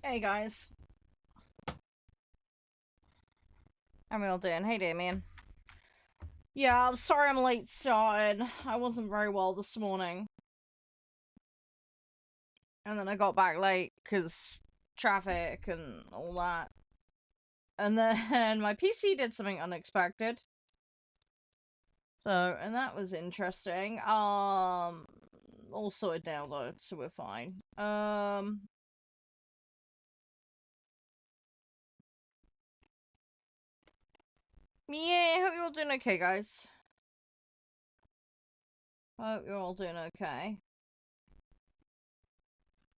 Hey guys. How we all doing? Hey Damien. Yeah, I'm sorry I'm late started. I wasn't very well this morning. And then I got back late because traffic and all that. And then my PC did something unexpected. So, and that was interesting. All sorted now though, so we're fine. Yeah, hope you're all doing okay, guys. Hope you're all doing okay.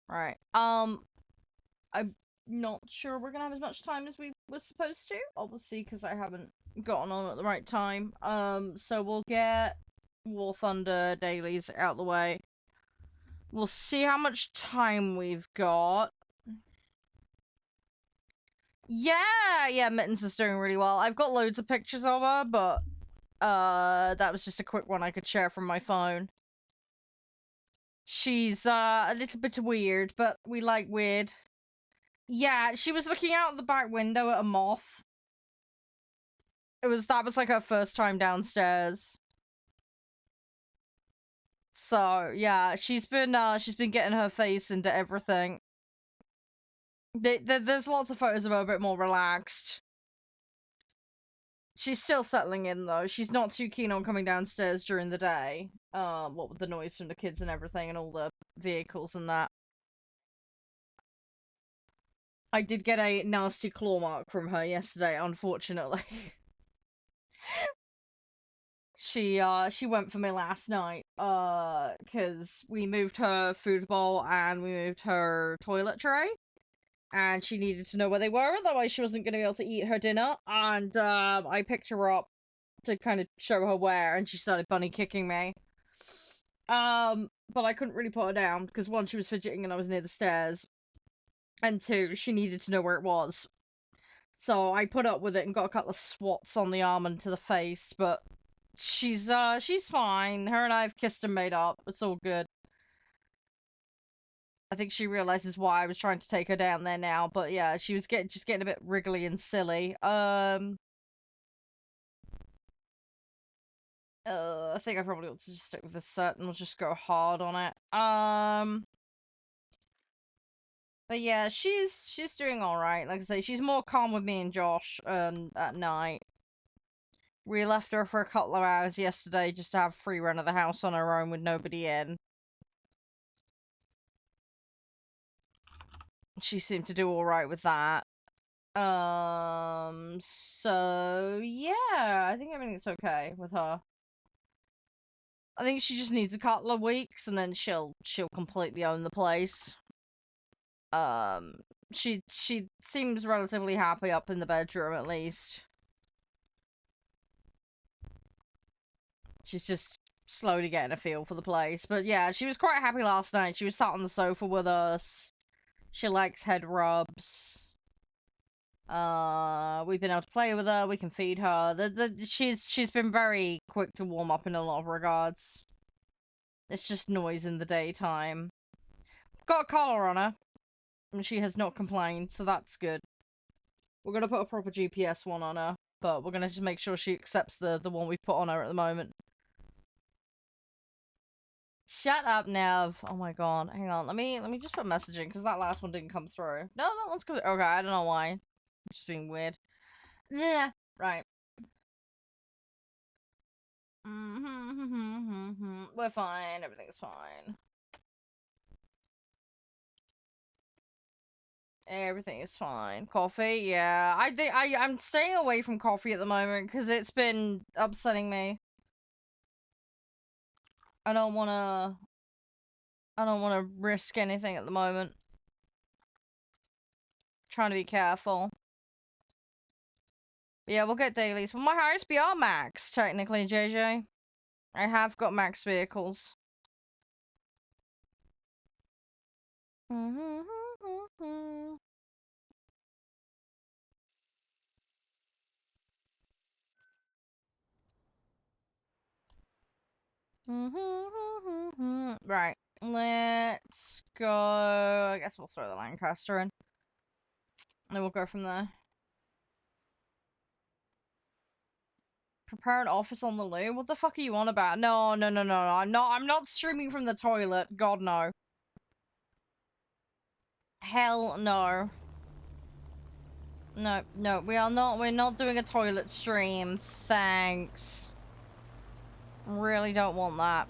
Right. I'm not sure we're gonna have as much time as we were supposed to, obviously, because I haven't gotten on at the right time. So we'll get War Thunder dailies out the way. We'll see how much time we've got. Yeah, Mittens is doing really well. I've got loads of pictures of her, but that was just a quick one I could share from my phone. She's a little bit weird, but we like weird. Yeah, she was looking out the back window at a moth. That was like her first time downstairs. So yeah, she's been getting her face into everything. There's lots of photos of her a bit more relaxed. She's still settling in though. She's not too keen on coming downstairs during the day. What with the noise from the kids and everything and all the vehicles and that. I did get a nasty claw mark from her yesterday, unfortunately. She went for me last night, cause we moved her food bowl and we moved her toilet tray. And she needed to know where they were, otherwise she wasn't gonna be able to eat her dinner. And, I picked her up to kind of show her where, and she started bunny kicking me. But I couldn't really put her down, because one, she was fidgeting and I was near the stairs. And two, she needed to know where it was. So I put up with it and got a couple of swats on the arm and to the face, but she's fine. Her and I have kissed and made up. It's all good. I think she realizes why I was trying to take her down there now, but yeah, she was just getting a bit wriggly and silly. I think I probably ought to just stick with this set and we'll just go hard on it. But yeah, she's doing all right. Like I say, she's more calm with me and Josh at night. We left her for a couple of hours yesterday just to have free run of the house on her own with nobody in. She seemed to do all right with that. So yeah, I think everything's okay with her. I think she just needs a couple of weeks and then she'll completely own the place. She seems relatively happy up in the bedroom at least. She's just slowly getting a feel for the place. But yeah, she was quite happy last night. She was sat on the sofa with us. She likes head rubs. We've been able to play with her. We can feed her. She's been very quick to warm up in a lot of regards. It's just noise in the daytime. Got a collar on her, and she has not complained, so that's good. We're gonna put a proper GPS one on her, but we're gonna just make sure she accepts the one we put on her at the moment. Shut up, Nev. Oh my god. Hang on. Let me just put messaging because that last one didn't come through. No, that one's coming. Okay, I don't know why. Just being weird. Yeah. Right. We're fine. Everything's fine. Everything is fine. Coffee, yeah. I think I'm staying away from coffee at the moment because it's been upsetting me. I don't wanna risk anything at the moment. Trying to be careful. Yeah, we'll get dailies. Well, my highest BR max, technically, JJ. I have got max vehicles. Right. Let's go. I guess we'll throw the Lancaster in. And then we'll go from there. Prepare an office on the loo? What the fuck are you on about? No, no, no, no, no. I'm not streaming from the toilet. God, no. Hell no. No, no, we're not doing a toilet stream. Thanks. Really don't want that.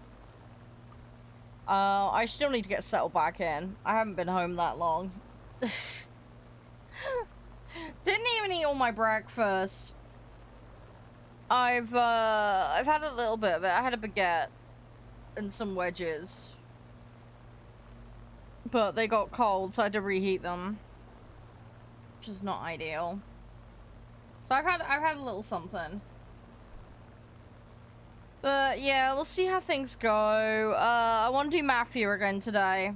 I still need to get settled back in. I haven't been home that long. Didn't even eat all my breakfast. I've had a little bit of it. I had a baguette and some wedges. But they got cold, so I had to reheat them. Which is not ideal. So I've had a little something. But yeah, we'll see how things go. I want to do Mafia again today.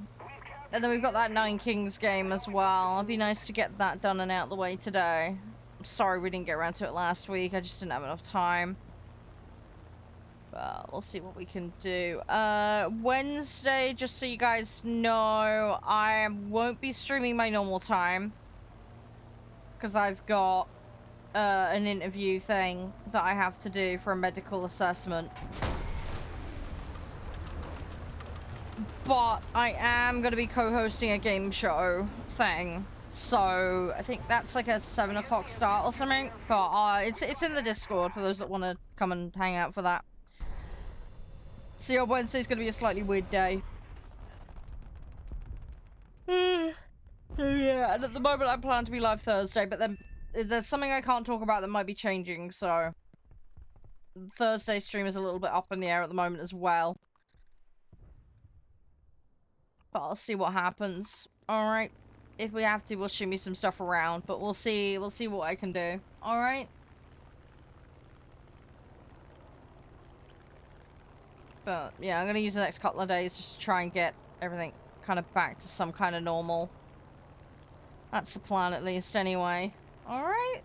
And then we've got that Nine Kings game as well. It'd be nice to get that done and out of the way today. I'm sorry we didn't get around to it last week. I just didn't have enough time. But we'll see what we can do. Wednesday, just so you guys know, I won't be streaming my normal time. Because I've got an interview thing that I have to do for a medical assessment. But I am going to be co-hosting a game show thing. So I think that's like a 7 o'clock start or something. But it's in the Discord for those that want to come and hang out for that. So yeah, Wednesday's going to be a slightly weird day. Yeah, and at the moment I plan to be live Thursday, but then there's something I can't talk about that might be changing, so Thursday stream is a little bit up in the air at the moment as well. But I'll see what happens. Alright. If we have to, we'll shimmy some stuff around, but we'll see what I can do. Alright? But yeah, I'm gonna use the next couple of days just to try and get everything kind of back to some kind of normal. That's the plan, at least, anyway. Alright?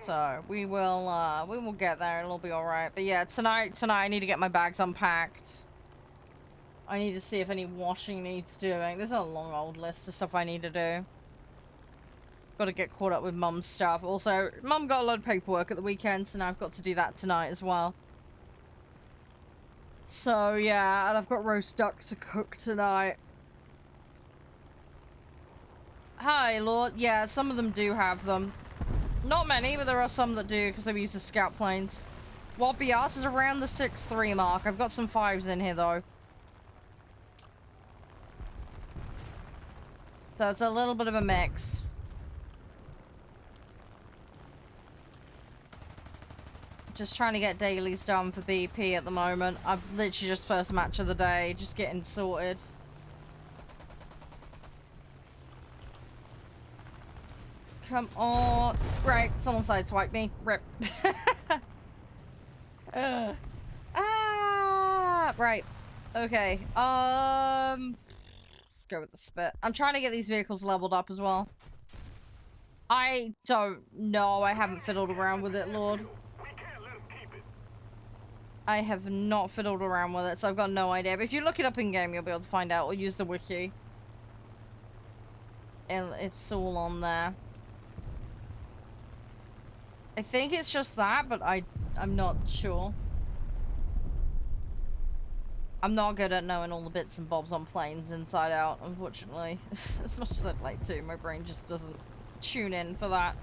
So, we will get there and it'll be alright. But yeah, tonight I need to get my bags unpacked. I need to see if any washing needs doing. There's a long old list of stuff I need to do. Got to get caught up with Mum's stuff. Also, Mum got a lot of paperwork at the weekend, so now I've got to do that tonight as well. So, yeah, and I've got roast duck to cook tonight. Hi, Lord. Yeah, some of them do have them. Not many, but there are some that do, because they use the scout planes. What BRs is around the 6-3 mark. I've got some 5s in here, though. So it's a little bit of a mix. Just trying to get dailies done for BP at the moment. I've literally just first match of the day, just getting sorted. Come on. Right, someone sideswiped me. Rip. Right. Okay. Let's go with the spit. I'm trying to get these vehicles leveled up as well. I don't know. I haven't fiddled around with it, Lord. I have not fiddled around with it, so I've got no idea. But if you look it up in-game, you'll be able to find out. Or use the wiki. And it's all on there. I think it's just that, but I'm not sure. I'm not good at knowing all the bits and bobs on planes inside out, unfortunately. As much as I'd like to, my brain just doesn't tune in for that.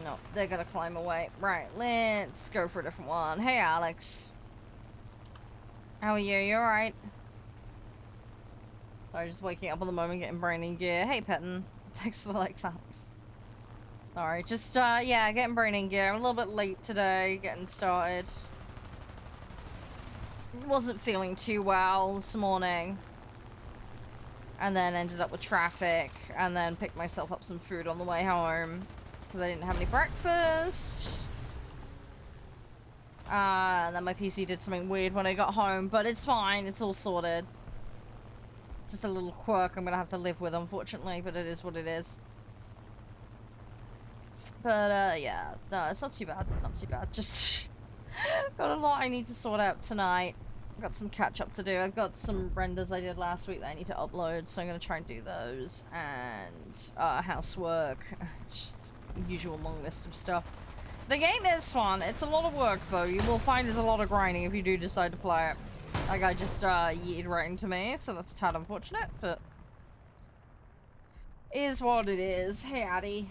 No, they're gonna climb away. Right, let's go for a different one. Hey, Alex. How are you? You alright? Sorry, just waking up on the moment, getting brain in gear. Hey, Pettin. Thanks for the likes, Alex. Sorry, just, yeah, getting brain in gear. I'm a little bit late today, getting started. Wasn't feeling too well this morning. And then ended up with traffic. And then picked myself up some food on the way home. Because I didn't have any breakfast. And then my PC did something weird when I got home. But it's fine, it's all sorted. Just a little quirk I'm gonna have to live with, unfortunately, but it is what it is. But, yeah, no, it's not too bad, not too bad. Just got a lot I need to sort out tonight. I've got some catch up to do. I've got some renders I did last week that I need to upload, so I'm gonna try and do those. And housework. It's just usual long list of stuff. The game is fun. It's a lot of work though. You will find there's a lot of grinding if you do decide to play it. That guy just yeeted right into me, so that's a tad unfortunate, but is what it is. Hey Addy.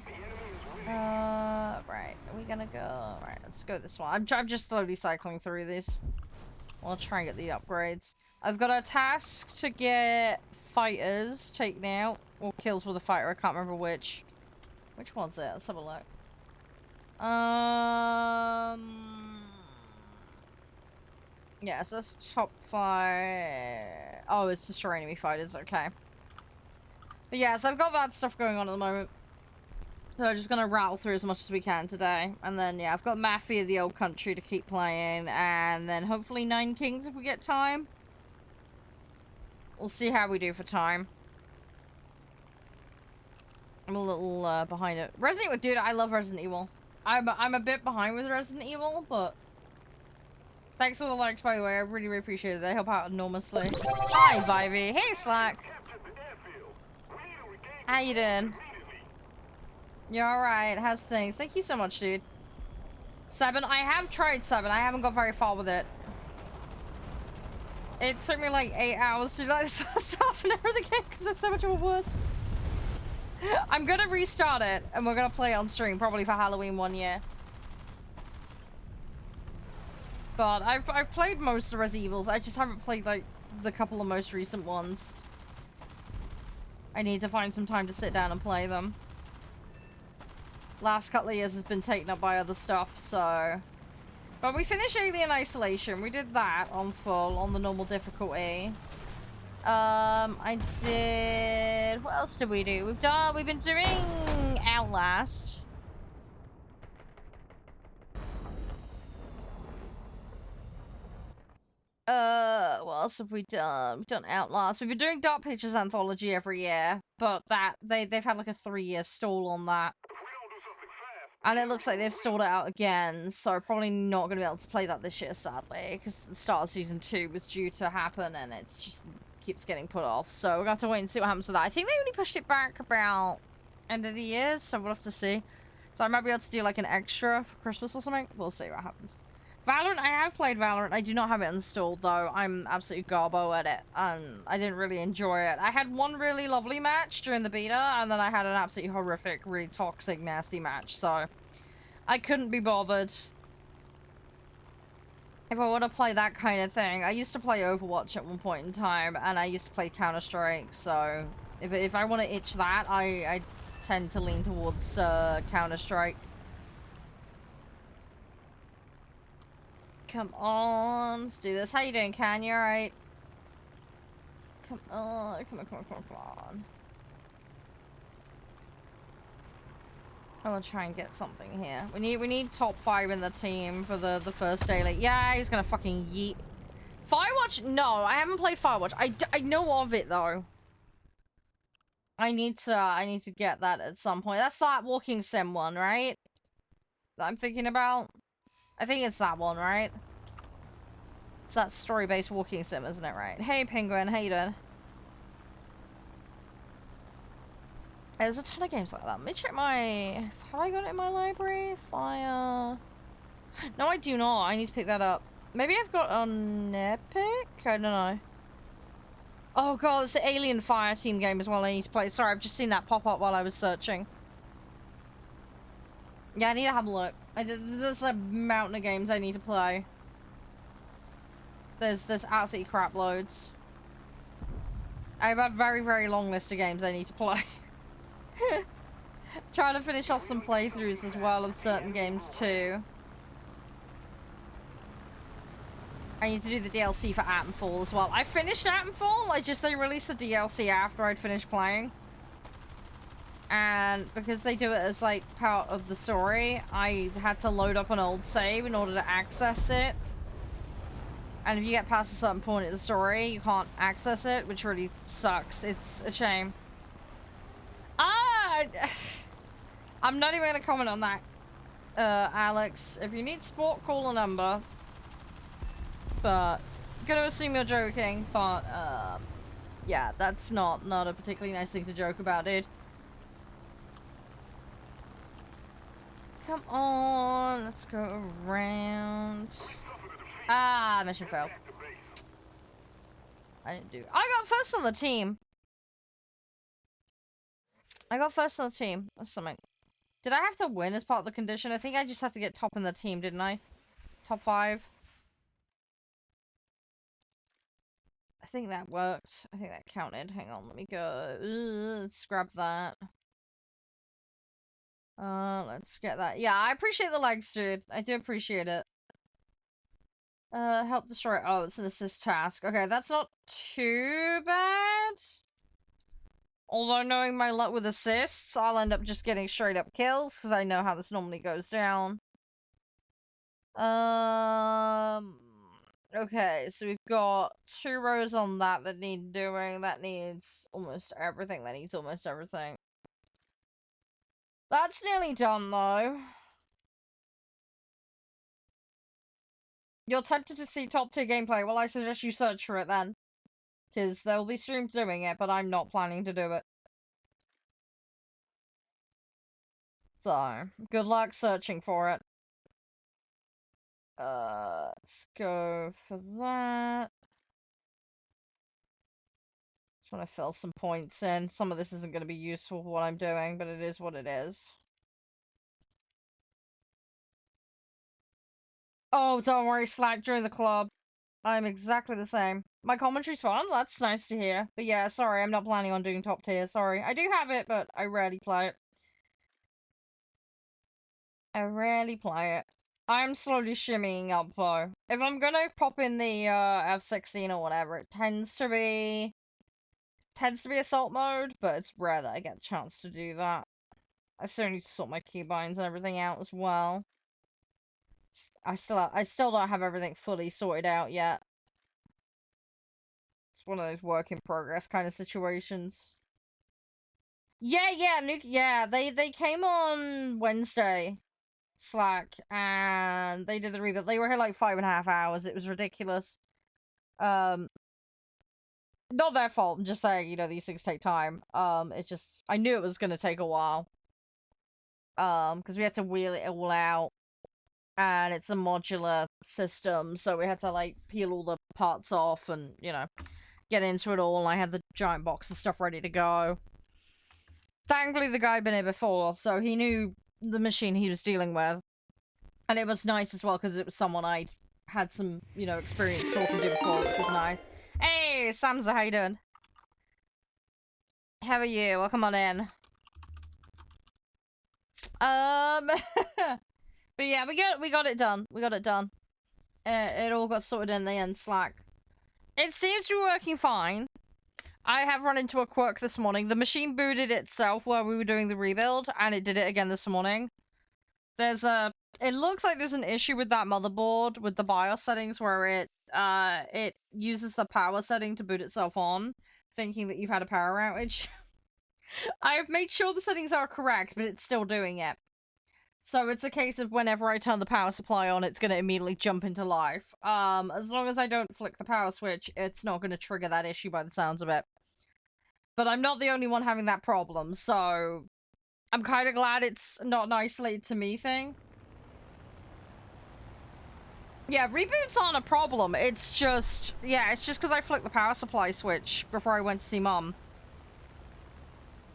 Right. Are we gonna go? Right, let's go this one. I'm just slowly cycling through these. I'll try and get the upgrades. I've got a task to get fighters taken out. Or kills with a fighter. I can't remember which. Which one's it? Let's have a look. Yeah, so that's top 5. Oh, it's destroy enemy fighters. Okay. But yeah, so I've got that stuff going on at the moment. So I'm just gonna rattle through as much as we can today. And then, yeah, I've got Mafia, the Old Country to keep playing. And then hopefully 9 Kings if we get time. We'll see how we do for time. I'm a little behind it. Resident Evil, dude, I love Resident Evil. I'm a bit behind with Resident Evil, but... Thanks for the likes, by the way. I really, really appreciate it. They help out enormously. Hi, Vivey. Hey, Slack. How you doing? You alright? How's things? Thank you so much, dude. 7. I have tried 7. I haven't got very far with it. It took me like 8 hours to do like the first half an hour of the game because it's so much more worse. I'm gonna restart it and we're gonna play on stream probably for Halloween one year. But I've played most of the Resident Evils. I just haven't played like the couple of most recent ones. I need to find some time to sit down and play them. Last couple of years has been taken up by other stuff, so... But we finished Alien Isolation. We did that on full, on the normal difficulty. I did... What else did we do? We've been doing Outlast. What else have we done? We've done Outlast. We've been doing Dark Pictures Anthology every year, but they've had like a 3-year stall on that. And it looks like they've stalled it out again, so probably not going to be able to play that this year, sadly, because the start of Season 2 was due to happen, and it just keeps getting put off. So we're going to have to wait and see what happens with that. I think they only pushed it back about end of the year, so we'll have to see. So I might be able to do like an extra for Christmas or something. We'll see what happens. Valorant, I have played Valorant. I do not have it installed, though. I'm absolutely garbo at it. I didn't really enjoy it. I had one really lovely match during the beta, and then I had an absolutely horrific, really toxic, nasty match, so... I couldn't be bothered. If I want to play that kind of thing... I used to play Overwatch at one point in time, and I used to play Counter-Strike, so... If I want to itch that, I tend to lean towards Counter-Strike. Come on, let's do this. How you doing, Can? You alright? Come on, come on. I want to try and get something here. We need top 5 in the team for the first day. Like, yeah, he's gonna fucking yeet. Firewatch? No, I haven't played Firewatch. I know of it though. I need to get that at some point. That's that walking sim one, right? That I'm thinking about. I think it's that one, right? It's that story-based walking sim, isn't it, right? Hey, Penguin, how you doing? There's a ton of games like that. Let me check my... Have I got it in my library? Fire... No, I do not. I need to pick that up. Maybe I've got on Epic? I don't know. Oh god, it's the Alien Fire Team game as well I need to play. Sorry, I've just seen that pop up while I was searching. Yeah, I need to have a look. There's a mountain of games I need to play. There's absolutely crap loads. I have a very, very long list of games I need to play. Trying to finish off some playthroughs as well of certain games too. I need to do the DLC for Atomfall as well. I finished Atomfall, they released the DLC after I'd finished playing. And because they do it as like part of the story, I had to load up an old save in order to access it. And if you get past a certain point in the story, you can't access it, which really sucks. It's a shame. I'm not even going to comment on that, Alex. If you need support, call a number. But gonna assume you're joking, but, yeah, that's not a particularly nice thing to joke about, dude. Come on, let's go around. Ah, mission failed. I didn't do. I got first on the team. That's something. Did I have to win as part of the condition? I think I just had to get top in the team, didn't I? Top 5. I think that worked. I think that counted. Hang on, let me go. Let's grab that. Let's get that. Yeah, I appreciate the legs, dude. I do appreciate it. Help destroy. Oh, it's an assist task. Okay, that's not too bad. Although knowing my luck with assists, I'll end up just getting straight up kills because I know how this normally goes down. Okay, so we've got 2 rows on that need doing. That needs almost everything. That's nearly done, though. You're tempted to see top tier gameplay. Well, I suggest you search for it then. Because there will be streams doing it, but I'm not planning to do it. So, good luck searching for it. Let's go for that. Just want to fill some points in. Some of this isn't going to be useful for what I'm doing, but it is what it is. Oh, don't worry, Slack, join the club. I'm exactly the same. My commentary's fun, that's nice to hear. But yeah, sorry, I'm not planning on doing top tier, sorry. I do have it, but I rarely play it. I'm slowly shimmying up, though. If I'm gonna pop in the, F16 or whatever, it tends to be assault mode, but it's rare that I get the chance to do that. I still need to sort my keybinds and everything out as well. I still don't have everything fully sorted out yet. It's one of those work in progress kind of situations. Yeah, they came on Wednesday, Slack, and they did the rebuild. They were here like 5.5 hours. It was ridiculous. Not their fault. I'm just saying, you know, these things take time. It's just, I knew it was gonna take a while. Because we had to wheel it all out. And it's a modular system, so we had to, like, peel all the parts off and, you know, get into it all. And I had the giant box of stuff ready to go. Thankfully, the guy had been here before, so he knew the machine he was dealing with. And it was nice as well, because it was someone I'd had some, you know, experience talking to before, which was nice. Hey, Samza, how you doing? How are you? Welcome on in. But yeah, we got it done. It all got sorted in the end, Slack. It seems to be working fine. I have run into a quirk this morning. The machine booted itself while we were doing the rebuild, and it did it again this morning. It looks like there's an issue with that motherboard, with the BIOS settings, where it uses the power setting to boot itself on, thinking that you've had a power outage. I've made sure the settings are correct, but it's still doing it. So it's a case of whenever I turn the power supply on, it's going to immediately jump into life. As long as I don't flick the power switch, it's not going to trigger that issue by the sounds of it. But I'm not the only one having that problem, so I'm kind of glad it's not an isolated to me thing. Yeah, reboots aren't a problem. It's just, yeah, it's just because I flicked the power supply switch before I went to see Mum.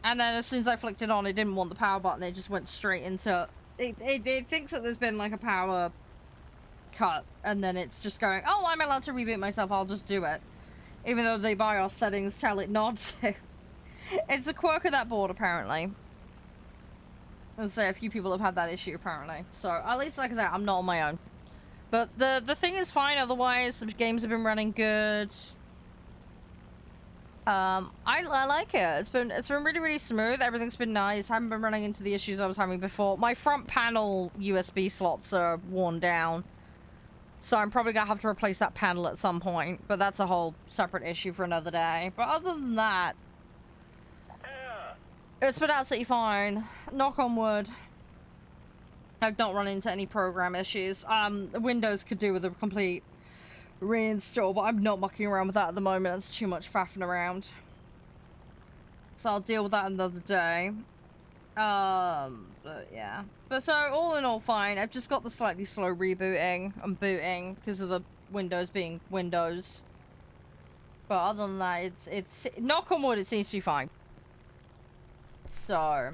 And then as soon as I flicked it on, it didn't want the power button. It just went straight into... It thinks that there's been, like, a power cut. And then it's just going, oh, I'm allowed to reboot myself. I'll just do it. Even though the BIOS settings tell it not to. It's a quirk of that board, apparently. Let's say a few people have had that issue, apparently. So, at least, like I said, I'm not on my own. But the thing is fine, otherwise, the games have been running good. I like it. It's been really, really smooth. Everything's been nice. Haven't been running into the issues I was having before. My front panel USB slots are worn down. So I'm probably gonna have to replace that panel at some point. But that's a whole separate issue for another day. But other than that, it's been absolutely fine. Knock on wood. I've not run into any program issues. Windows could do with a complete reinstall, but I'm not mucking around with that at the moment. That's too much faffing around. So I'll deal with that another day. But yeah. But so, all in all, fine. I've just got the slightly slow rebooting and booting because of the Windows being Windows. But other than that, it's knock on wood, it seems to be fine. So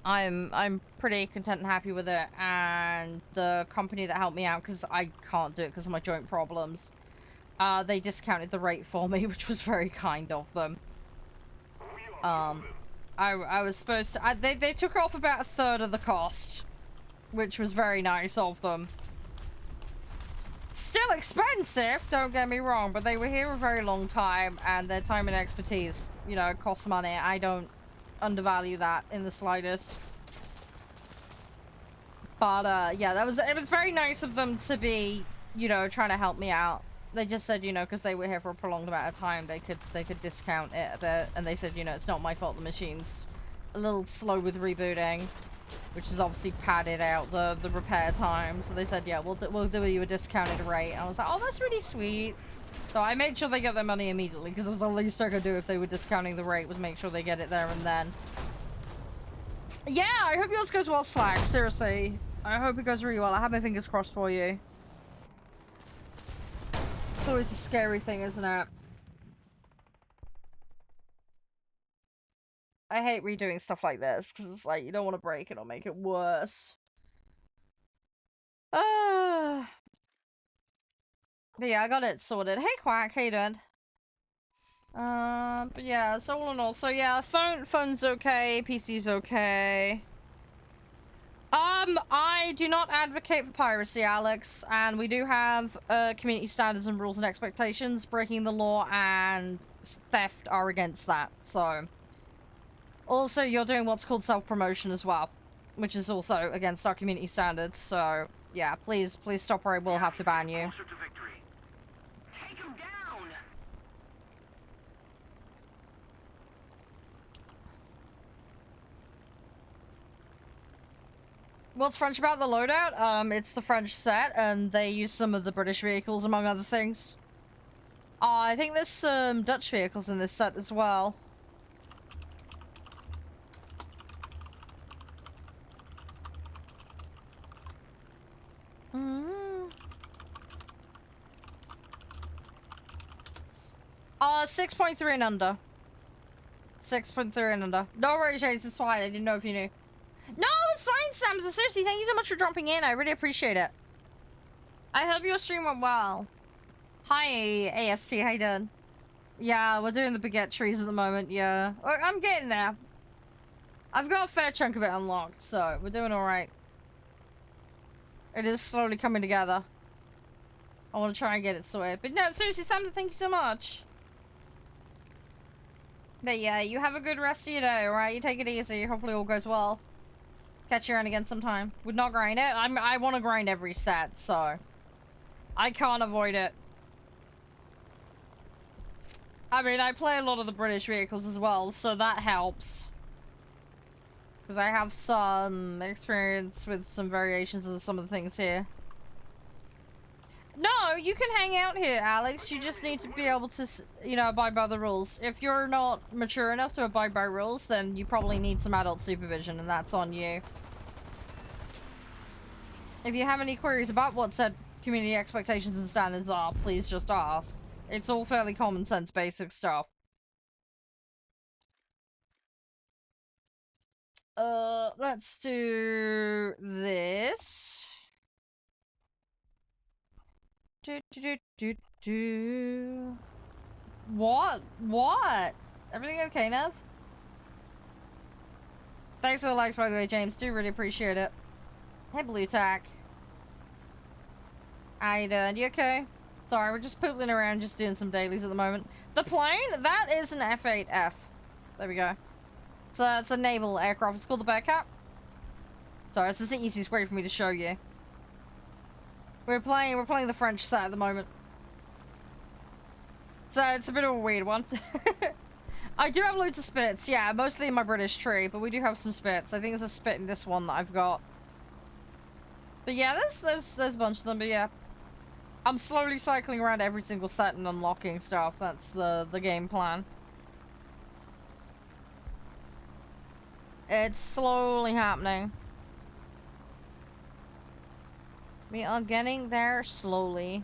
I'm pretty content and happy with it, and the company that helped me out, because I can't do it because of my joint problems, they discounted the rate for me, which was very kind of them. I was supposed to, they took off about 1/3 of the cost, which was very nice of them. Still expensive, don't get me wrong, but they were here a very long time, and their time and expertise, you know, costs money. I don't undervalue that in the slightest. But yeah, it was very nice of them to be, you know, trying to help me out. They just said, you know, because they were here for a prolonged amount of time, they could discount it a bit, and they said, you know, it's not my fault the machine's a little slow with rebooting, which has obviously padded out the repair time. So they said, yeah, we'll do you a discounted rate. And I was like, oh, that's really sweet. So I made sure they get their money immediately, because it was the least I could do if they were discounting the rate, was make sure they get it there and then. Yeah, I hope yours goes well, Slack. Seriously. I hope it goes really well. I have my fingers crossed for you. It's always a scary thing, isn't it? I hate redoing stuff like this, because it's like, you don't want to break it or make it worse. But yeah, I got it sorted. Hey, Quack, how you doing? But yeah, so all in all, so yeah, phone's okay, PC's okay. I do not advocate for piracy, Alex, and we do have community standards and rules and expectations. Breaking the law and theft are against that, so. Also, you're doing what's called self-promotion as well, which is also against our community standards, so yeah, please stop or I will have to ban you. What's French about the loadout? It's the French set, and they use some of the British vehicles, among other things. I think there's some Dutch vehicles in this set as well. Mm. 6.3 and under. 6.3 and under. No worries, James, it's fine. I didn't know if you knew. No, it's fine, Sam. So seriously, thank you so much for dropping in. I really appreciate it. I hope your stream went well. Hi, AST. How you doing? Yeah, we're doing the baguette trees at the moment, yeah. I'm getting there. I've got a fair chunk of it unlocked, so we're doing alright. It is slowly coming together. I want to try and get it sorted. But no, seriously, Sam, thank you so much. But yeah, you have a good rest of your day, alright? You take it easy. Hopefully all goes well. Catch you around again sometime. Would not grind it. I want to grind every set, so I can't avoid it. I mean, I play a lot of the British vehicles as well, so that helps. Because I have some experience with some variations of some of the things here. No, you can hang out here, Alex. You just need to be able to, you know, abide by the rules. If you're not mature enough to abide by rules, then you probably need some adult supervision, and that's on you. If you have any queries about what said community expectations and standards are, please just ask. It's all fairly common sense, basic stuff. Let's do this. What? What? Everything okay, Nev? Thanks for the likes, by the way, James. Do really appreciate it. Hey, Blue Tack. How you doing? You okay? Sorry, we're just pootling around, just doing some dailies at the moment. The plane? That is an F-8F. There we go. So it's a naval aircraft. It's called the Bearcat. Sorry, this is the easiest way for me to show you. We're playing the French set at the moment. So it's a bit of a weird one. I do have loads of spits, yeah, mostly in my British tree, but we do have some spits. I think there's a spit in this one that I've got. But yeah, there's a bunch of them, but yeah. I'm slowly cycling around every single set and unlocking stuff. That's the game plan. It's slowly happening. We are getting there slowly.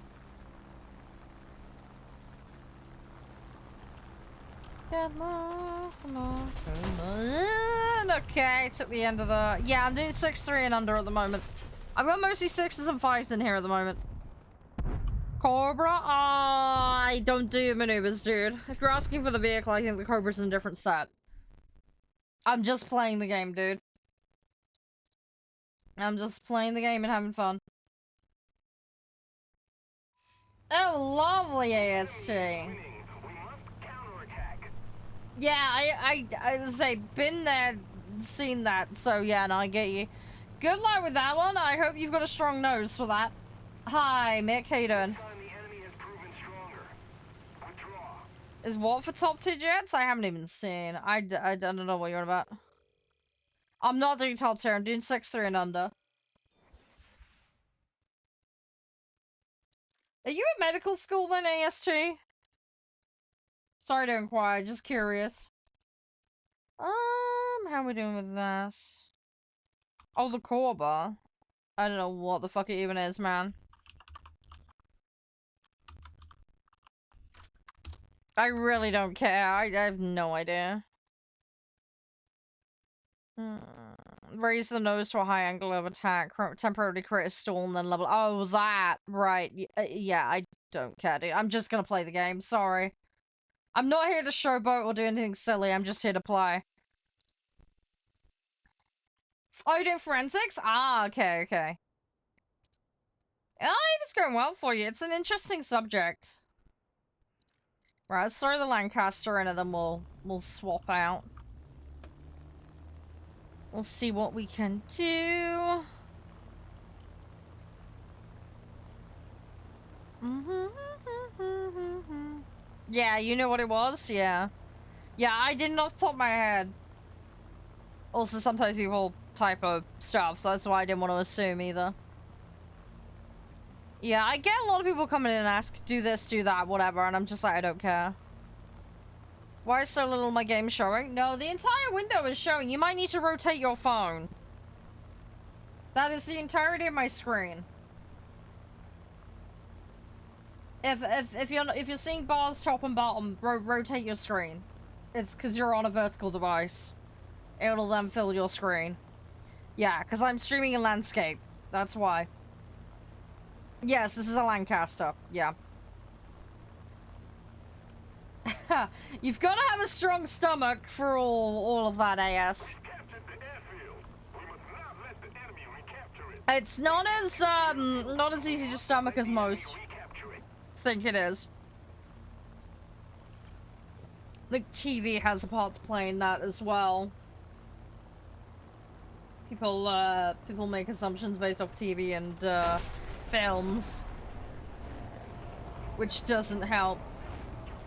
Come on, come on, come on. Okay, took the end of the... Yeah, I'm doing 6-3 and under at the moment. I've got mostly 6s and 5s in here at the moment. Cobra? I don't do maneuvers, dude. If you're asking for the vehicle, I think the Cobra's in a different set. I'm just playing the game, dude. I'm just playing the game and having fun. Oh, lovely AST. Yeah, I say, been there, seen that, so yeah, no, I get you. Good luck with that one. I hope you've got a strong nose for that. Hi, Mick, how you doing? Is what for top 2 jets? I haven't even seen. I don't know what you're on about. I'm not doing top tier, I'm doing 6-3 and under. Are you at medical school then, AST? Sorry to inquire, just curious. How are we doing with this? Oh, the Corba. I don't know what the fuck it even is, man. I really don't care. I have no idea. Raise the nose to a high angle of attack. Temporarily create a stall and then level. Oh, that. Right. Yeah, I don't care, dude. I'm just gonna play the game. Sorry. I'm not here to showboat or do anything silly. I'm just here to play. Oh, you're doing forensics? Ah, okay, okay. Oh, it's going well for you. It's an interesting subject. Right, let's throw the Lancaster in and then we'll swap out. We'll see what we can do. Yeah, you know what it was? Yeah. Yeah, I didn't off the top of my head. Also, sometimes people typo stuff, so that's why I didn't want to assume either. Yeah, I get a lot of people coming in and ask, do this, do that, whatever, and I'm just like, I don't care. Why is so little of my game showing? No, the entire window is showing. You might need to rotate your phone. That is the entirety of my screen. If you're seeing bars top and bottom, rotate your screen. It's because you're on a vertical device. It'll then fill your screen. Yeah, because I'm streaming in landscape. That's why. Yes, this is a Lancaster. Yeah. You've got to have a strong stomach for all of that, AS. It's not as easy to stomach as most think it is. The TV has a part to play in that as well. People make assumptions based off TV and films, which doesn't help.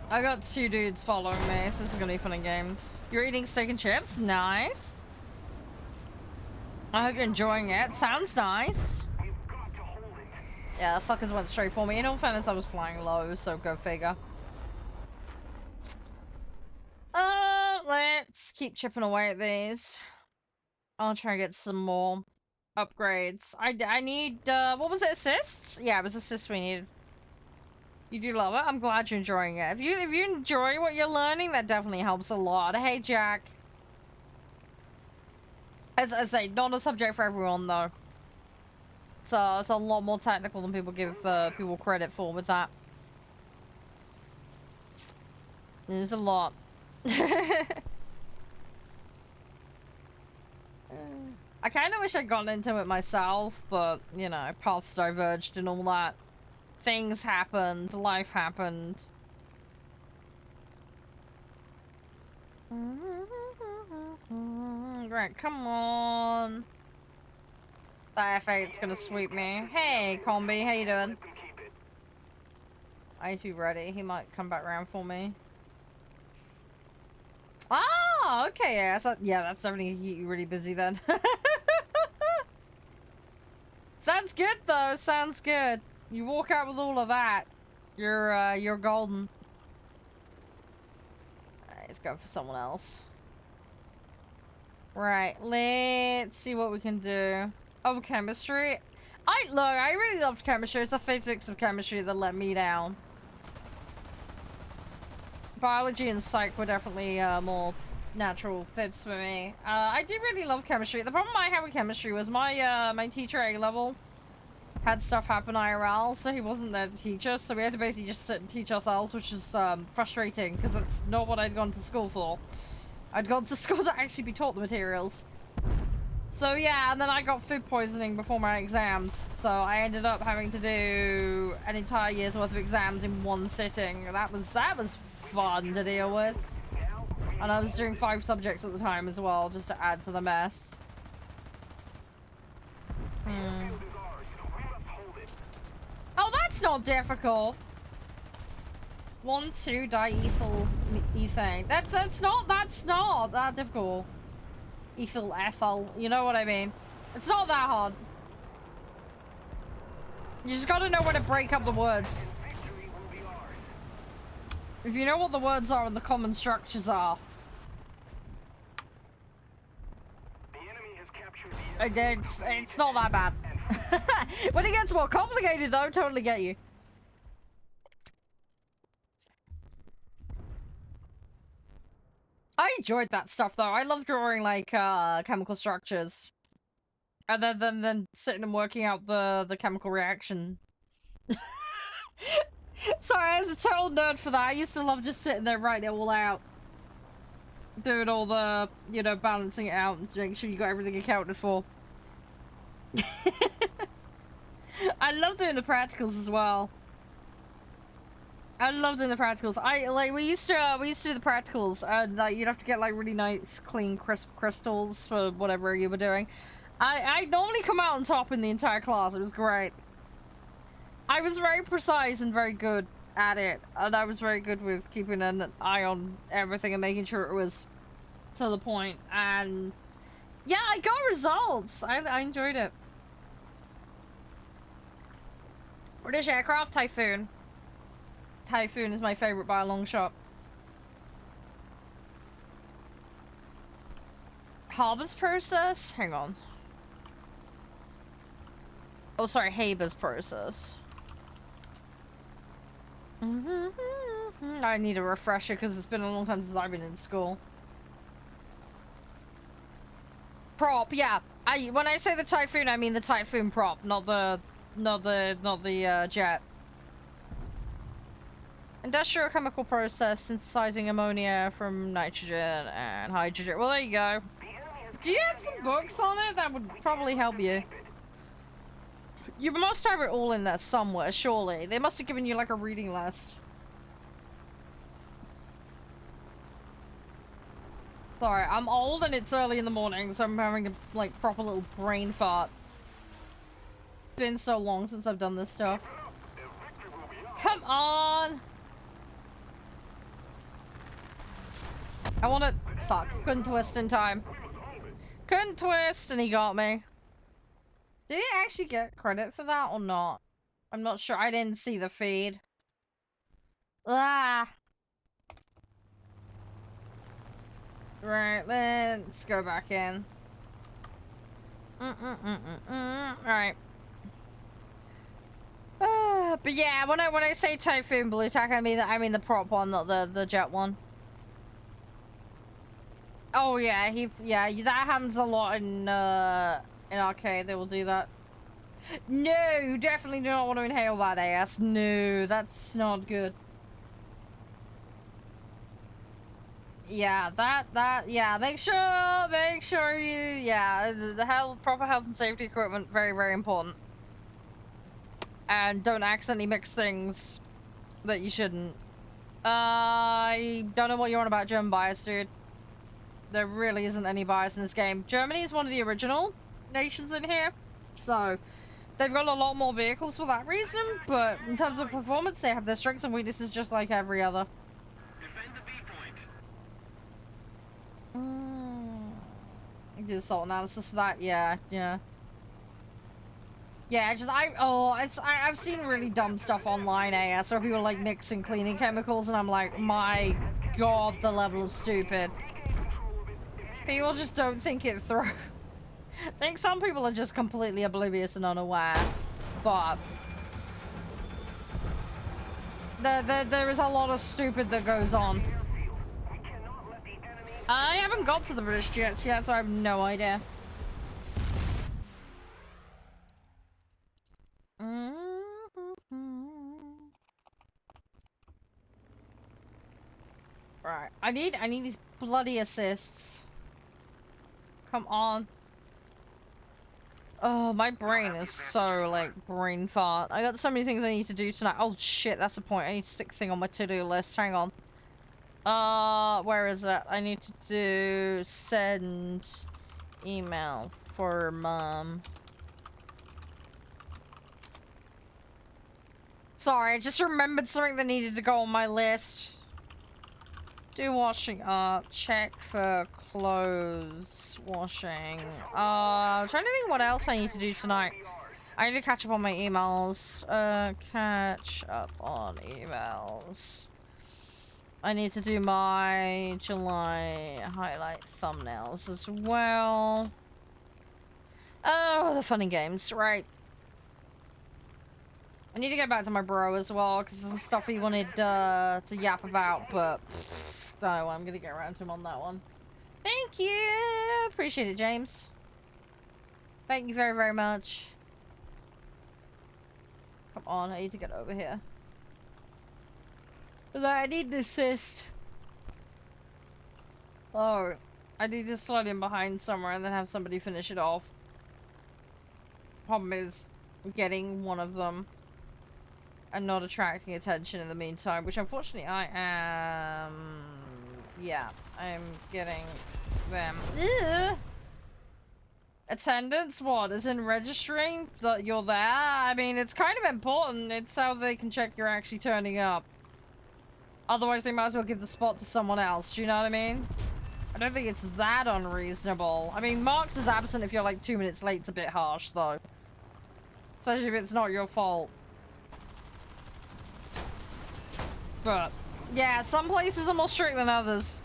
I got 2 dudes following me, so this is gonna be fun and games. You're eating steak and chips? Nice. I hope you're enjoying it. Sounds nice. Yeah, the fuckers went straight for me. In all fairness, I was flying low, so go figure. Let's keep chipping away at these. I'll try and get some more upgrades. I need, what was it, assists? Yeah, it was assists we needed. You do love it? I'm glad you're enjoying it. If you enjoy what you're learning, that definitely helps a lot. Hey, Jack. As I say, not a subject for everyone, though. It's a lot more technical than people give people credit for with that. There's a lot. I kind of wish I'd gotten into it myself, but, you know, paths diverged and all that. Things happened, life happened. Right, come on. The F8's gonna sweep me. Hey, Combi, how you doing? I need to be ready. He might come back around for me. Oh, okay, yeah, so, yeah, that's definitely keep you really busy then. Sounds good, though. Sounds good. You walk out with all of that, you're golden. Alright, let's go for someone else. Right, let's see what we can do. Oh, chemistry. I really loved chemistry. It's the physics of chemistry that let me down. Biology and psych were definitely more natural fits for me. I did really love chemistry. The problem I had with chemistry was my my teacher at A-level had stuff happen IRL, so he wasn't there to teach us, so we had to basically just sit and teach ourselves, which was frustrating, because that's not what I'd gone to school for. I'd gone to school to actually be taught the materials. So yeah, and then I got food poisoning before my exams, so I ended up having to do an entire year's worth of exams in one sitting. That was fun to deal with. And I was doing 5 subjects at the time as well, just to add to the mess. Oh, that's not difficult. 1,2 diethyl ethane. That's not that difficult. Ethyl, you know what I mean? It's not that hard. You just gotta know where to break up the words. If you know what the words are and the common structures are. It's not that bad. When it gets more complicated though, totally get you. I enjoyed that stuff though. I love drawing like chemical structures. And then sitting and working out the chemical reaction. Sorry, I was a total nerd for that. I used to love just sitting there writing it all out. Doing all the, you know, balancing it out and making sure you got everything accounted for. I love doing the practicals as well. I love doing the practicals. We used to do the practicals, and like you'd have to get like really nice, clean, crisp crystals for whatever you were doing. I normally come out on top in the entire class. It was great. I was very precise and very good at it, and I was very good with keeping an eye on everything and making sure it was to the point. And yeah, I got results. I enjoyed it. British aircraft, Typhoon. Typhoon is my favorite by a long shot. Haber's process? Hang on. Oh, sorry, Haber's process. I need a refresher because it's been a long time since I've been in school. Prop, yeah. When I say the Typhoon, I mean the Typhoon prop, not the jet. Industrial chemical process synthesizing ammonia from nitrogen and hydrogen. Well, there you go. Do you have some books on it? That would probably help you. You must have it all in there somewhere, surely. They must have given you like a reading list. Sorry, I'm old and it's early in the morning, so I'm having a like proper little brain fart. It's been so long since I've done this stuff. Come on! I want to... Fuck. Couldn't twist in time. Couldn't twist and he got me. Did he actually get credit for that or not? I'm not sure. I didn't see the feed. Ah! Right, let's go back in. Alright. But yeah, when I say Typhoon Blue Tack, I mean the prop one, not the jet one. Oh yeah, that happens a lot in arcade. They will do that. No, definitely do not want to inhale that ass. No, that's not good. Yeah, yeah. Make sure you, yeah, the proper health and safety equipment, very, very important. And don't accidentally mix things that you shouldn't. I don't know what you're on about German bias, dude. There really isn't any bias in this game. Germany is one of the original nations in here, so they've got a lot more vehicles for that reason, but in terms of performance, they have their strengths and weaknesses just like every other. Defend the B point. Do assault analysis for that? Yeah. Yeah, just I've seen really dumb stuff online, AS, where people like mixing cleaning chemicals, and I'm like, my god, the level of stupid. People just don't think it through. I think some people are just completely oblivious and unaware, but there is a lot of stupid that goes on. I haven't got to the British jets yet, so I have no idea. Right, I need these bloody assists. Come on. Oh, my brain is so, like, brain fart. I got so many things I need to do tonight. Oh, shit, that's the point. I need a sick thing on my to-do list. Hang on. Where is it? I need to do send email for mom. Sorry, I just remembered something that needed to go on my list. Do washing up. Check for clothes washing. I'm trying to think what else I need to do tonight. I need to catch up on my emails. Catch up on emails. I need to do my July highlight thumbnails as well. Oh, the fun and games, right. I need to get back to my bro as well, because there's some stuff he wanted to yap about, but don't know when I'm going to get around to him on that one. Thank you! Appreciate it, James. Thank you very, very much. Come on, I need to get over here. I need an assist. Oh, I need to slide in behind somewhere and then have somebody finish it off. Problem is getting one of them and not attracting attention in the meantime, which unfortunately I am. Yeah, I'm getting them. Ugh. Attendance? What? As in registering that you're there? I mean, it's kind of important. It's how they can check you're actually turning up. Otherwise, they might as well give the spot to someone else. Do you know what I mean? I don't think it's that unreasonable. I mean, marked as absent if you're like 2 minutes late is a bit harsh, though. Especially if it's not your fault. But, yeah, some places are more strict than others.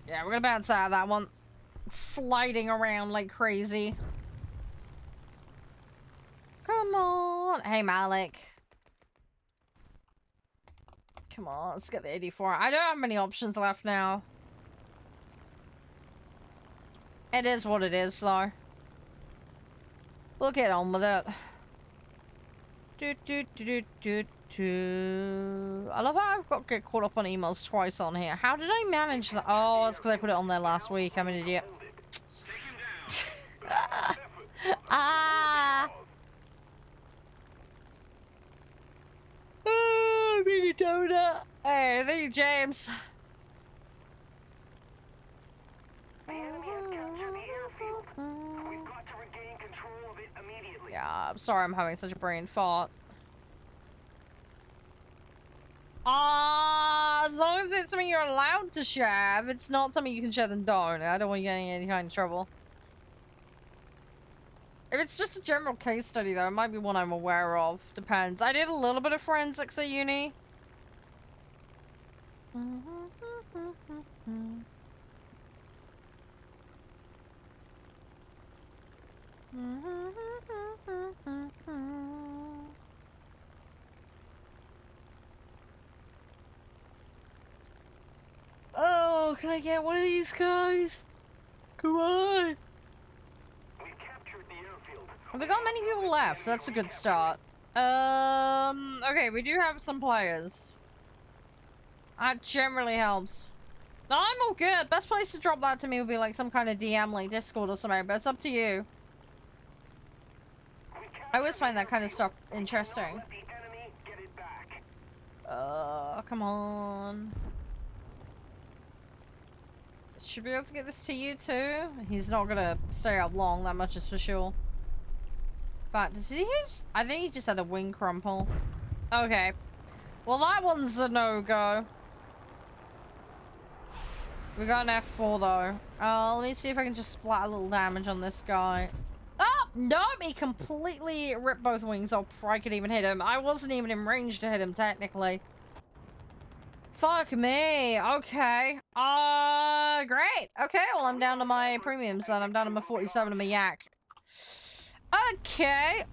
Yeah, we're gonna bounce out of that one. Sliding around like crazy. Come on. Hey, Malik. Come on, let's get the 84. I don't have many options left now. It is what it is, though. We'll get on with it. I love how I've got to get caught up on emails twice on here. How did I manage that? Oh, it's because I put it on there last week. I'm an idiot. Ah! Oh, mini donut. Hey, thank you, James. Yeah, I'm sorry I'm having such a brain fart. As long as it's something you're allowed to share. If it's not something you can share, then don't. I don't want you getting any kind of trouble. If it's just a general case study, though, it might be one I'm aware of. Depends. I did a little bit of forensics at uni. Oh, can I get one of these guys? Come on. Have we got many people left? That's a good start. Okay, we do have some players. That generally helps. No, I'm all good. Best place to drop that to me would be like some kind of DM, like Discord or something, but it's up to you. I always find that kind of stuff interesting. Come on. Should be able to get this to you too. He's not gonna stay up long, that much is for sure. In fact, did he just, I think he just had a wing crumple. Okay. Well, that one's a no-go. We got an F4 though. Let me see if I can just splat a little damage on this guy. Ah! Nope, he completely ripped both wings off before I could even hit him. I wasn't even in range to hit him, technically. Fuck me. Okay. Great. Okay, well, I'm down to my premiums then. I'm down to my 47 and my yak. Okay.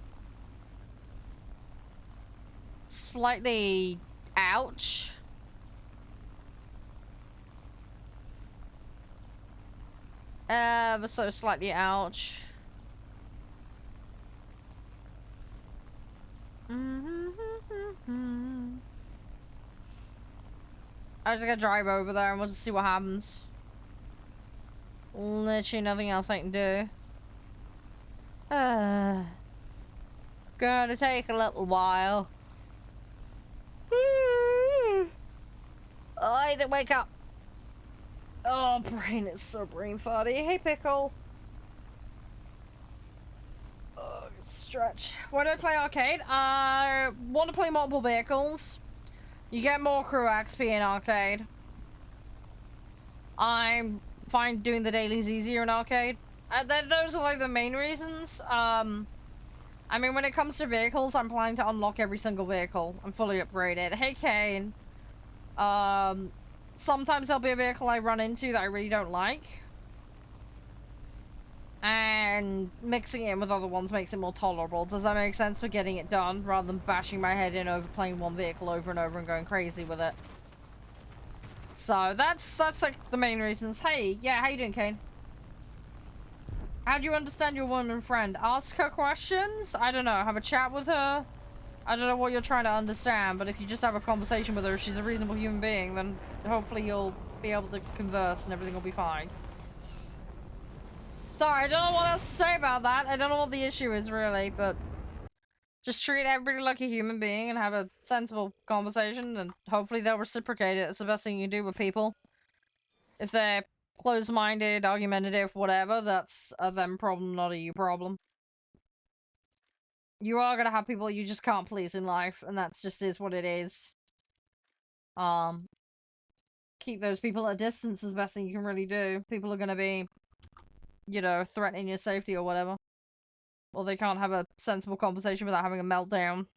Slightly... ouch. So slightly ouch. I just gotta drive over there and we'll just see what happens. Literally nothing else I can do. Gonna take a little while. I need to wake up. Oh, brain is so brain farty. Hey, Pickle. Oh, stretch. Why do I play arcade? Want to play multiple vehicles? You get more crew XP in arcade. I'm fine doing the dailies easier in arcade. Those are like the main reasons. I mean, when it comes to vehicles, I'm planning to unlock every single vehicle. I'm fully upgraded. Hey, Kane. Sometimes there'll be a vehicle I run into that I really don't like. And mixing it in with other ones makes it more tolerable. Does that make sense for getting it done, rather than bashing my head in over playing one vehicle over and over and going crazy with it? So, that's like the main reasons. Hey, yeah, how you doing, Kane? How do you understand your woman friend? Ask her questions? I don't know, have a chat with her? I don't know what you're trying to understand, but if you just have a conversation with her, if she's a reasonable human being, then hopefully you'll be able to converse and everything will be fine. Sorry, I don't know what else to say about that. I don't know what the issue is, really, but... just treat everybody like a human being and have a sensible conversation, and hopefully they'll reciprocate it. It's the best thing you can do with people. If they're closed-minded, argumentative, whatever, that's a them problem, not a you problem. You are gonna have people you just can't please in life, and that's just is what it is. Keep those people at a distance is the best thing you can really do. People are gonna be, you know, threatening your safety or whatever. Or they can't have a sensible conversation without having a meltdown.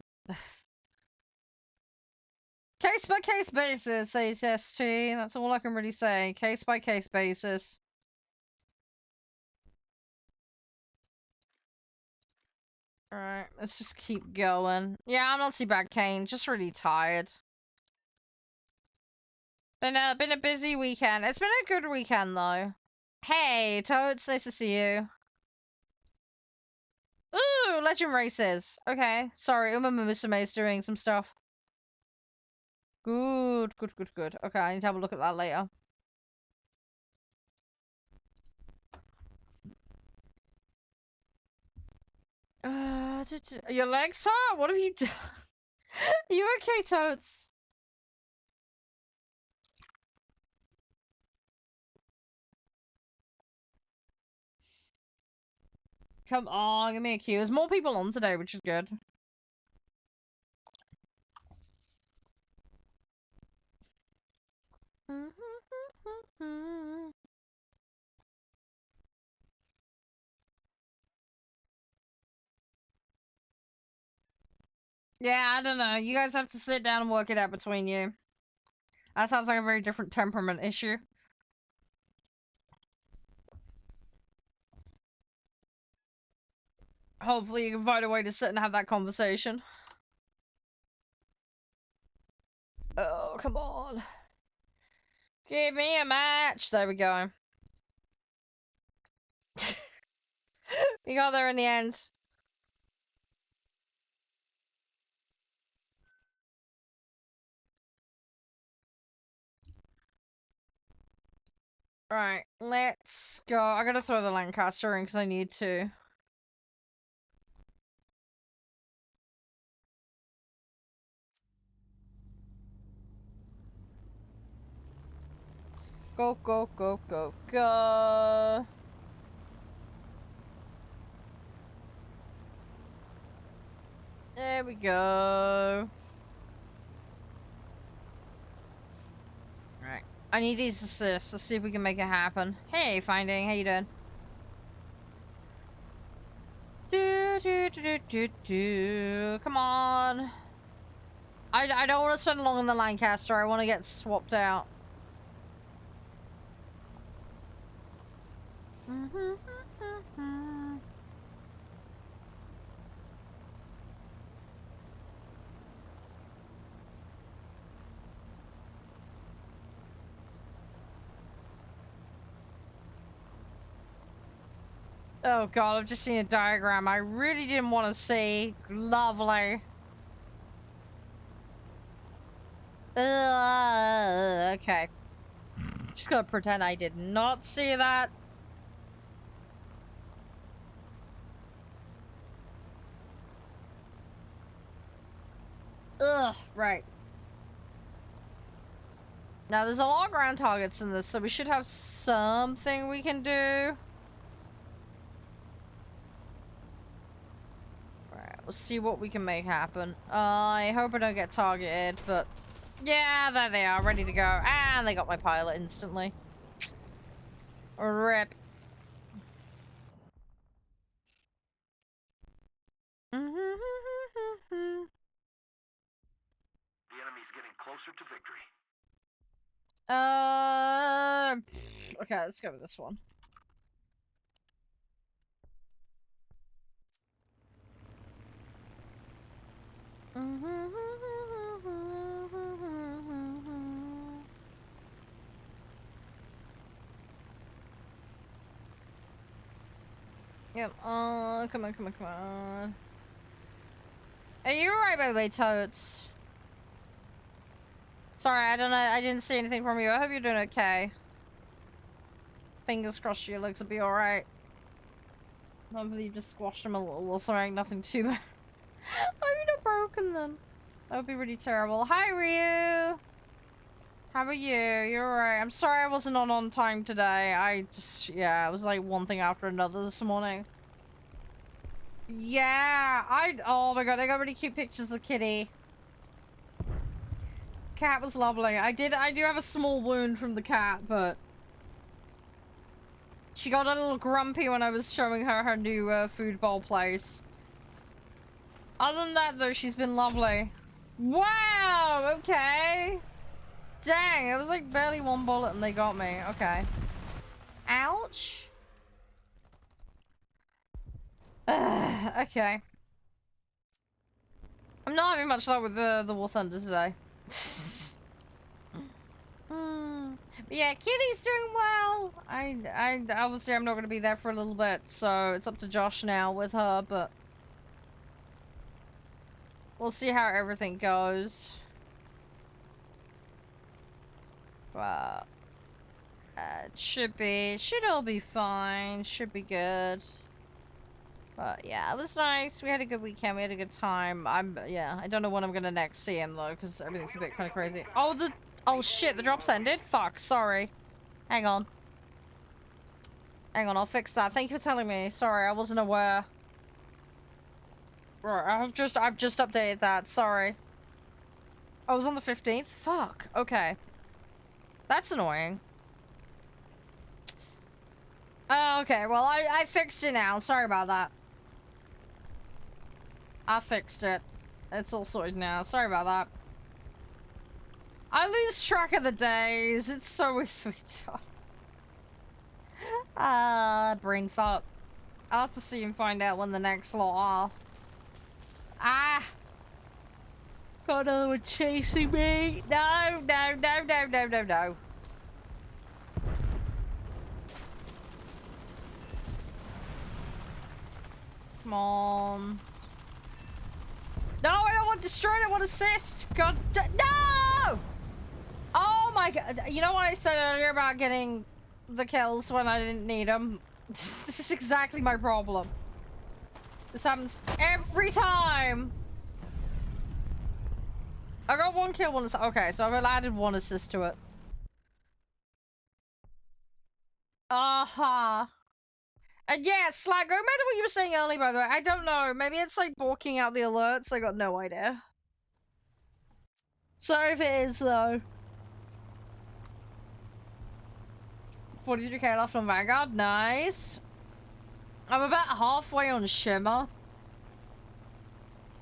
Case by case basis, says ST. That's all I can really say. Case by case basis. Alright, let's just keep going. Yeah, I'm not too bad, Kane. Just really tired. Been a busy weekend. It's been a good weekend, though. Hey, Toads, nice to see you. Ooh, Legend Races. Okay, sorry, Mr. May's doing some stuff. Good. Okay, I need to have a look at that later. Your legs hurt? What have you done? Are you okay, Toads? Come on, give me a cue. There's more people on today, which is good. Yeah, I don't know. You guys have to sit down and work it out between you. That sounds like a very different temperament issue. Hopefully you can find a way to sit and have that conversation. Oh, come on. Give me a match. There we go. We got there in the end. Right, let's go. I gotta throw the Lancaster in because I need to. Go. There we go. Right. I need these assists. Let's see if we can make it happen. Hey, Finding. How you doing? Come on. I don't want to spend long in the Lancaster. I want to get swapped out. Oh god, I've just seen a diagram I really didn't want to see. Lovely. Okay. Just gonna pretend I did not see that. Ugh, right. Now there's a lot of ground targets in this, so we should have something we can do. Alright, we'll see what we can make happen. I hope I don't get targeted, but yeah, there they are, ready to go. And they got my pilot instantly. Rip. The enemy's getting closer to victory. Okay, let's go with this one. Yep, come on, come on, come on. Are you alright, by the way, Toads? Sorry, I don't know, I didn't see anything from you. I hope you're doing okay. Fingers crossed your legs will be alright. Hopefully you just squashed them a little or something, nothing too bad. Oh, you're not broken then. That would be really terrible. Hi, Ryu! How are you? You're alright. I'm sorry I wasn't on time today. Yeah, it was like one thing after another this morning. Yeah, oh my god, I got really cute pictures of Kitty. Cat was lovely. I do have a small wound from the cat, but she got a little grumpy when I was showing her her new food bowl place. Other than that, though, she's been lovely. Wow, okay. Dang, it was like barely one bullet and they got me. Okay. Ouch. Okay. I'm not having much luck with the warthunder today. But yeah, Kitty's doing well. I obviously I'm not gonna be there for a little bit, so it's up to Josh now with her, but we'll see how everything goes. But should all be fine. Should be good. But yeah, it was nice. We had a good weekend. We had a good time. Yeah, I don't know when I'm gonna next see him though, because everything's a bit kind of crazy. Oh shit, the drop's ended? Fuck, sorry. Hang on. Hang on, I'll fix that. Thank you for telling me. Sorry, I wasn't aware. Right, I've just updated that. Sorry. Oh, it was on the 15th? Fuck. Okay. That's annoying. Okay, well, I fixed it now. Sorry about that. I fixed it. It's all sorted now. Sorry about that. I lose track of the days. It's so easily done. Brain fart. I'll have to see and find out when the next lot are. Ah! Got another one chasing me. No, no, no, no, no, no, no. Come on. No, I don't want destroyed. I want assist. God, no! Oh my god. You know what I said earlier about getting the kills when I didn't need them? This is exactly my problem. This happens every time. I got one kill, one assist. Okay, so I've added one assist to it. And yeah, Slag, go back to what you were saying earlier, by the way. I don't know. Maybe it's like blocking out the alerts. I got no idea. Sorry if it is, though. 42k left on Vanguard. Nice. I'm about halfway on Shimmer.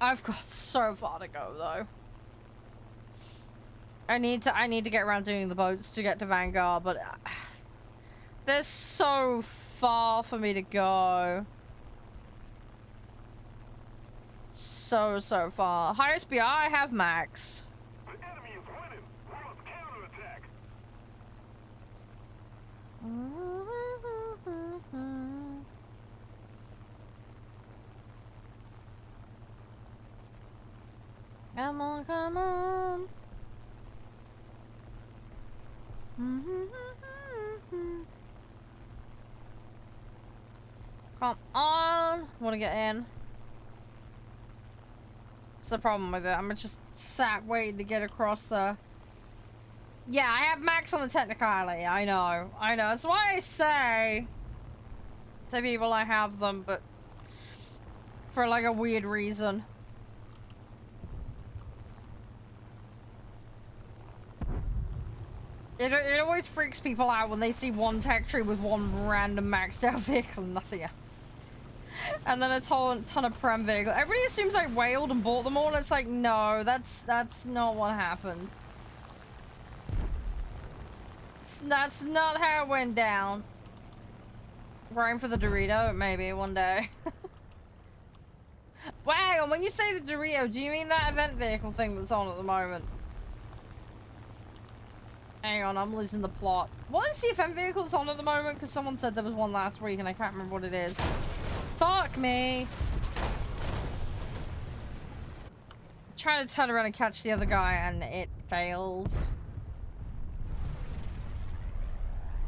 I've got so far to go though. I need to get around doing the boats to get to Vanguard, but there's so far for me to go. So far. Highest BR, I have max. The enemy is winning. We must counterattack. Come on, come on. Come on. Wanna get in? That's the problem with it. I'm just sat waiting to get across the... Yeah, I have max on the technicality. I know. That's why I say to people I have them, but for like a weird reason. It always freaks people out when they see one tech tree with one random maxed out vehicle and nothing else. And then a ton of prem vehicles. Everybody assumes I wailed and bought them all, and it's like, no, that's not what happened. That's not how it went down. Going for the Dorito? Maybe one day. Wow, and when you say the Dorito, do you mean that event vehicle thing that's on at the moment? Hang on, I'm losing the plot. What is the event vehicle that's on at the moment? Because someone said there was one last week and I can't remember what it is. Fuck me! Trying to turn around and catch the other guy and it failed.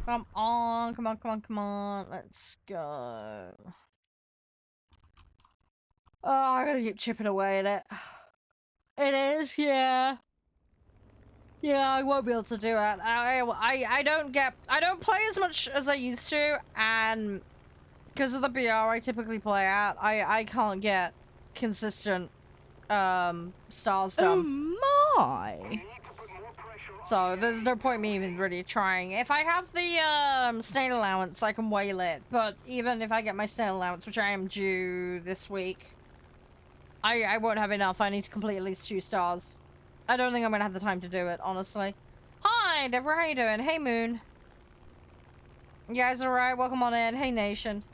Come on, come on, come on, come on. Let's go. Oh, I gotta keep chipping away at it. It is, yeah. Yeah, I won't be able to do it. I don't play as much as I used to, and because of the BR I typically play at, I can't get consistent stars done. Oh my! So there's no point me even really trying. If I have the snail allowance, I can whale it. But even if I get my snail allowance, which I am due this week, I won't have enough. I need to complete at least 2 stars. I don't think I'm gonna have the time to do it, honestly. Hi, Deborah, how you doing? Hey, Moon. You guys alright? Welcome on in. Hey, Nation.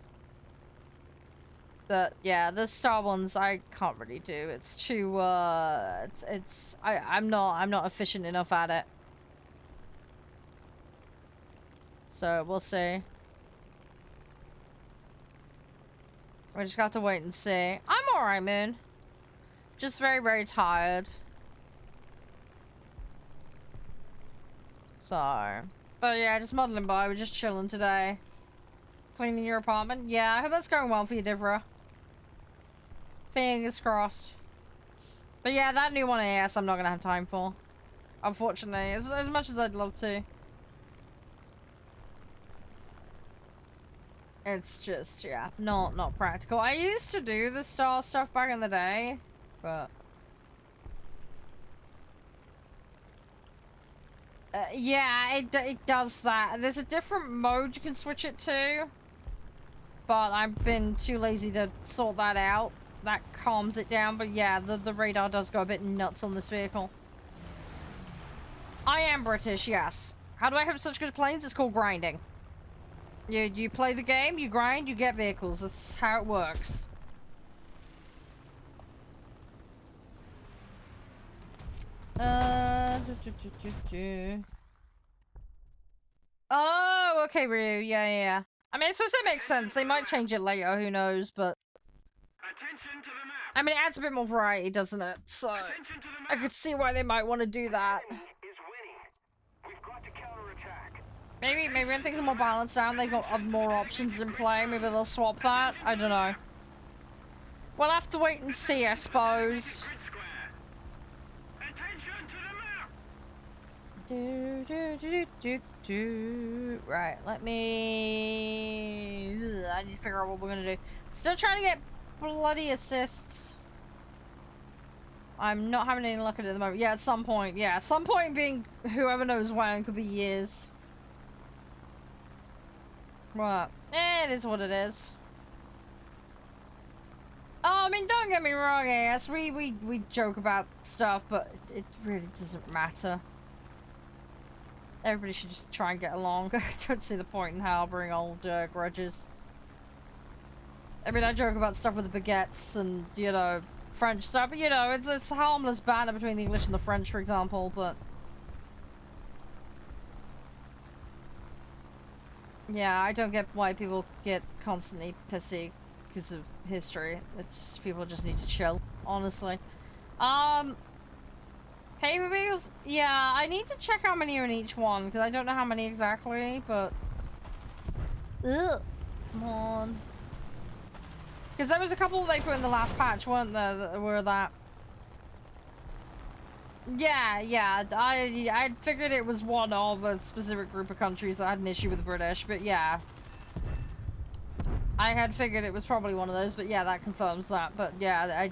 But, yeah, the star ones I can't really do. It's too, I'm not efficient enough at it. So, we'll see. We just got to wait and see. I'm alright, Moon. Just very, very tired. So, but yeah, just muddling by. We're just chilling today. Cleaning your apartment. Yeah, I hope that's going well for you, Divra. Fingers crossed. But yeah, that new one AS I'm not gonna have time for. Unfortunately, as much as I'd love to. It's just, yeah, not practical. I used to do the star stuff back in the day, but... yeah, it does that. There's a different mode you can switch it to, but I've been too lazy to sort that out. That calms it down, but yeah, the radar does go a bit nuts on this vehicle. I am British, yes. How do I have such good planes? It's called grinding. You play the game, you grind, you get vehicles. That's how it works. Oh, okay, Ryu. Yeah. I mean, I suppose that makes sense. They might change it later, who knows, but... Attention to the map. I mean, it adds a bit more variety, doesn't it? So, Attention to the map. I could see why they might want to do that. Is winning. We've got to counterattack. Maybe when things are more balanced out, they've got more options in play. Maybe they'll swap that. I don't know. We'll have to wait and see, I suppose. Right, let me... I need to figure out what we're gonna do. Still trying to get bloody assists. I'm not having any luck at it at the moment. Yeah, at some point. Yeah, at some point being whoever knows when. Could be years. What? It is what it is. Oh, I mean, don't get me wrong, AS. We joke about stuff, but it really doesn't matter. Everybody should just try and get along. I don't see the point in harboring old grudges. I mean, I joke about stuff with the baguettes and, you know, French stuff, but, you know, it's harmless banter between the English and the French, for example, but... Yeah, I don't get why people get constantly pissy because of history. It's just, people just need to chill, honestly. Paper beagles? Yeah, I need to check how many are in each one, because I don't know how many exactly, but... Ugh. Come on. Because there was a couple they put in the last patch, weren't there, that were that... Yeah, I figured it was one of a specific group of countries that had an issue with the British, but yeah. I had figured it was probably one of those, but yeah, that confirms that. But yeah,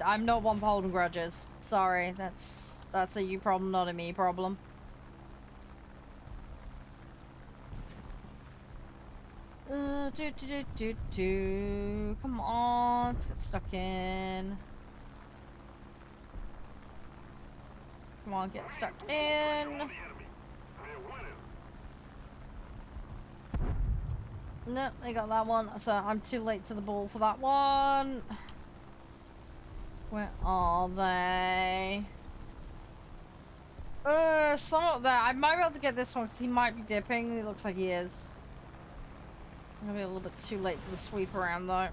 I'm not one for holding grudges. Sorry, that's a you problem, not a me problem. Come on, let's get stuck in. Come on, get stuck in. No, they got that one, so I'm too late to the ball for that one. Where are they? Some up there. I might be able to get this one because he might be dipping. It looks like he is. I'm gonna be a little bit too late for the sweep around though.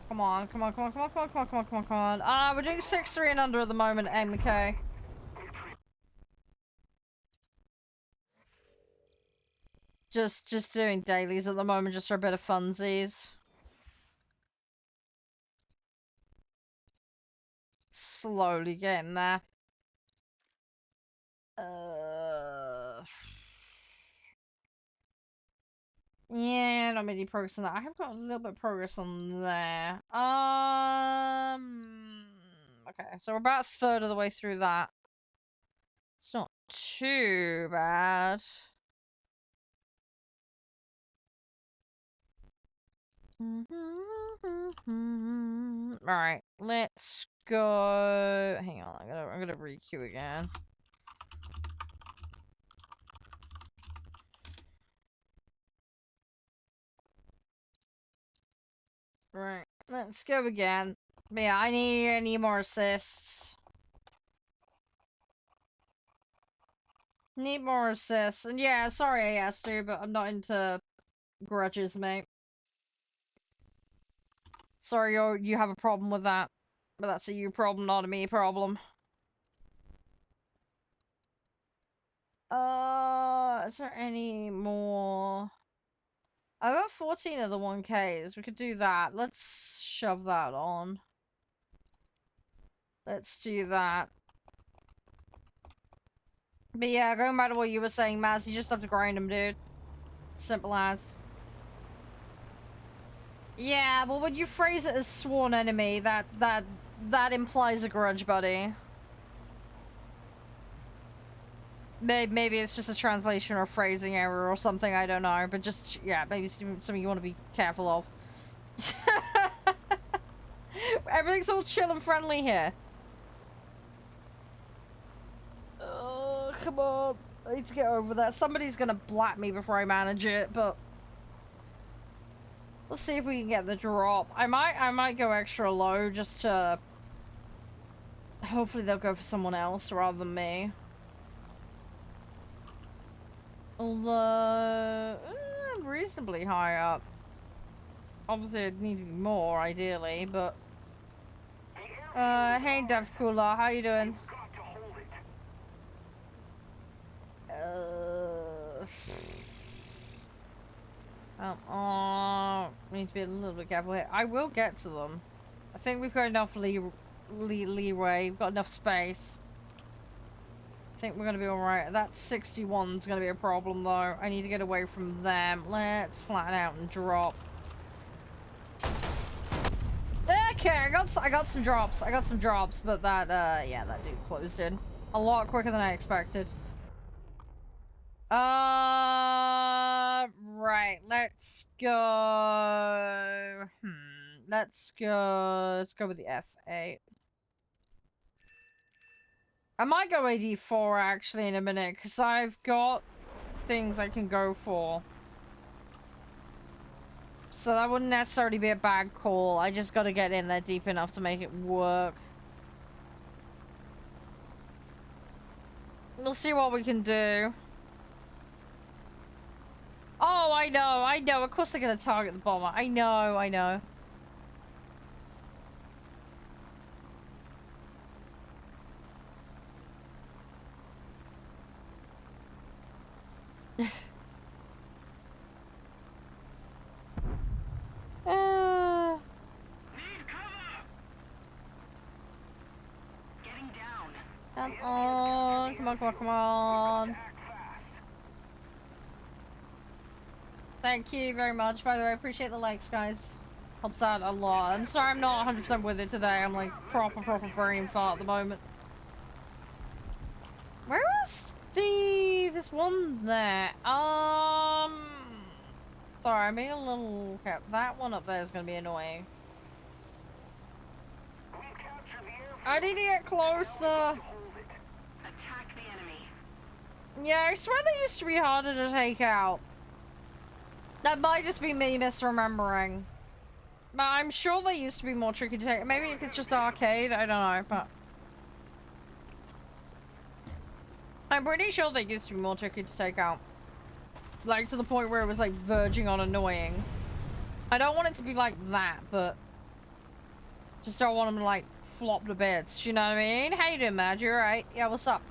Come on, come on, come on, come on, come on, come on, come on, come on, come on. We're doing 6-3 and under at the moment, MK. Just doing dailies at the moment, just for a bit of funsies. Slowly getting there. Yeah, not many progress on that. I have got a little bit of progress on there. Okay, so we're about a third of the way through that. It's not too bad. Alright, let's go. Hang on, I'm gonna re-queue again. Right, let's go again. But yeah, I need more assists. Need more assists. And yeah, sorry I asked you, but I'm not into grudges, mate. Sorry you have a problem with that. But that's a you problem, not a me problem. Is there any more? I got 14 of the 1Ks. We could do that. Let's shove that on. Let's do that. But yeah, going back to what you were saying, Maz, you just have to grind them, dude. Simple as. Yeah, well, when you phrase it as sworn enemy, that implies a grudge, buddy. Maybe it's just a translation or phrasing error or something, I don't know. But just, yeah, maybe something you want to be careful of. Everything's all chill and friendly here. Oh, come on. I need to get over that. Somebody's gonna black me before I manage it, but... We'll see if we can get the drop. I might go extra low just to... Hopefully they'll go for someone else rather than me. Although... I'm reasonably high up. Obviously I'd need to be more, ideally, but... hey DevCooler, how you doing? We need to be a little bit careful here. I will get to them. I think we've got enough leeway. We've got enough space. I think we're gonna be alright. That 61's gonna be a problem though. I need to get away from them. Let's flatten out and drop. Okay, I got some drops. I got some drops, but that yeah, that dude closed in a lot quicker than I expected. Right, let's go. let's go. Let's go with the F8. I might go AD4 actually in a minute because I've got things I can go for. So that wouldn't necessarily be a bad call. I just got to get in there deep enough to make it work. We'll see what we can do. Oh, I know. Of course they're going to target the bomber. I know. Need cover! Getting down. Come on. Thank you very much, by the way. I appreciate the likes, guys. Helps out a lot. I'm sorry I'm not 100% with it today. I'm like proper brain fart at the moment. Where was this one there? Sorry, I'm being a little... Okay, that one up there is going to be annoying. I need to get closer. Attack the enemy. Yeah, I swear they used to be harder to take out. That might just be me misremembering. But I'm sure they used to be more tricky to take. Maybe it's just arcade, I don't know, but... I'm pretty sure they used to be more tricky to take out. Like, to the point where it was, like, verging on annoying. I don't want it to be like that, but... Just don't want them to, like, flop to bits, you know what I mean? How you doing, Madge? You alright? Yeah, what's up?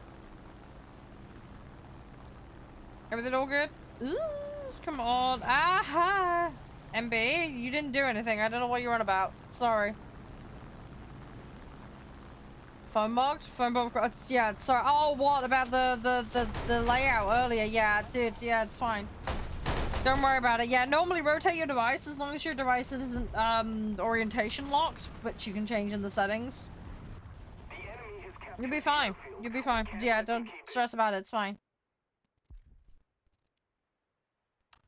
Everything all good? Ooh, come on. Aha! MB, you didn't do anything. I don't know what you're on about. Sorry. Phone box? Phone box? Yeah, sorry. Oh, what about the layout earlier? Yeah, dude. Yeah, it's fine. Don't worry about it. Yeah, normally rotate your device as long as your device isn't orientation locked, which you can change in the settings. You'll be fine. You'll be fine. Yeah, don't stress about it. It's fine.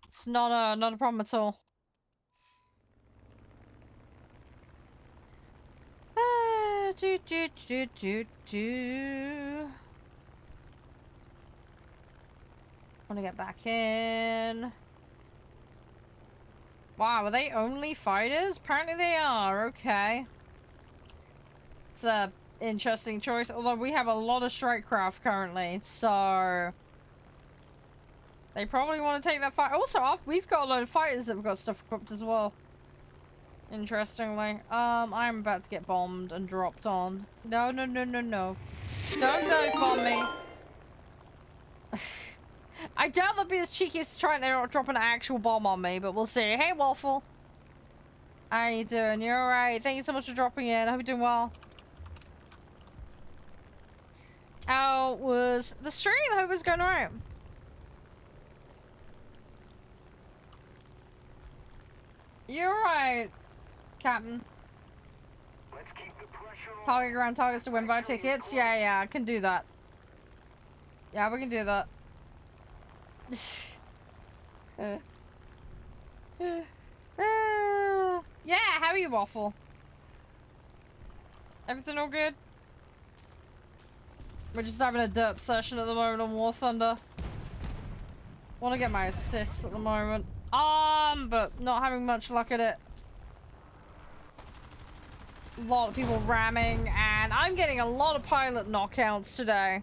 It's not a problem at all. Want to get back in. Wow, are they only fighters? Apparently they are. Okay. It's a interesting choice. Although we have a lot of strike craft currently, so they probably want to take that fight. Also, we've got a load of fighters that have got stuff equipped as well. Interestingly. I'm about to get bombed and dropped on. No. Don't dive bomb me. I doubt they'll be as cheeky as trying to drop an actual bomb on me, but we'll see. Hey, Waffle. How you doing? You alright? Thank you so much for dropping in. I hope you're doing well. How was the stream? I hope it was going alright. You're right, Captain. Let's keep the pressure on. Target around targets to win via tickets? Yeah, I can do that. Yeah, we can do that. Yeah, how are you, Waffle? Everything all good? We're just having a derp session at the moment on War Thunder. Want to get my assists at the moment. But not having much luck at it. A lot of people ramming, and I'm getting a lot of pilot knockouts today.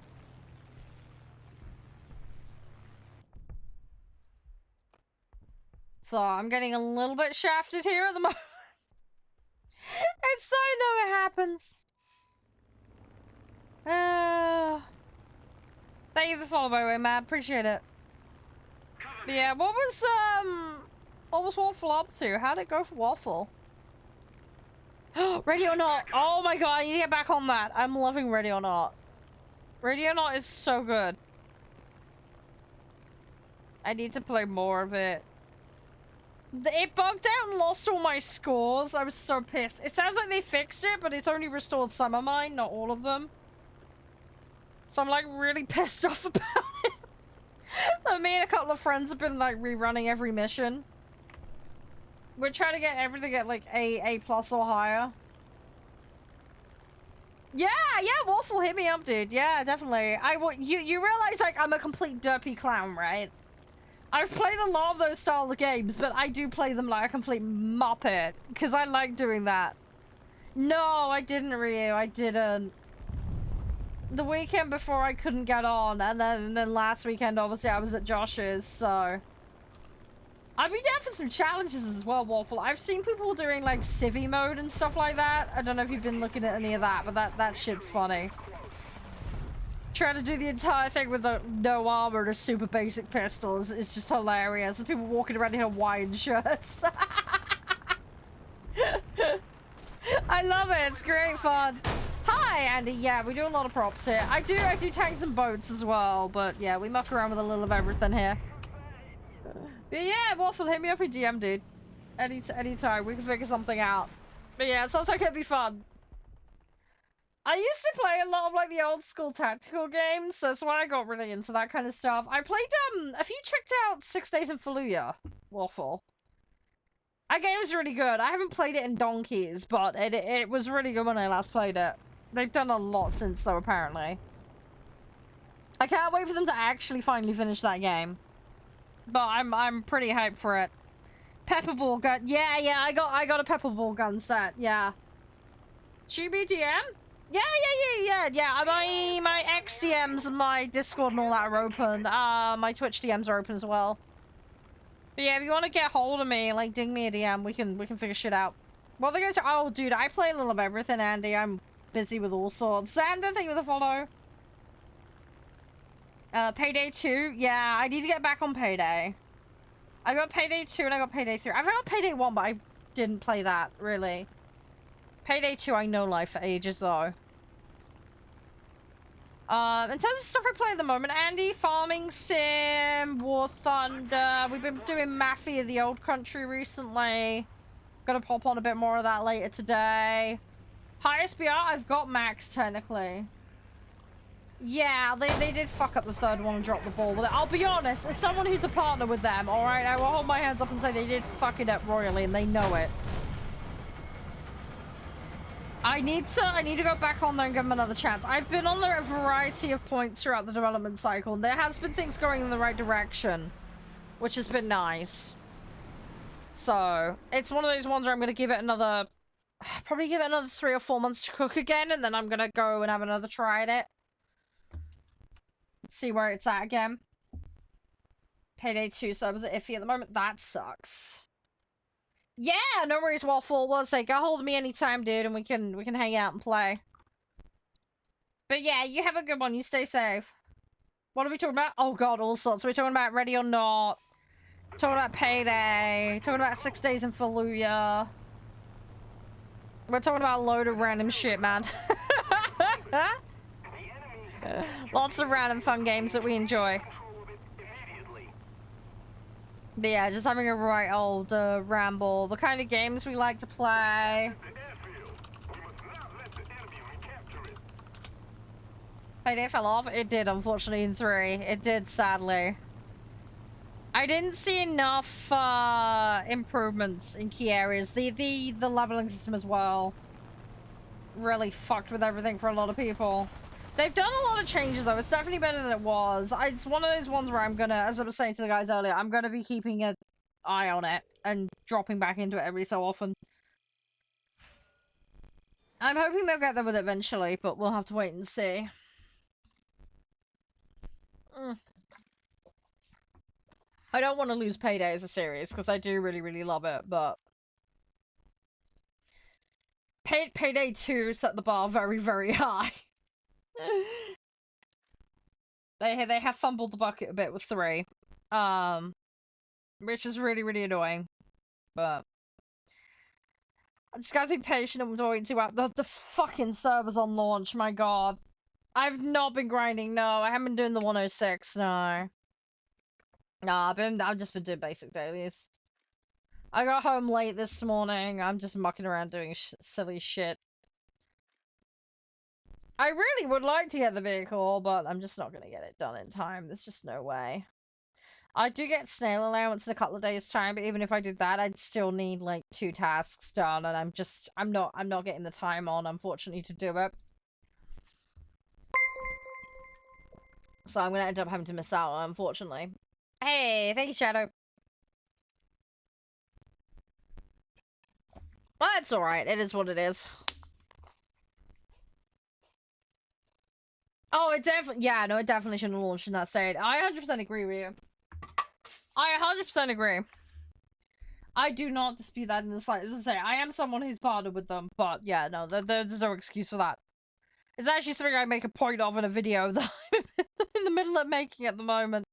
So I'm getting a little bit shafted here at the moment. It's so I know it happens. Thank you for the follow, by the way, Matt. Appreciate it. But yeah, what was Waffle up to? How'd it go for Waffle? Ready or Not! Oh my god, I need to get back on that. I'm loving Ready or Not. Ready or Not is so good. I need to play more of it. It bugged out and lost all my scores. I was so pissed. It sounds like they fixed it, but it's only restored some of mine, not all of them. So I'm like really pissed off about it. So me and a couple of friends have been like rerunning every mission. We're trying to get everything at like A plus or higher. Yeah, Waffle, hit me up, dude. Yeah, definitely. You realize like I'm a complete derpy clown, right? I've played a lot of those style of games, but I do play them like a complete muppet because I like doing that. No, I didn't, Ryu. I didn't. The weekend before I couldn't get on, and then last weekend, obviously, I was at Josh's, so... I'd be down for some challenges as well, Waffle. I've seen people doing, like, civvy mode and stuff like that. I don't know if you've been looking at any of that, but that shit's funny. Trying to do the entire thing with no armor and a super basic pistol is just hilarious. There's people walking around in Hawaiian shirts. I love it. It's great fun. Hi, Andy. Yeah, we do a lot of props here. I do tanks and boats as well, but yeah, we muck around with a little of everything here. But yeah, Waffle, hit me up in DM, dude. Anytime. We can figure something out. But yeah, it sounds like it'd be fun. I used to play a lot of like the old school tactical games, so that's why I got really into that kind of stuff. I played, have you checked out 6 Days in Fallujah, Waffle? That game is really good. I haven't played it in donkeys, but it was really good when I last played it. They've done a lot since though, apparently. I can't wait for them to actually finally finish that game. But I'm pretty hyped for it. Pepper ball gun. Yeah, I got a pepper ball gun set. Yeah. GBDM? Yeah. My X DMs and my Discord and all that are open. My Twitch DMs are open as well. But yeah, if you want to get hold of me, like ding me a DM, we can figure shit out. What are they going to? Oh, dude, I play a little of everything, Andy. I'm busy with all sorts. Xander, thank you for the follow. Payday 2. Yeah, I need to get back on Payday. I got Payday 2 and I got Payday 3. I've got Payday 1, but I didn't play that, really. Payday 2, I know life for ages, though. In terms of stuff I play at the moment, Andy, Farming Sim, War Thunder. We've been doing Mafia the Old Country recently. Gonna pop on a bit more of that later today. Highest BR, I've got max, technically. Yeah, they did fuck up the third one and drop the ball with it. I'll be honest, as someone who's a partner with them, alright, I will hold my hands up and say they did fuck it up royally and they know it. I need to go back on there and give them another chance. I've been on there a variety of points throughout the development cycle, and there has been things going in the right direction, which has been nice. So, it's one of those ones where I'm going to give it another... Probably give it another 3 or 4 months to cook again, and then I'm going to go and have another try at it. See where it's at again. Payday 2 subs are iffy at the moment. That sucks. Yeah, no worries, Waffle. We'll say, get hold of me anytime, dude, and we can hang out and play. But yeah, you have a good one. You stay safe. What are we talking about? Oh god, all sorts. We're talking about Ready or Not. Talking about Payday. Talking about 6 Days in Fallujah. We're talking about a load of random shit, man. Lots of random fun games that we enjoy. But yeah, just having a right old ramble. The kind of games we like to play. Payday fell off? It did, unfortunately, in 3. It did, sadly. I didn't see enough improvements in key areas. The leveling system as well really fucked with everything for a lot of people. They've done a lot of changes, though. It's definitely better than it was. It's one of those ones where I'm gonna, as I was saying to the guys earlier, I'm gonna be keeping an eye on it and dropping back into it every so often. I'm hoping they'll get there with it eventually, but we'll have to wait and see. I don't want to lose Payday as a series, because I do really, really love it, but... Payday 2 set the bar very, very high. They have fumbled the bucket a bit with 3. Which is really, really annoying. But I just gotta be patient and wait to out the fucking servers on launch, my god. I've not been grinding, no. I haven't been doing the 106, no. Nah, I've just been doing basic dailies. I got home late this morning. I'm just mucking around doing silly shit. I really would like to get the vehicle, but I'm just not gonna get it done in time. There's just no way. I do get snail allowance in a couple of days' time, but even if I did that, I'd still need like 2 tasks done, and I'm not getting the time on, unfortunately, to do it. So I'm gonna end up having to miss out, unfortunately. Hey, thank you, Shadow. Well, it's alright. It is what it is. Oh, it definitely... Yeah, no, it definitely shouldn't have launched in that state. I 100% agree with you. I 100% agree. I do not dispute that in the slightest. As I say, I am someone who's partnered with them, but yeah, no, there's no excuse for that. It's actually something I make a point of in a video that I'm in the middle of making at the moment.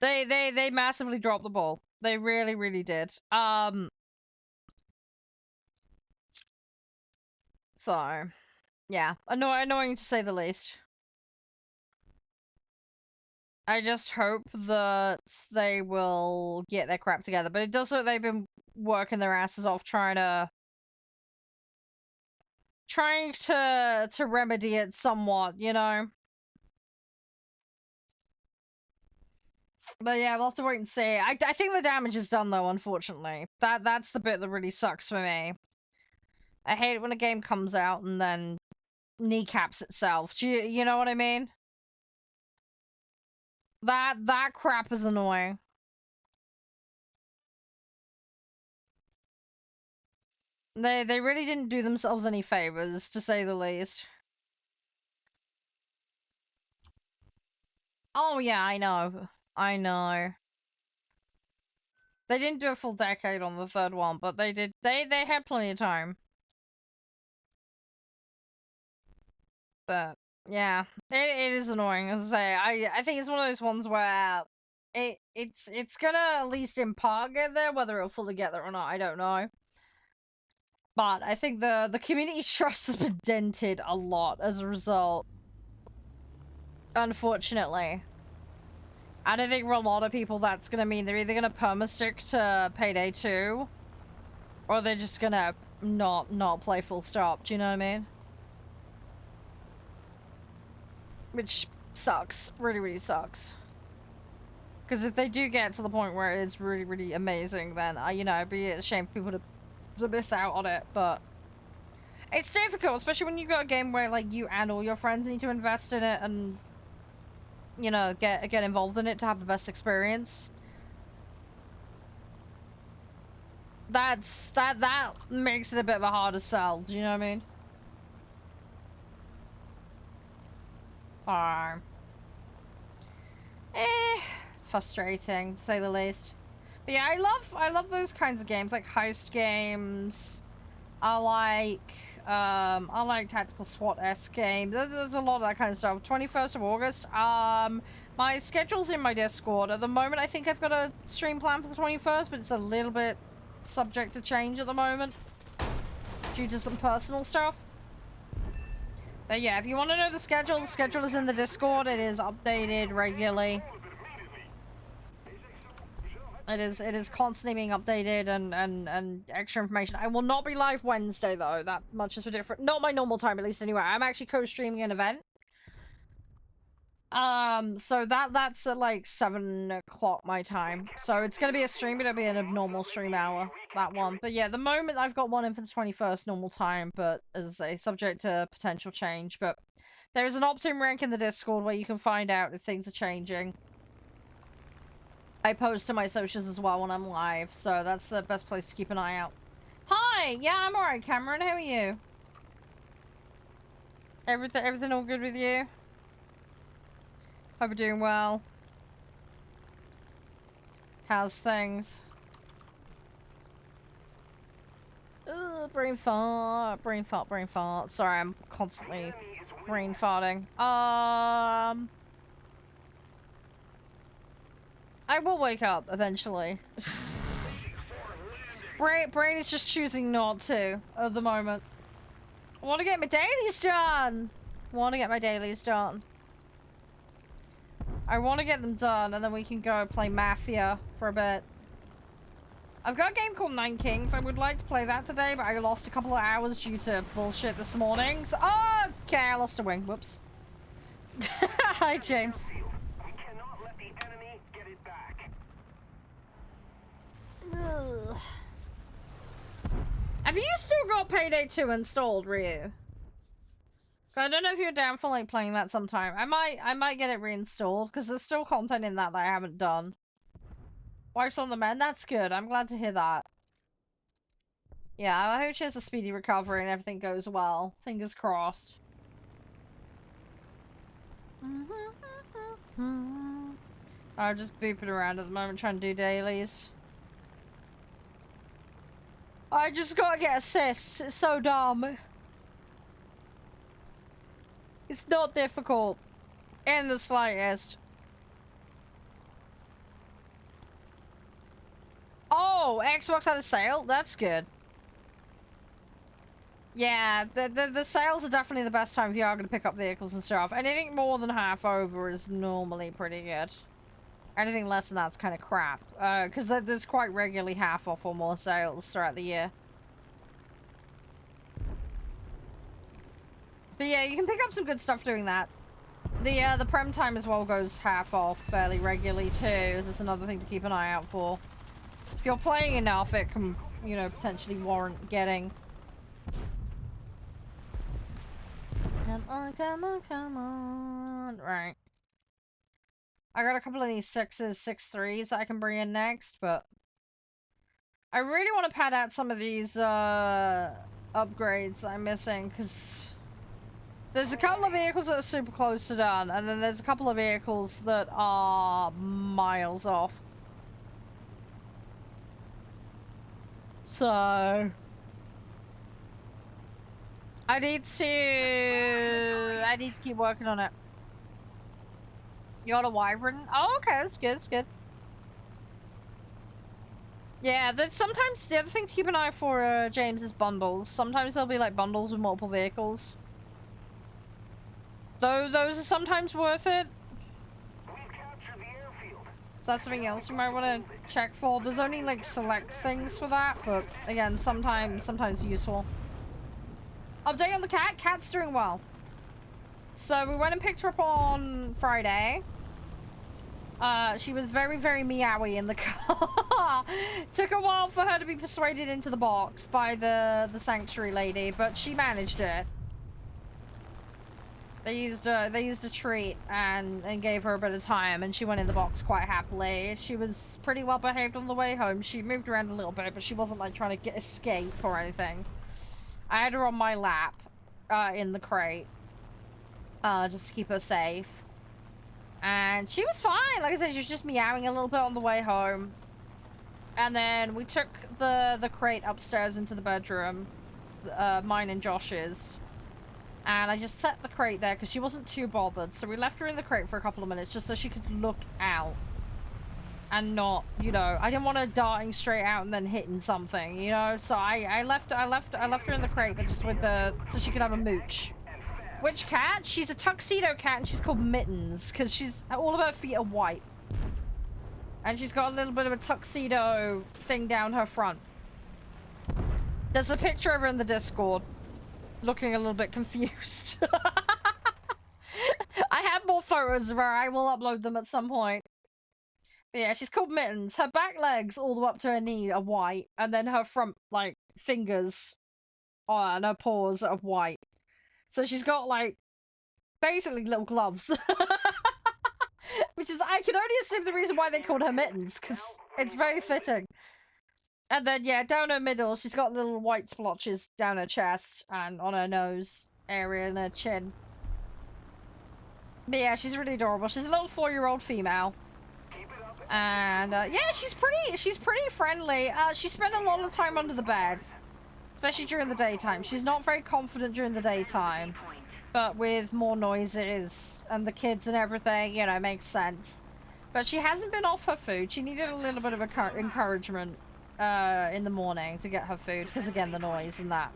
They massively dropped the ball. They really, really did. So, yeah, annoying to say the least. I just hope that they will get their crap together, but it does look like they've been working their asses off trying to remedy it somewhat, you know? But yeah, we'll have to wait and see. I think the damage is done though, unfortunately. That's the bit that really sucks for me. I hate it when a game comes out and then kneecaps itself. Do you know what I mean? That crap is annoying. They really didn't do themselves any favors, to say the least. Oh yeah, I know. I know. They didn't do a full decade on the third one, but they did. They had plenty of time. But yeah, it is annoying. As I say, I think it's one of those ones where it's gonna at least in part get there. Whether it'll fully get there or not, I don't know. But I think the community trust has been dented a lot as a result. Unfortunately. And I think for a lot of people that's gonna mean they're either gonna perma-stick to Payday 2, or they're just gonna not play full stop, do you know what I mean? Which sucks. Really, really sucks. Because if they do get to the point where it's really, really amazing, then, you know, it'd be a shame for people to miss out on it, but... It's difficult, especially when you've got a game where, like, you and all your friends need to invest in it and... you know, get involved in it to have the best experience. That makes it a bit of a harder sell, do you know what I mean? It's frustrating to say the least. But yeah, I love those kinds of games, like heist games. I like tactical SWAT-esque games. There's a lot of that kind of stuff. 21st of August. My schedule's in my Discord. At the moment, I think I've got a stream plan for the 21st, but it's a little bit subject to change at the moment due to some personal stuff. But yeah, if you want to know the schedule is in the Discord. It is updated regularly. It is constantly being updated and extra information. I will not be live Wednesday though. That much is for different. Not my normal time, at least anyway. I'm actually co-streaming an event. So that's at like 7 o'clock my time. So it's gonna be a stream, but it'll be an abnormal stream hour, that one. But yeah, the moment I've got one in for the 21st normal time, but as I say, subject to potential change. But there's an opt-in rank in the Discord where you can find out if things are changing. I post to my socials as well when I'm live, so that's the best place to keep an eye out. Hi! Yeah, I'm alright, Cameron. How are you? Everything all good with you? Hope you're doing well. How's things? Ugh, brain fart. Sorry, I'm constantly brain farting. I will wake up eventually. Brain is just choosing not to at the moment. I want to get my dailies done. I want to get them done, and then we can go play Mafia for a bit. I've got a game called Nine Kings. I would like to play that today, but I lost a couple of hours due to bullshit this morning. So, okay, I lost a wing. Whoops. Hi, James. We cannot let back. Ugh. Have you still got Payday 2 installed, Ryu? I don't know if you're down for like playing that sometime. I might get it reinstalled because there's still content in that I haven't done. Wife's on the mend. That's good. I'm glad to hear that. Yeah, I hope she has a speedy recovery and everything goes well. Fingers crossed. I'm just booping around at the moment trying to do dailies. I just gotta get assists. It's so dumb. It's not difficult. In the slightest. Oh, Xbox had a sale? That's good. Yeah, the sales are definitely the best time if you are going to pick up vehicles and stuff. Anything more than half over is normally pretty good. Anything less than that's kind of crap. Because there's quite regularly half off or more sales throughout the year. But yeah, you can pick up some good stuff doing that. The prem time as well goes half off fairly regularly too. This is another thing to keep an eye out for. If you're playing enough, it can, you know, potentially warrant getting. Come on, come on, come on. Right. I got a couple of these 6s, 6.3s that I can bring in next, but I really want to pad out some of these upgrades I'm missing, because there's a couple of vehicles that are super close to done, and then there's a couple of vehicles that are miles off. So I need to keep working on it. You got a wyvern? Oh, okay, that's good, that's good. Yeah, that's sometimes the other thing to keep an eye for, James, is bundles. Sometimes there'll be like bundles with multiple vehicles. Though those are sometimes worth it. So that's something else you might want to check for. There's only like select things for that, but again, sometimes useful. Update on the cat. Cat's doing well. So we went and picked her up on Friday. She was very, very meowy in the car. Took a while for her to be persuaded into the box by the sanctuary lady, but she managed it. They used a treat and gave her a bit of time, and she went in the box quite happily. She was pretty well behaved on the way home. She moved around a little bit, but she wasn't like trying to escape or anything. I had her on my lap, in the crate, just to keep her safe. And she was fine. Like I said, she was just meowing a little bit on the way home. And then we took the crate upstairs into the bedroom, mine and Josh's. And I just set the crate there because she wasn't too bothered. So we left her in the crate for a couple of minutes just so she could look out. And not, you know, I didn't want her darting straight out and then hitting something, you know? So I left her in the crate, but just with so she could have a mooch. Which cat? She's a tuxedo cat and she's called Mittens because all of her feet are white. And she's got a little bit of a tuxedo thing down her front. There's a picture of her in the Discord. Looking a little bit confused. I have more photos of her. I will upload them at some point. But yeah, she's called Mittens. Her back legs all the way up to her knee are white. And then her front, like, fingers and her paws are white. So she's got, like, basically little gloves. Which is, I can only assume the reason why they called her Mittens. Because it's very fitting. And then, yeah, down her middle, she's got little white splotches down her chest and on her nose area and her chin. But yeah, she's really adorable. She's a little 4-year-old female. And, yeah, she's pretty friendly. She spent a lot of time under the bed. Especially during the daytime. She's not very confident during the daytime. But with more noises and the kids and everything, you know, it makes sense. But she hasn't been off her food. She needed a little bit of encouragement. In the morning to get her food because again the noise and that,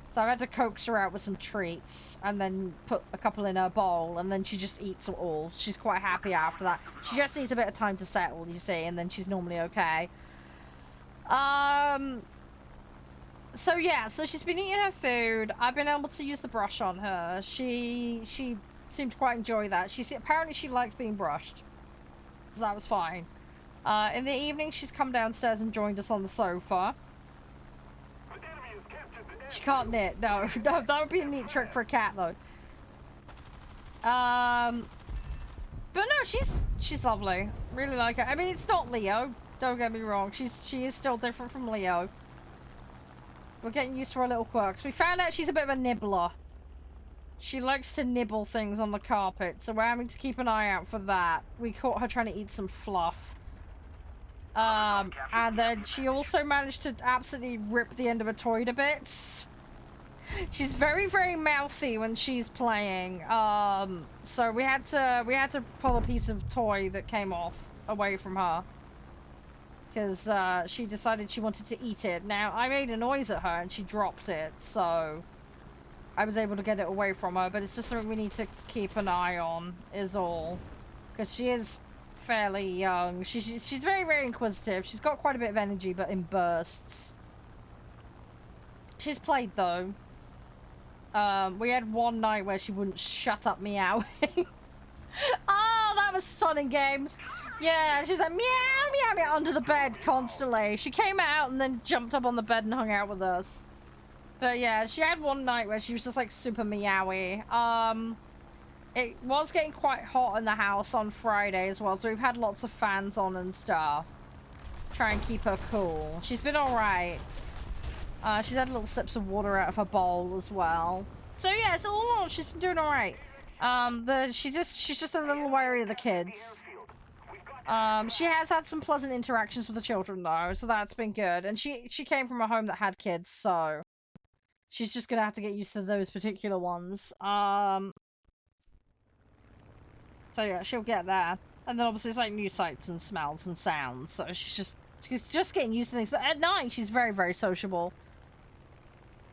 so I've had to coax her out with some treats and then put a couple in her bowl and then she just eats it all. She's quite happy after that. She just needs a bit of time to settle, you see, and then she's normally okay. So yeah, so she's been eating her food. I've been able to use the brush on her. She seemed to quite enjoy that. Apparently she likes being brushed, so that was fine. In the evening, she's come downstairs and joined us on the sofa. She can't knit. No, no, that would be a neat trick for a cat, though. But no, she's lovely. Really like her. I mean, it's not Leo. Don't get me wrong. She is still different from Leo. We're getting used to her little quirks. We found out she's a bit of a nibbler. She likes to nibble things on the carpet, so we're having to keep an eye out for that. We caught her trying to eat some fluff. And then she also managed to absolutely rip the end of a toy to bits. She's very, very mouthy when she's playing. So we had to pull a piece of toy that came off away from her. Because she decided she wanted to eat it. Now, I made a noise at her and she dropped it, so I was able to get it away from her, but it's just something we need to keep an eye on, is all. Because she is fairly young. She's very, very inquisitive. She's got quite a bit of energy, but in bursts. She's played, though. We had one night where she wouldn't shut up meowing. Oh, that was fun in games. Yeah, she was like, meow, meow, meow, under the bed constantly. She came out and then jumped up on the bed and hung out with us. But yeah, she had one night where she was just like super meowy. It was getting quite hot in the house on Friday as well, so we've had lots of fans on and stuff. Try and keep her cool. She's been alright. She's had little sips of water out of her bowl as well. So yeah, so all in all, she's been doing alright. She's just a little wary of the kids. She has had some pleasant interactions with the children though, so that's been good. And she came from a home that had kids, so she's just gonna have to get used to those particular ones. So yeah, she'll get there. And then obviously it's like new sights and smells and sounds, so she's just getting used to things. But at night, she's very, very sociable.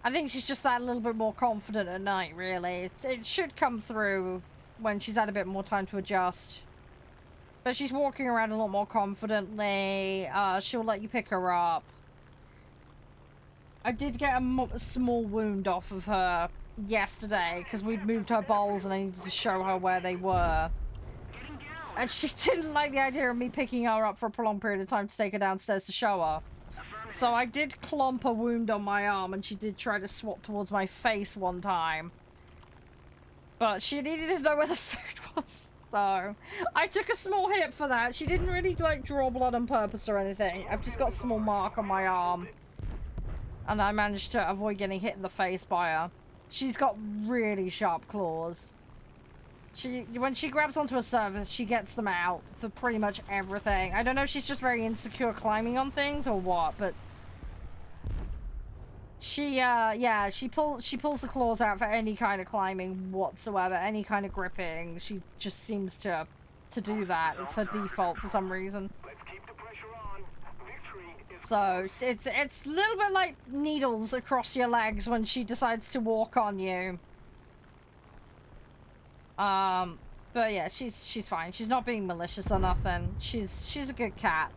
I think she's just that little bit more confident at night, really. It should come through when she's had a bit more time to adjust. But she's walking around a lot more confidently. She'll let you pick her up. I did get a small wound off of her yesterday because we'd moved her bowls and I needed to show her where they were. And she didn't like the idea of me picking her up for a prolonged period of time to take her downstairs to show her. So I did clomp a wound on my arm and she did try to swat towards my face one time. But she needed to know where the food was. So I took a small hit for that. She didn't really like draw blood on purpose or anything. I've just got a small mark on my arm. And I managed to avoid getting hit in the face by her. She's got really sharp claws. When she grabs onto a surface, she gets them out for pretty much everything. I don't know if she's just very insecure climbing on things or what, but yeah, she pulls the claws out for any kind of climbing whatsoever, any kind of gripping. She just seems to do that. It's her default for some reason. So it's a little bit like needles across your legs when she decides to walk on you. But yeah, she's fine. She's not being malicious or nothing. She's a good cat.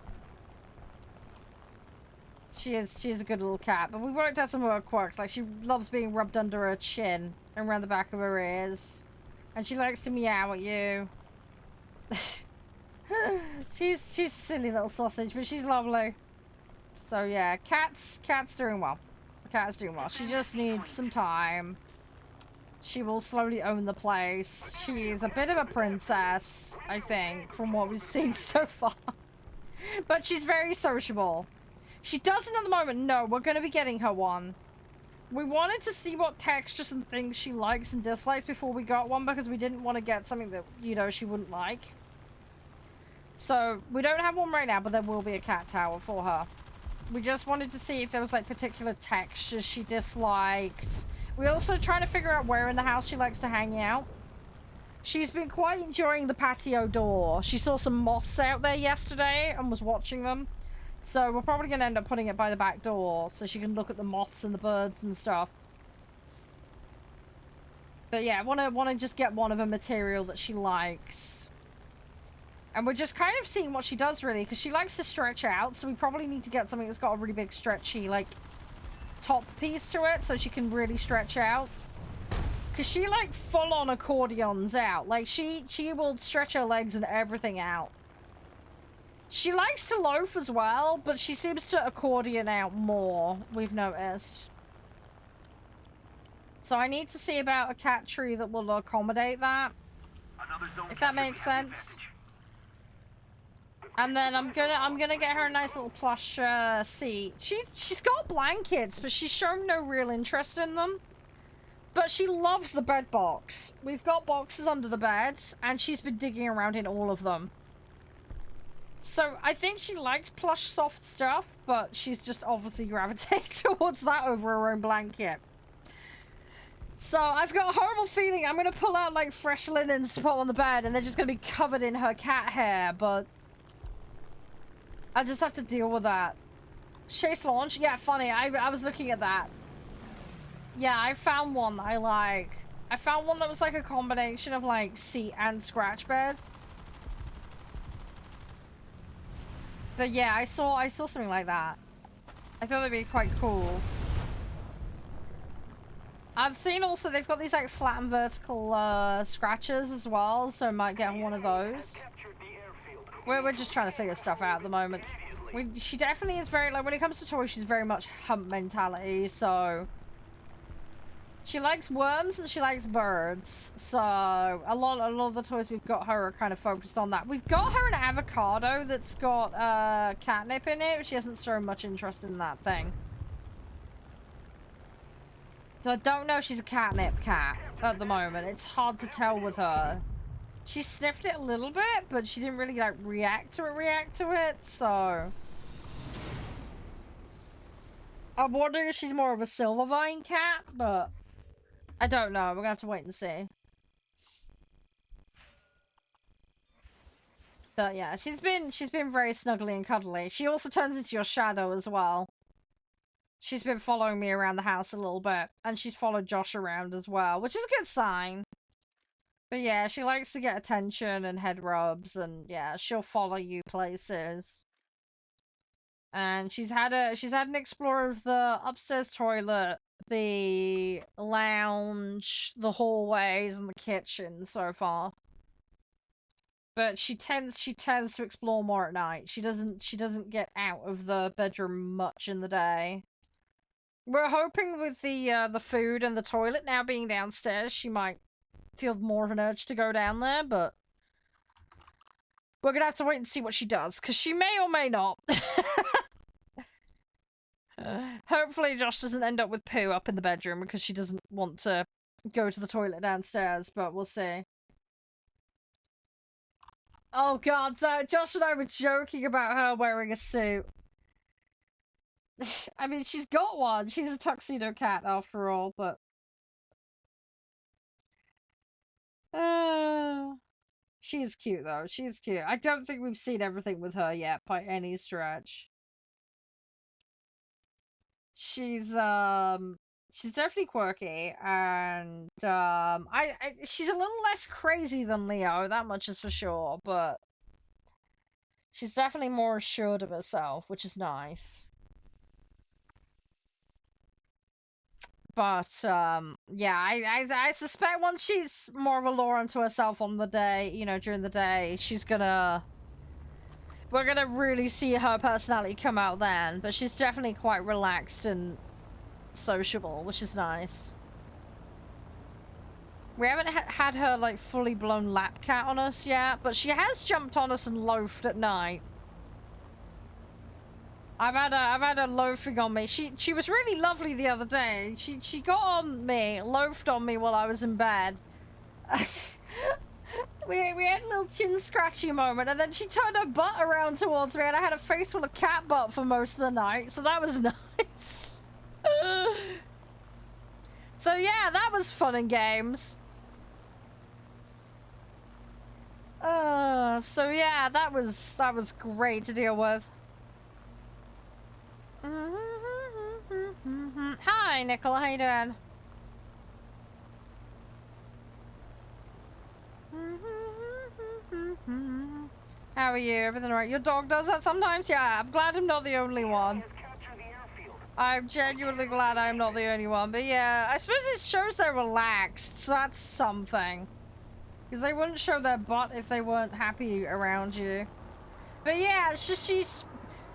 She's a good little cat. But we worked out some of her quirks. Like she loves being rubbed under her chin and around the back of her ears, and she likes to meow at you. she's a silly little sausage, but she's lovely. So yeah, cat's doing well. The cat's doing well. She just needs some time. She will slowly own the place. She's a bit of a princess, I think, from what we've seen so far. But she's very sociable. She doesn't at the moment know we're going to be getting her one. We wanted to see what textures and things she likes and dislikes before we got one, because we didn't want to get something that, you know, she wouldn't like. So, we don't have one right now, but there will be a cat tower for her. We just wanted to see if there was, like, particular textures she disliked. We're also trying to figure out where in the house she likes to hang out. She's been quite enjoying the patio door. She saw some moths out there yesterday and was watching them. So we're probably going to end up putting it by the back door so she can look at the moths and the birds and stuff. But yeah, I want to just get one of a material that she likes. And we're just kind of seeing what she does, really, because she likes to stretch out. So we probably need to get something that's got a really big stretchy, like, top piece to it so she can really stretch out, because she like full-on accordions out. Like she will stretch her legs and everything out. She likes to loaf as well, but she seems to accordion out more, we've noticed. So I need to see about a cat tree that will accommodate that. If that makes sense. And then I'm gonna get her a nice little plush seat. She's got blankets, but she's shown no real interest in them. But she loves the bed box. We've got boxes under the bed, and she's been digging around in all of them. So I think she likes plush, soft stuff, but she's just obviously gravitated towards that over her own blanket. So I've got a horrible feeling I'm gonna pull out like fresh linens to put on the bed, and they're just gonna be covered in her cat hair, but I just have to deal with that. Chase launch? Yeah, funny. I was looking at that. Yeah, I found one that I like. I found one that was like a combination of like seat and scratch bed. But yeah, I saw something like that. I thought it'd be quite cool. I've seen also they've got these like flat and vertical scratchers as well, so I might get one of those. We're just trying to figure stuff out at the moment. She definitely is very, like, when it comes to toys, she's very much hump mentality, so she likes worms and she likes birds. So a lot of the toys we've got her are kind of focused on that. We've got her an avocado that's got catnip in it, but she hasn't shown much interest in that thing. So I don't know if she's a catnip cat at the moment. It's hard to tell with her. She sniffed it a little bit, but she didn't really like react to it, so I'm wondering if she's more of a Silvervine cat, but I don't know. We're gonna have to wait and see. But yeah, she's been very snuggly and cuddly. She also turns into your shadow as well. She's been following me around the house a little bit, and she's followed Josh around as well, which is a good sign. But yeah, she likes to get attention and head rubs, and yeah, she'll follow you places. And she's had an explore of the upstairs toilet, the lounge, the hallways, and the kitchen so far. But she tends to explore more at night. She doesn't get out of the bedroom much in the day. We're hoping with the food and the toilet now being downstairs, she might feel more of an urge to go down there, but we're gonna have to wait and see what she does, because she may or may not. Hopefully Josh doesn't end up with poo up in the bedroom because she doesn't want to go to the toilet downstairs, but we'll see. Oh god, so Josh and I were joking about her wearing a suit. I mean, she's got one. She's a tuxedo cat after all, but she's cute though. She's cute. I don't think we've seen everything with her yet by any stretch. She's definitely quirky, and she's a little less crazy than Leo, that much is for sure, but she's definitely more assured of herself, which is nice. But yeah, I suspect once she's more of a law unto herself on the day, you know, during the day, we're gonna really see her personality come out then. But she's definitely quite relaxed and sociable, which is nice. We haven't had her like fully blown lap cat on us yet, but she has jumped on us and loafed at night. I've had her loafing on me. She was really lovely the other day. She got on me, loafed on me while I was in bed. we had a little chin scratchy moment, and then she turned her butt around towards me, and I had a face full of cat butt for most of the night, so that was nice. So yeah, that was fun and games. So yeah, that was great to deal with. Hi, Nicola. How you doing? How are you? Everything alright? Your dog does that sometimes? Yeah, I'm glad I'm not the only one. I'm genuinely glad I'm not the only one. But yeah, I suppose it shows they're relaxed, so that's something. Because they wouldn't show their butt if they weren't happy around you. But yeah, she's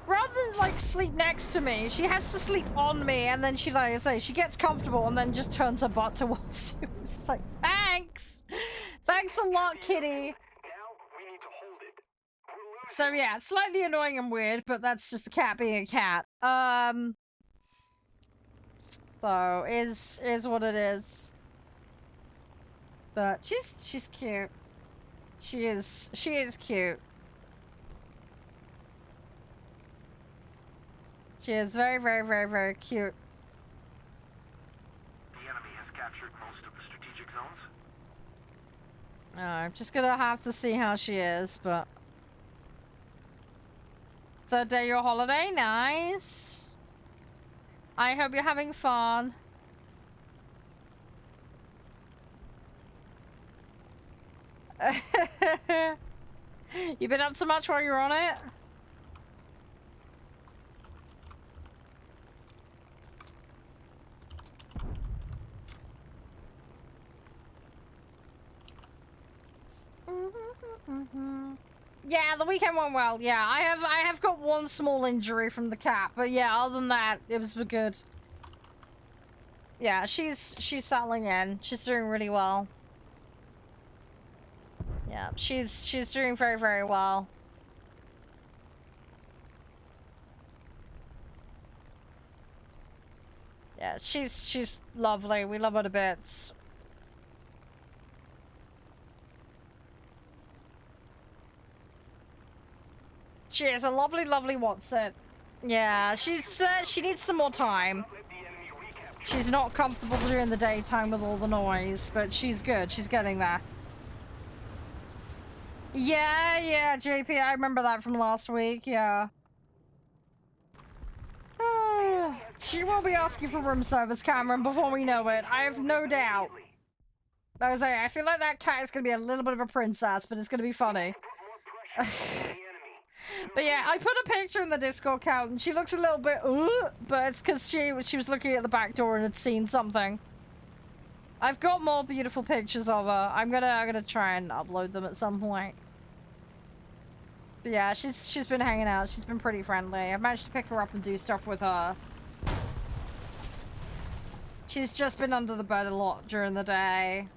rather than like sleep next to me, she has to sleep on me, and then she, like I say, she gets comfortable and then just turns her butt towards you. It's just like, thanks, thanks a lot, kitty. Now we need to hold it. We're losing. So yeah, slightly annoying and weird, but that's just a cat being a cat. So is what it is. But she's cute. She is cute. She is very, very, very, very cute. The enemy has captured most of the strategic zones. I'm just gonna have to see how she is, but... Third day of your holiday, nice. I hope you're having fun. You been up to much while you're on it? Yeah, the weekend went well. Yeah, I have got one small injury from the cat, but yeah, other than that, it was good. Yeah, she's settling in. She's doing really well. Yeah, she's doing very, very well. Yeah, she's lovely. We love her to bits. She is a lovely, lovely Watson. Yeah, she needs some more time. She's not comfortable during the daytime with all the noise, but she's good. She's getting there. Yeah, JP, I remember that from last week, yeah. She will be asking for room service, Cameron, before we know it. I have no doubt. I feel like that cat is going to be a little bit of a princess, but it's going to be funny. But yeah, I put a picture in the Discord account, and she looks a little bit, but it's because she was looking at the back door and had seen something. I've got more beautiful pictures of her. I'm gonna try and upload them at some point. But yeah, she's been hanging out. She's been pretty friendly. I've managed to pick her up and do stuff with her. She's just been under the bed a lot during the day.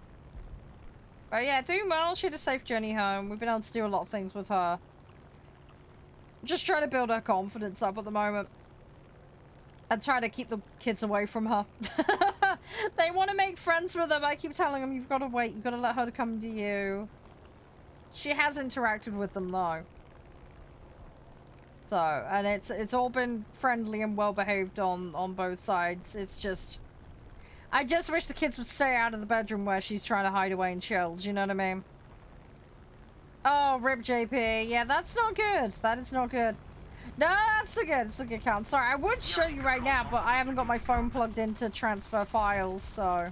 But yeah, doing well. She had a safe journey home. We've been able to do a lot of things with her. Just trying to build her confidence up at the moment. And try to keep the kids away from her. They want to make friends with her, but I keep telling them, you've got to wait. You've got to let her come to you. She has interacted with them, though. So, and it's all been friendly and well-behaved on both sides. It's just... I just wish the kids would stay out of the bedroom where she's trying to hide away and chill. Do you know what I mean? Oh, rip JP. Yeah, that's not good. That is not good. No, that's a good. It's a good count. Sorry, I would show you right now, but I haven't got my phone plugged in to transfer files, so...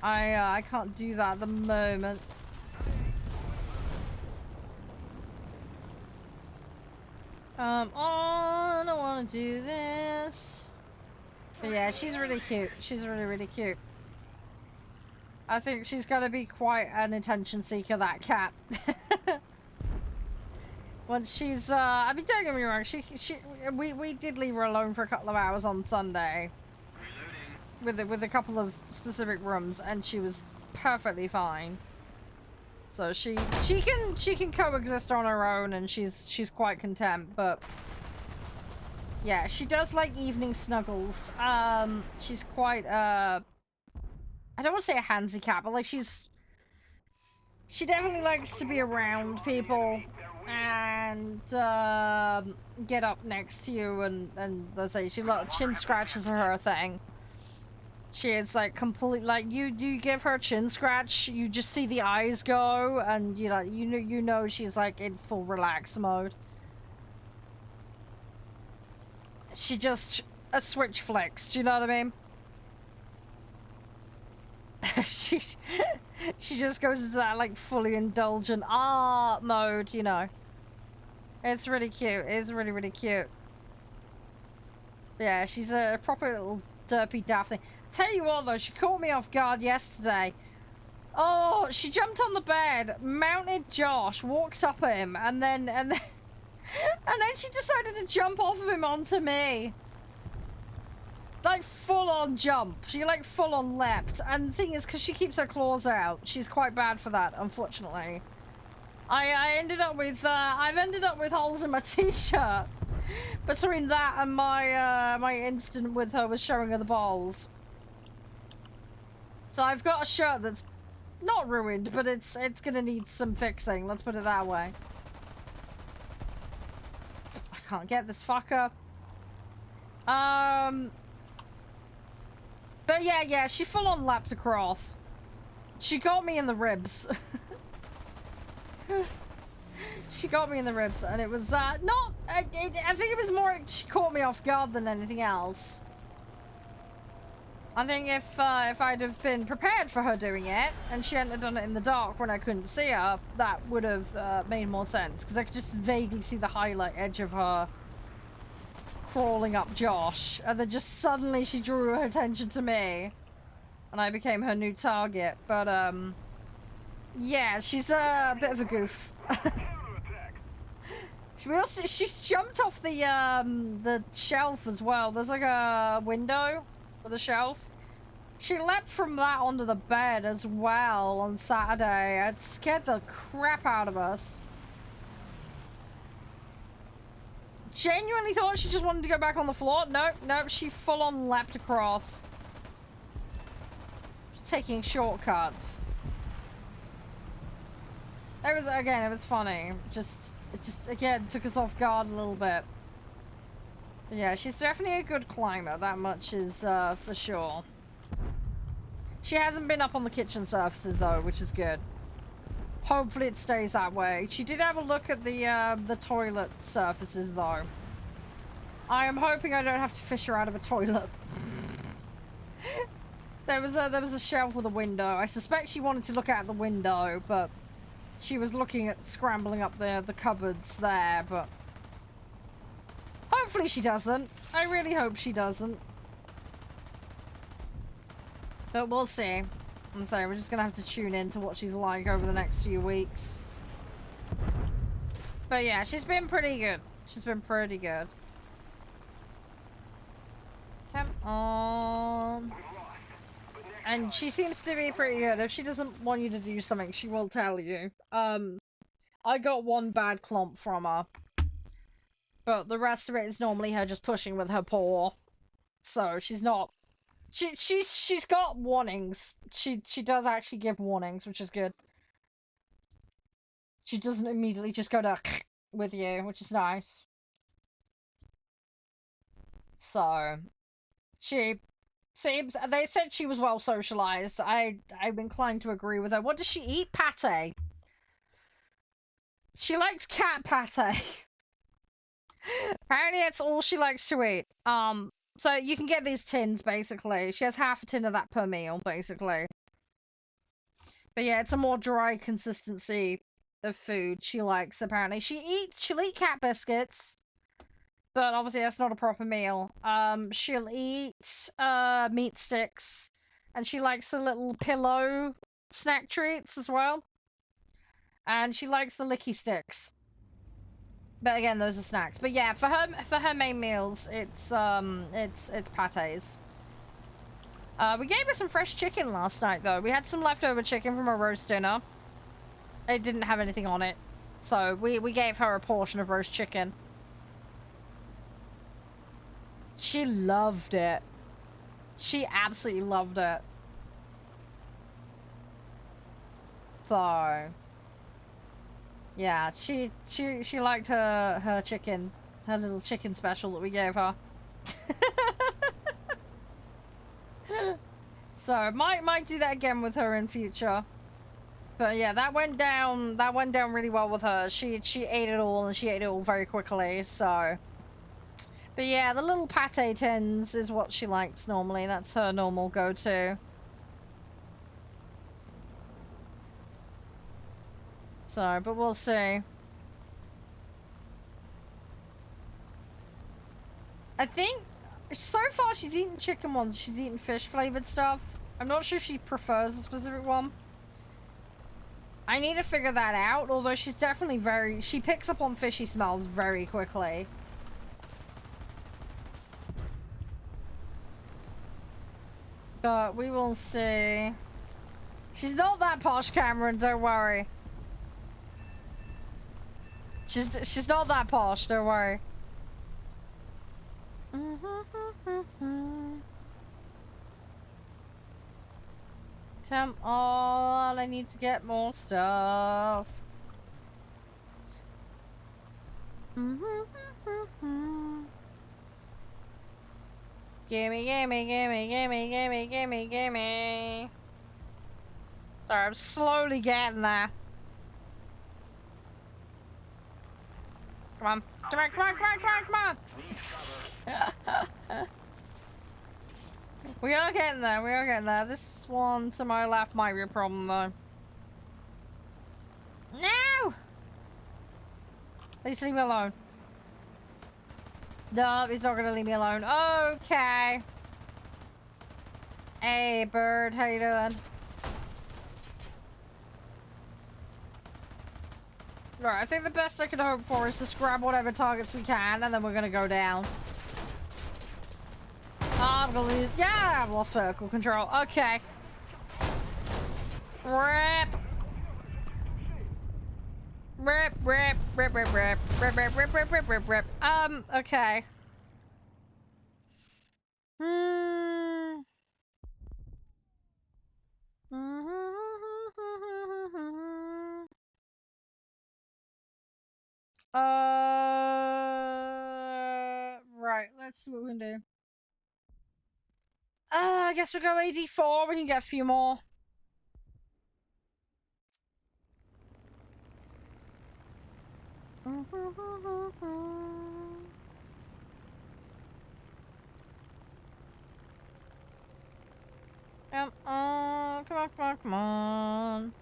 I can't do that at the moment. Oh, I don't want to do this. But yeah, she's really cute. She's really, really cute. I think she's gonna be quite an attention seeker, that cat. Once she's, I mean, don't get me wrong, we did leave her alone for a couple of hours on Sunday. With a couple of specific rooms, and she was perfectly fine. So she can coexist on her own, and she's quite content, but... Yeah, she does like evening snuggles. She's quite, I don't want to say a handsy cat, but like she definitely likes to be around people and get up next to you, and let's say chin scratches are her thing. She is like complete, like you give her a chin scratch, you just see the eyes go, and you know she's like in full relax mode. She just a switch flicks, do you know what I mean? she just goes into that like fully indulgent mode, you know. It's really cute. It's really, really cute. Yeah, she's a proper little derpy daft thing. Tell you what though, she caught me off guard yesterday. Oh, she jumped on the bed, mounted Josh, walked up at him, and then and then she decided to jump off of him onto me. Like full on jump. She like full on leapt. And the thing is, because she keeps her claws out, she's quite bad for that, unfortunately. I ended up with I've ended up with holes in my t-shirt between that and my my incident with her was showing her the balls. So I've got a shirt that's not ruined, but it's gonna need some fixing, let's put it that way. I can't get this fucker. But yeah, she full on lapped across. She got me in the ribs. She got me in the ribs, and it was not. I think it was more she caught me off guard than anything else. I think if I'd have been prepared for her doing it, and she hadn't done it in the dark when I couldn't see her, that would have made more sense, because I could just vaguely see the highlight edge of her crawling up Josh, and then just suddenly she drew her attention to me, and I became her new target. But yeah, she's a bit of a goof. She's jumped off the shelf as well. There's like a window with a shelf. She leapt from that onto the bed as well on Saturday. It scared the crap out of us. Genuinely thought she just wanted to go back on the floor. Nope, she full on leapt across. She's taking shortcuts. It was funny. It just again took us off guard a little bit. But yeah, she's definitely a good climber, that much is for sure. She hasn't been up on the kitchen surfaces though, which is good. Hopefully it stays that way. She did have a look at the toilet surfaces though. I am hoping I don't have to fish her out of a toilet. There was a shelf with a window. I suspect she wanted to look out the window, but she was looking at scrambling up the cupboards there, but hopefully she doesn't. I really hope she doesn't. But we'll see. I'm sorry, we're just gonna have to tune in to what she's like over the next few weeks. But yeah, she's been pretty good. She's been pretty good. Come on. And she seems to be pretty good. If she doesn't want you to do something, she will tell you. I got one bad clomp from her. But the rest of it is normally her just pushing with her paw. So she's not... She's got warnings. She does actually give warnings, which is good. She doesn't immediately just go to with you, which is nice. So she seems, they said she was well socialized. I'm inclined to agree with her. What does she eat? Pate. She likes cat pate. Apparently that's all she likes to eat. So you can get these tins, basically. She has half a tin of that per meal, basically. But yeah, it's a more dry consistency of food she likes, apparently. She'll eat cat biscuits, but obviously that's not a proper meal. She'll eat, meat sticks, and she likes the little pillow snack treats as well. And she likes the licky sticks. But again, those are snacks. But yeah, for her main meals, it's pates. We gave her some fresh chicken last night though. We had some leftover chicken from a roast dinner. It didn't have anything on it, so we gave her a portion of roast chicken. She loved it. She absolutely loved it. So yeah, she liked her chicken, her little chicken special that we gave her. So might do that again with her in future. But yeah, that went down really well with her. She ate it all, and she ate it all very quickly. So, but yeah, the little pate tins is what she likes normally. That's her normal go-to. So, but we'll see. I think so far she's eaten chicken ones. She's eaten fish flavored stuff. I'm not sure if she prefers a specific one. I need to figure that out, although she's definitely very... She picks up on fishy smells very quickly. But we will see. She's not that posh, Cameron, don't worry. She's not that posh, don't worry. Come on, I need to get more stuff. Gimme, gimme, gimme, gimme, gimme, gimme, gimme. Sorry, I'm slowly getting there. Come on. Come on, come on, come on, come on, come on! We are getting there, we are getting there. This one to my left might be a problem, though. No! Please leave me alone. No, he's not gonna leave me alone. Okay. Hey, bird, how you doing? Right, I think the best I can hope for is just grab whatever targets we can, and then we're gonna go down. I'm gonna lose. Yeah, I've lost vertical control. Okay. Rip. Rip, rip, rip, rip, rip, rip, rip, rip, rip, rip, rip, rip. Okay. Right, let's see what we can do. I guess we'll go AD4, we can get a few more. Come on, come on, come on, come on.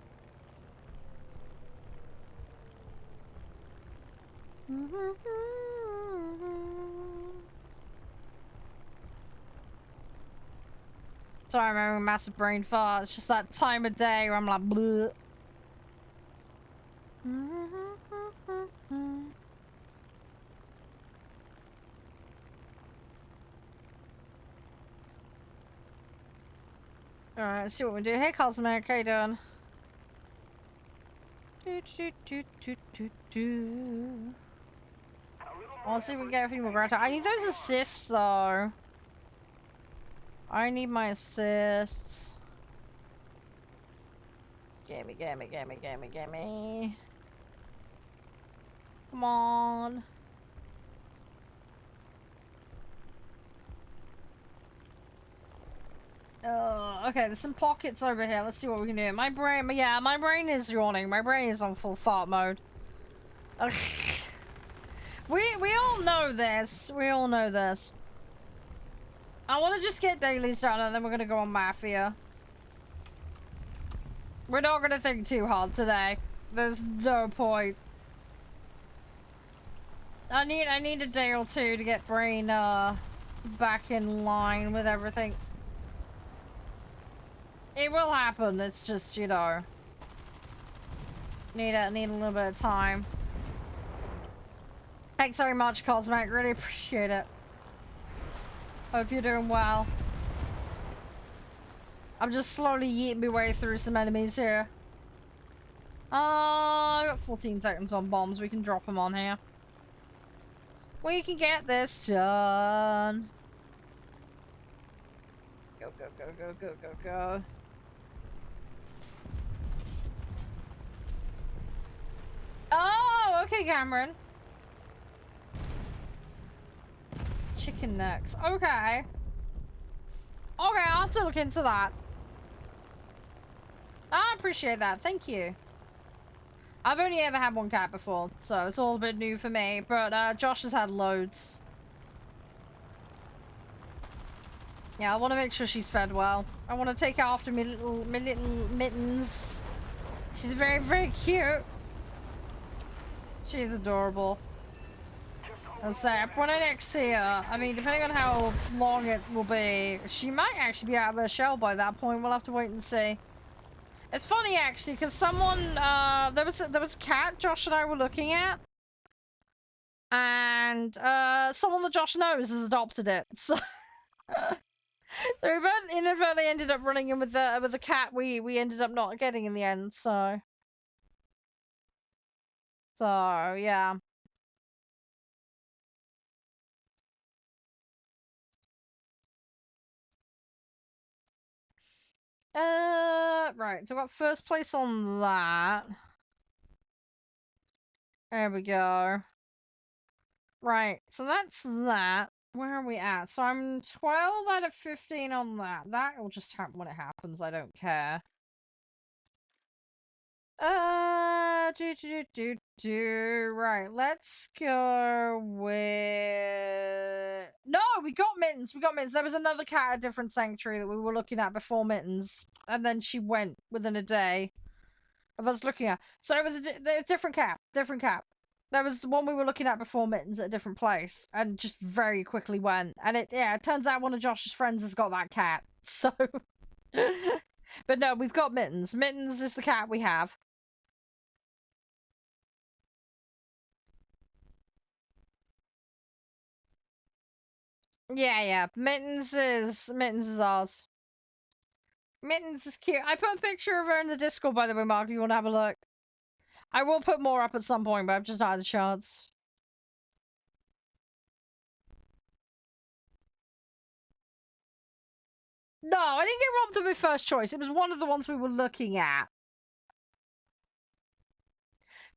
Sorry, I'm having a massive brain fart. It's just that time of day where I'm like, bleh. Alright, let's see what we do. Hey, Cosmic, how you doing? I'll see if we can get a few more ground. I need those assists, though. I need my assists. Gimme, gimme, gimme, gimme, gimme. Come on. Okay, there's some pockets over here. Let's see what we can do. My brain, yeah, my brain is yawning. My brain is on full fart mode. We all know this. We all know this. I want to just get dailies done and then we're gonna go on Mafia. We're not gonna think too hard today. There's no point. I need a day or two to get brain back in line with everything. It will happen. It's just, you know, need a little bit of time. Thanks very much, Cosmic. Really appreciate it. Hope you're doing well. I'm just slowly yeeting my way through some enemies here. I got 14 seconds on bombs. We can drop them on here. We can get this done. Go, go, go, go, go, go, go. Oh, okay, Cameron. Chicken necks. Okay. Okay, I'll have to look into that. I appreciate that. Thank you. I've only ever had one cat before, so it's all a bit new for me. But Josh has had loads. Yeah, I want to make sure she's fed well. I want to take after me little mittens. She's very, very cute. She's adorable. Let's say, when I next see her, I mean, depending on how long it will be, she might actually be out of her shell by that point. We'll have to wait and see. It's funny actually, because someone there was a cat Josh and I were looking at, and someone that Josh knows has adopted it. So so we inadvertently ended up running in with the cat we ended up not getting in the end. So yeah. Right. So I got first place on that. There we go. Right. So that's that. Where are we at? So I'm 12 out of 15 on that. That will just happen when it happens. I don't care. Right, let's go with... No, we got Mittens. We got Mittens. There was another cat at a different sanctuary that we were looking at before Mittens. And then she went within a day of us looking at. So it was a different cat. Different cat. There was the one we were looking at before Mittens at a different place. And just very quickly went. And it turns out one of Josh's friends has got that cat. So... But no, we've got Mittens. Mittens is the cat we have. Yeah. Mittens is ours. Mittens is cute. I put a picture of her in the Discord, by the way, Mark, if you want to have a look. I will put more up at some point, but I've just not had a chance. No, I didn't get robbed of my first choice. It was one of the ones we were looking at.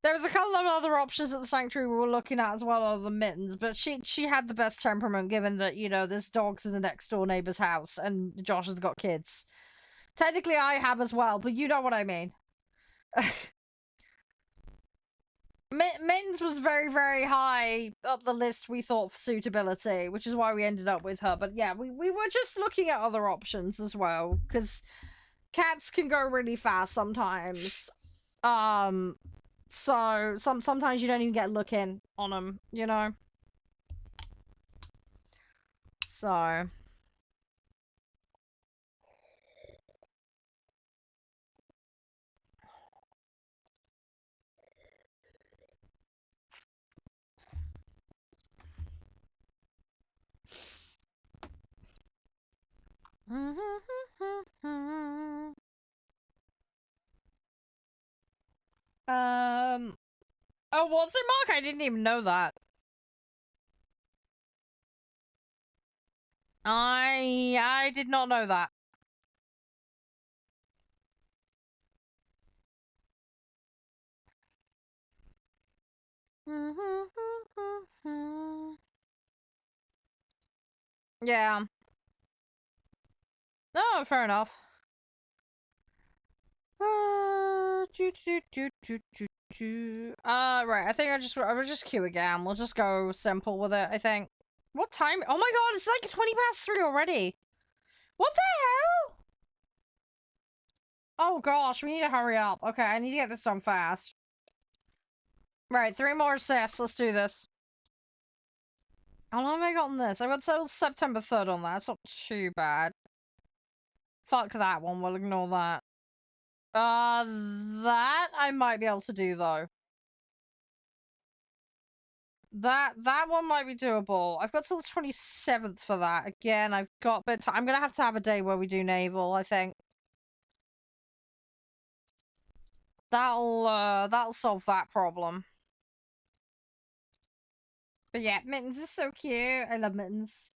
There was a couple of other options at the sanctuary we were looking at as well, other than Mittens, but she had the best temperament, given that, you know, there's dogs in the next door neighbor's house, and Josh has got kids. Technically, I have as well, but you know what I mean. Mittens was very, very high up the list, we thought, for suitability, which is why we ended up with her. But yeah, we were just looking at other options as well, because cats can go really fast sometimes. So sometimes you don't even get looking on them, you know? So... Oh, was it, Mark? I didn't even know that. I did not know that. Yeah. Oh, fair enough. Right. I think I will just queue again. We'll just go simple with it, I think. What time? Oh my god, it's like 20 past 3 already. What the hell? Oh gosh, we need to hurry up. Okay, I need to get this done fast. Right, 3 more assists. Let's do this. How long have I got on this? I've got till September 3rd on that. It's not too bad. Fuck that one. We'll ignore that. That I might be able to do, though. That one might be doable. I've got till the 27th for that. Again, I've got a bit of time. I'm gonna have to have a day where we do naval, I think. That'll solve that problem. But yeah, Mittens is so cute. I love Mittens.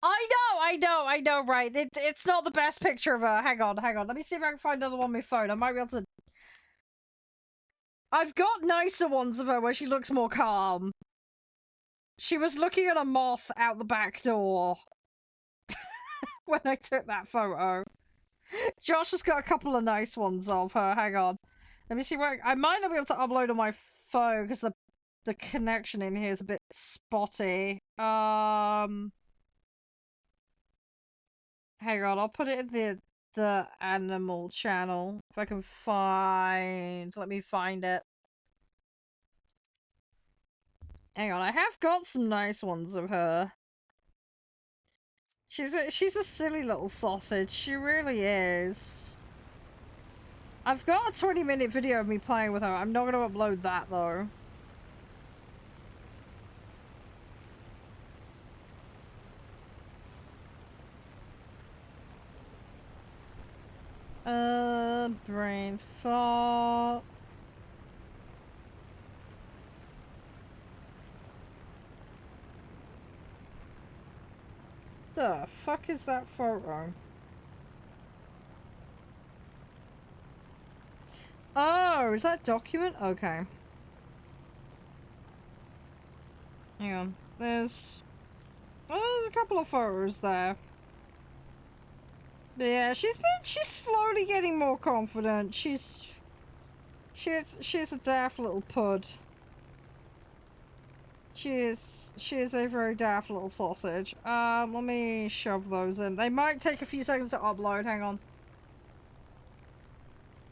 I know, right? It's not the best picture of her. Hang on. Let me see if I can find another one on my phone. I might be able to... I've got nicer ones of her where she looks more calm. She was looking at a moth out the back door when I took that photo. Josh has got a couple of nice ones of her. Hang on. Let me see where... I might not be able to upload on my phone because the connection in here is a bit spotty. Hang on, I'll put it in the animal channel. If I can find... Let me find it. Hang on, I have got some nice ones of her. She's a silly little sausage. She really is. I've got a 20-minute video of me playing with her. I'm not gonna upload that though. Brain fart. The fuck is that photo? Oh, is that document? Okay. Hang on. There's a couple of photos there. But yeah, she's slowly getting more confident. She's a daft little pud. She is a very daft little sausage. Let me shove those in. They might take a few seconds to upload. Hang on.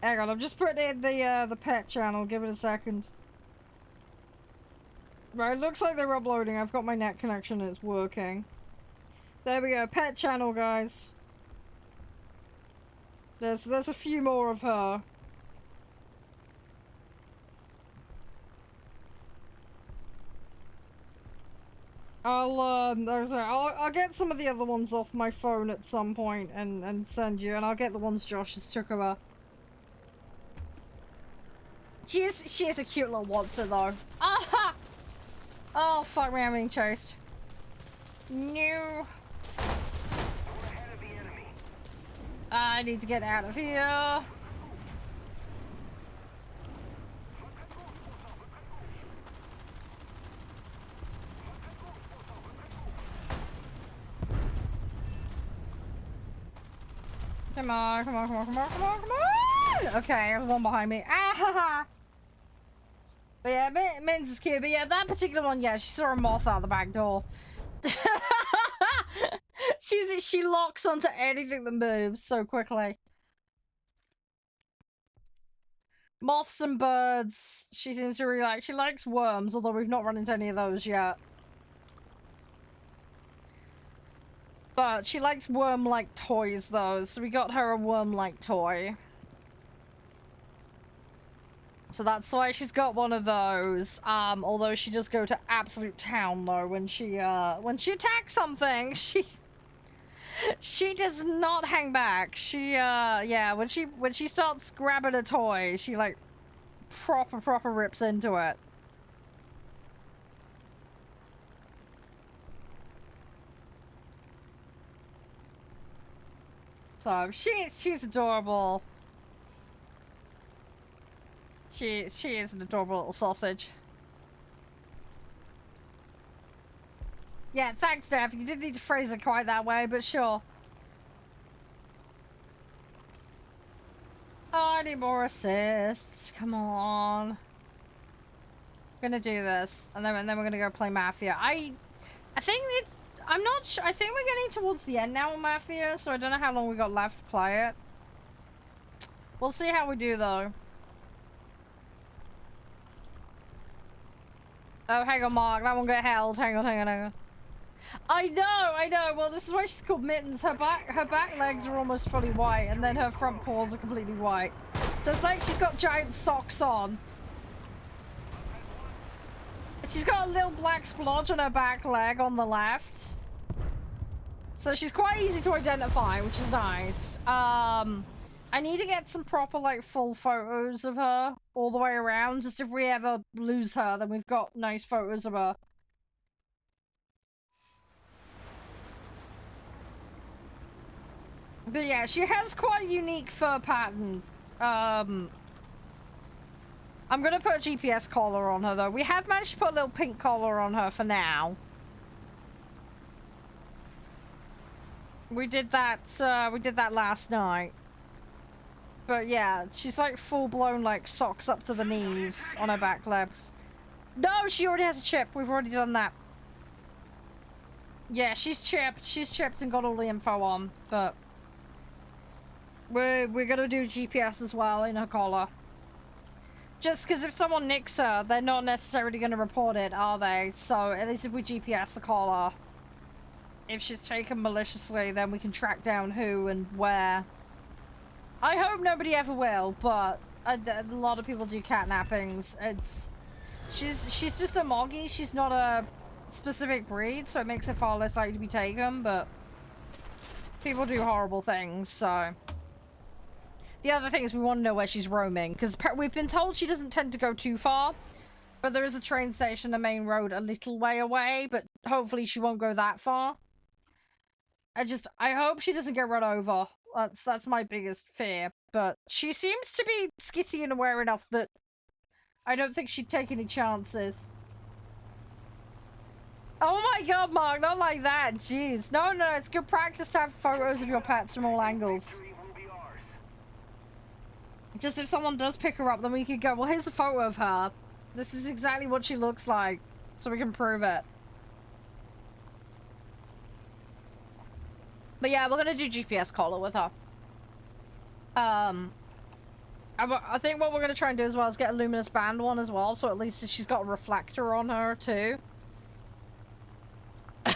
Hang on, I'm just putting in the pet channel. Give it a second. Right, looks like they're uploading. I've got my net connection. It's working. There we go. Pet channel, guys. There's a few more of her. I'll get some of the other ones off my phone at some point and send you, and I'll get the ones Josh has took of her. She is a cute little monster though. Aha! Oh fuck me, I'm being chased. No. I need to get out of here. Come on, come on, come on, come on, come on, come on! Okay, there's one behind me. Ah ha ha! But yeah, Min's is cute, but yeah, that particular one, yeah, she saw a moth out the back door. She locks onto anything that moves so quickly. Moths and birds, she seems to really like. She likes worms, although we've not run into any of those yet. But she likes worm-like toys, though, so we got her a worm-like toy. So that's why she's got one of those. Although she does go to absolute town, though, when she attacks something, she does not hang back. Yeah, when she starts grabbing a toy, she, like, proper rips into it. So, she's adorable. She is an adorable little sausage. Yeah, thanks, Steph. You didn't need to phrase it quite that way, but sure. Oh, I need more assists. Come on. Gonna do this, and then we're gonna go play Mafia. I think it's. I'm not sure. I think we're getting towards the end now with Mafia, so I don't know how long we got left to play it. We'll see how we do, though. Oh, hang on, Mark. That one got held. Hang on. I know. Well, this is why she's called Mittens. Her back legs are almost fully white, and then her front paws are completely white. So it's like she's got giant socks on. She's got a little black splodge on her back leg on the left. So she's quite easy to identify, which is nice. I need to get some proper, like, full photos of her all the way around. Just if we ever lose her, then we've got nice photos of her. But yeah, she has quite a unique fur pattern. I'm gonna put a GPS collar on her, though. We have managed to put a little pink collar on her for now. We did that last night. But yeah, she's like full-blown, like, socks up to the knees on her back legs. No, she already has a chip. We've already done that. Yeah, she's chipped. She's chipped and got all the info on, but we're gonna do GPS as well in her collar. Just because if someone nicks her, they're not necessarily gonna report it, are they? So at least if we GPS the collar, if she's taken maliciously, then we can track down who and where. I hope nobody ever will, but a lot of people do catnappings. She's just a moggy. She's not a specific breed, so it makes it far less likely to be taken, but people do horrible things, so. The other thing is we want to know where she's roaming, because we've been told she doesn't tend to go too far, but there is a train station, a main road, a little way away, but hopefully she won't go that far. I hope she doesn't get run over. That's my biggest fear, but she seems to be skitty and aware enough that I don't think she'd take any chances. Oh my god, Mark, not like that, jeez. No, it's good practice to have photos of your pets from all angles. Just if someone does pick her up, then we could go, well, here's a photo of her. This is exactly what she looks like, so we can prove it. But yeah, we're gonna do GPS collar with her. I think what we're gonna try and do as well is get a luminous band one as well, so at least she's got a reflector on her too.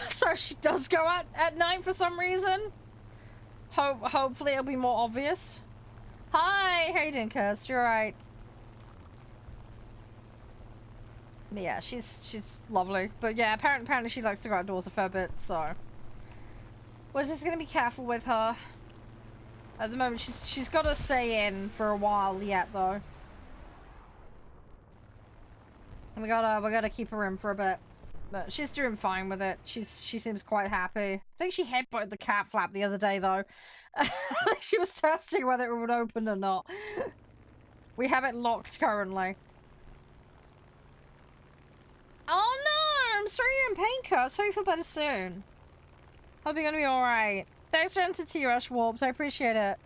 So if she does go out at night for some reason, hopefully it'll be more obvious. Hi, how you doing, Kirst? You're right. Yeah, she's lovely, but yeah, apparently she likes to go outdoors a fair bit, so we're just gonna be careful with her. At the moment, she's got to stay in for a while yet, though. We gotta keep her in for a bit, but she's doing fine with it. She seems quite happy. I think she headbutted the cat flap the other day, though. I think she was testing whether it would open or not. We have it locked currently. Oh no! I'm sorry you're in pain, Kurt. Sorry you feel better soon. Hope you're gonna be alright. Thanks for entering Rush Warps. I appreciate it.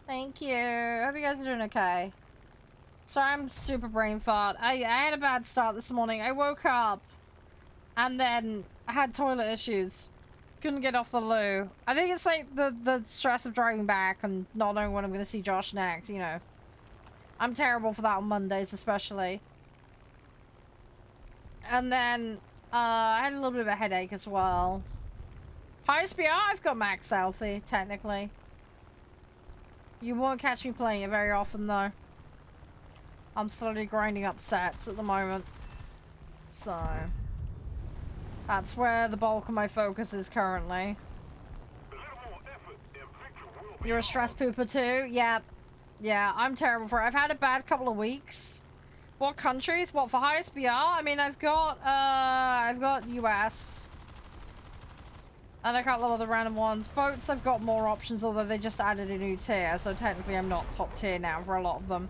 Thank you. Hope you guys are doing okay. Sorry, I'm super brain fart. I had a bad start this morning. I woke up and then I had toilet issues. Couldn't get off the loo. I think it's like the stress of driving back and not knowing when I'm going to see Josh next, you know. I'm terrible for that on Mondays, especially. And then I had a little bit of a headache as well. Highest BR, I've got max selfie, technically. You won't catch me playing it very often, though. I'm slowly grinding up sets at the moment. So that's where the bulk of my focus is currently. You're a stress pooper too? Yeah, I'm terrible for it. I've had a bad couple of weeks. What countries? What for highest BR? I mean, I've got US. And a couple of other random ones. Boats, I've got more options, although they just added a new tier, so technically I'm not top tier now for a lot of them.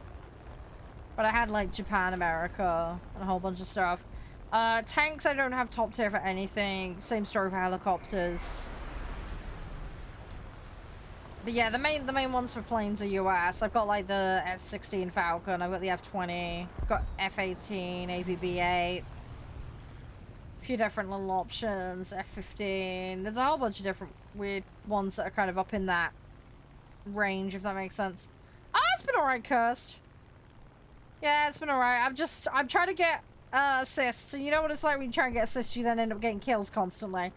But I had, like, Japan, America, and a whole bunch of stuff. Tanks, I don't have top tier for anything. Same story for helicopters. But yeah, the main ones for planes are US. I've got, like, the F-16 Falcon, I've got the F-20, I've got F-18, AVB-8. A few different little options, F-15. There's a whole bunch of different weird ones that are kind of up in that range, if that makes sense. Ah, it's been alright, Cursed. Yeah, it's been alright. I'm trying to get assists. So you know what it's like when you try and get assists, you then end up getting kills constantly.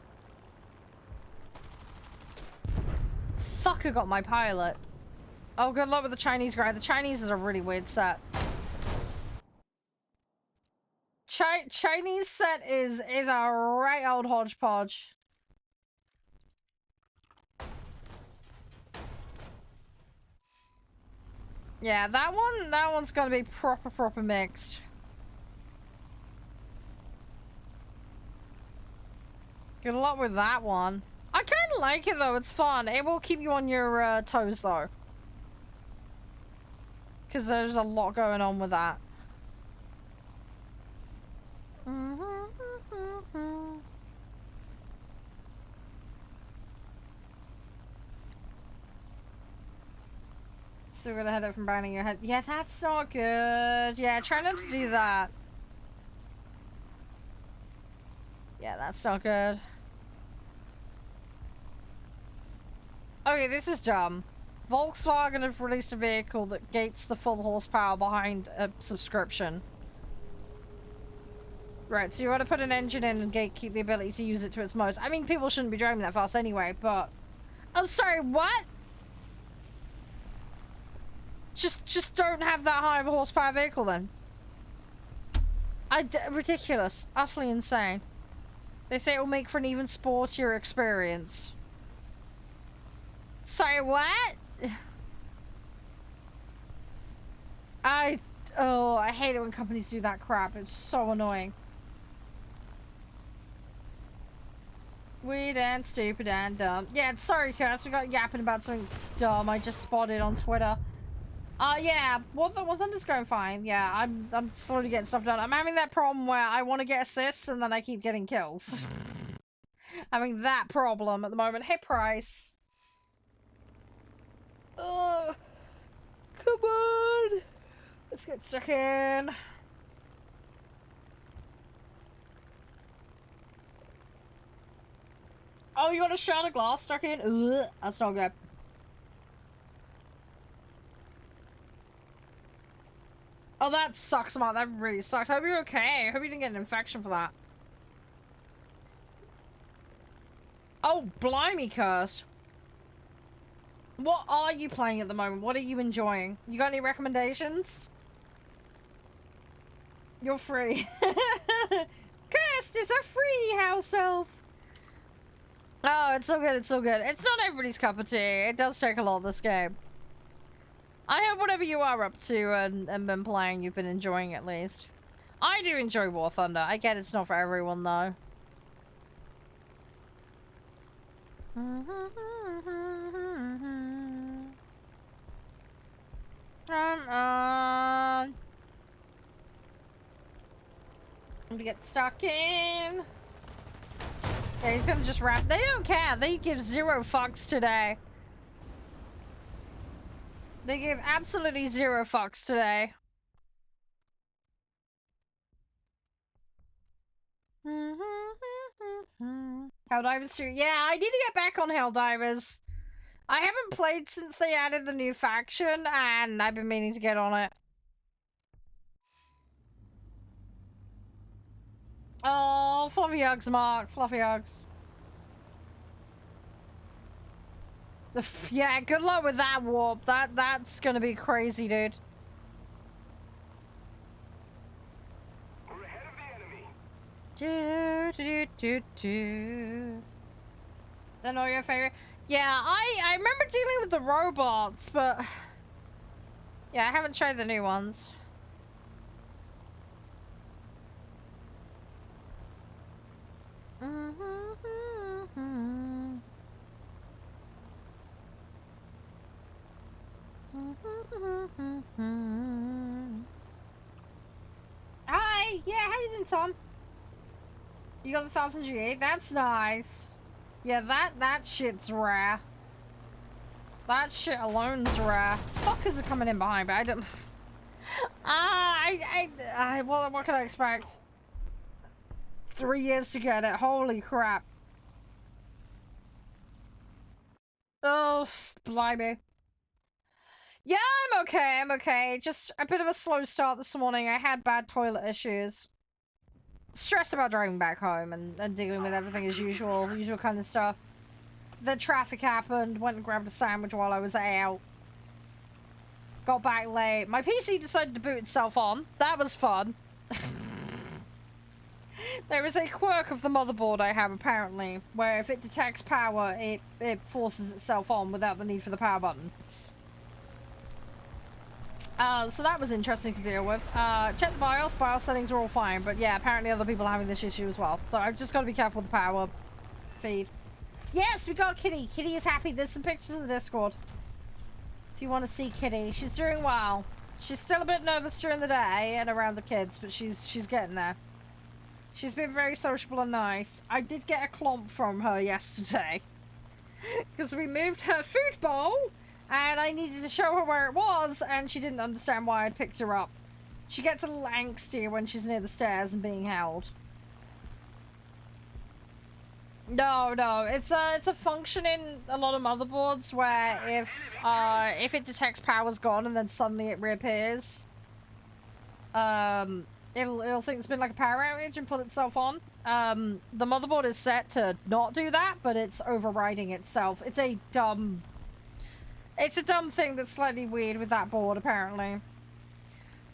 Fuck, I got my pilot. Oh, good luck with the Chinese guy. The Chinese is a really weird set. Chinese set is a right old hodgepodge. Yeah, that one's gonna be proper mixed. Good luck with that one. I kind of like it though, it's fun. It will keep you on your toes though. Because there's a lot going on with that. Still gonna head up from banging your head. Yeah, that's not good. Yeah, try not to do that. Yeah, that's not good. Okay, this is dumb. Volkswagen have released a vehicle that gates the full horsepower behind a subscription. Right, so you want to put an engine in and gatekeep the ability to use it to its most. I mean, people shouldn't be driving that fast anyway, but... I'm sorry, what? Just don't have that high of a horsepower vehicle then. Ridiculous. Utterly insane. They say it will make for an even sportier experience. Sorry, what? I hate it when companies do that crap. It's so annoying. Weird and stupid and dumb. Yeah, sorry, Cass. We got yapping about something dumb I just spotted on Twitter. Yeah, Warthunder's going fine. Yeah, I'm slowly getting stuff done. I'm having that problem where I want to get assists and then I keep getting kills. Having that problem at the moment. Hey, Price. Ugh. Come on. Let's get stuck in. Oh, you got a shot of glass stuck in? Ugh, that's not good. Oh, that sucks, man. That really sucks. I hope you're okay. I hope you didn't get an infection for that. Oh, blimey, cursed. What are you playing at the moment? What are you enjoying? You got any recommendations? You're free. Cursed is a free house elf. Oh, it's so good, it's so good. It's not everybody's cup of tea. It does take a lot, this game. I hope whatever you are up to and been playing, you've been enjoying at least. I do enjoy War Thunder. I get it's not for everyone, though. Come on. I'm gonna get stuck in. Yeah, he's gonna just wrap. They don't care. They give zero fucks today. They give absolutely zero fucks today. Helldivers 2. Yeah, I need to get back on Helldivers. I haven't played since they added the new faction, and I've been meaning to get on it. Oh, fluffy hugs, Mark. Fluffy hugs. Yeah, good luck with that warp. That's gonna be crazy, dude. We're ahead of the enemy. They're not your favorite. Yeah, I remember dealing with the robots, but yeah, I haven't tried the new ones. Hi! Yeah, how you doing, Tom? You got the 1000 G8? That's nice. Yeah, that shit's rare. That shit alone's rare. Fuckers are coming in behind, but I don't... what can I expect? 3 years to get it. Holy crap. Oh, blimey. Yeah, I'm okay. I'm okay. Just a bit of a slow start this morning. I had bad toilet issues. Stressed about driving back home and dealing with everything as usual. Usual kind of stuff. The traffic happened. Went and grabbed a sandwich while I was out. Got back late. My PC decided to boot itself on. That was fun. There is a quirk of the motherboard I have, apparently, where if it detects power, it forces itself on without the need for the power button. So that was interesting to deal with. Check the BIOS. BIOS settings are all fine, but yeah, apparently other people are having this issue as well. So I've just got to be careful with the power feed. Yes, we got Kitty. Kitty is happy. There's some pictures in the Discord. If you want to see Kitty, she's doing well. She's still a bit nervous during the day and around the kids, but she's getting there. She's been very sociable and nice. I did get a clomp from her yesterday because we moved her food bowl. And I needed to show her where it was, and she didn't understand why I'd picked her up. She gets a little angsty when she's near the stairs and being held. No, it's a function in a lot of motherboards where if it detects power's gone and then suddenly it reappears, it'll think it's been like a power outage and put itself on. The motherboard is set to not do that, but it's overriding itself. It's a dumb It's a dumb thing that's slightly weird with that board, apparently.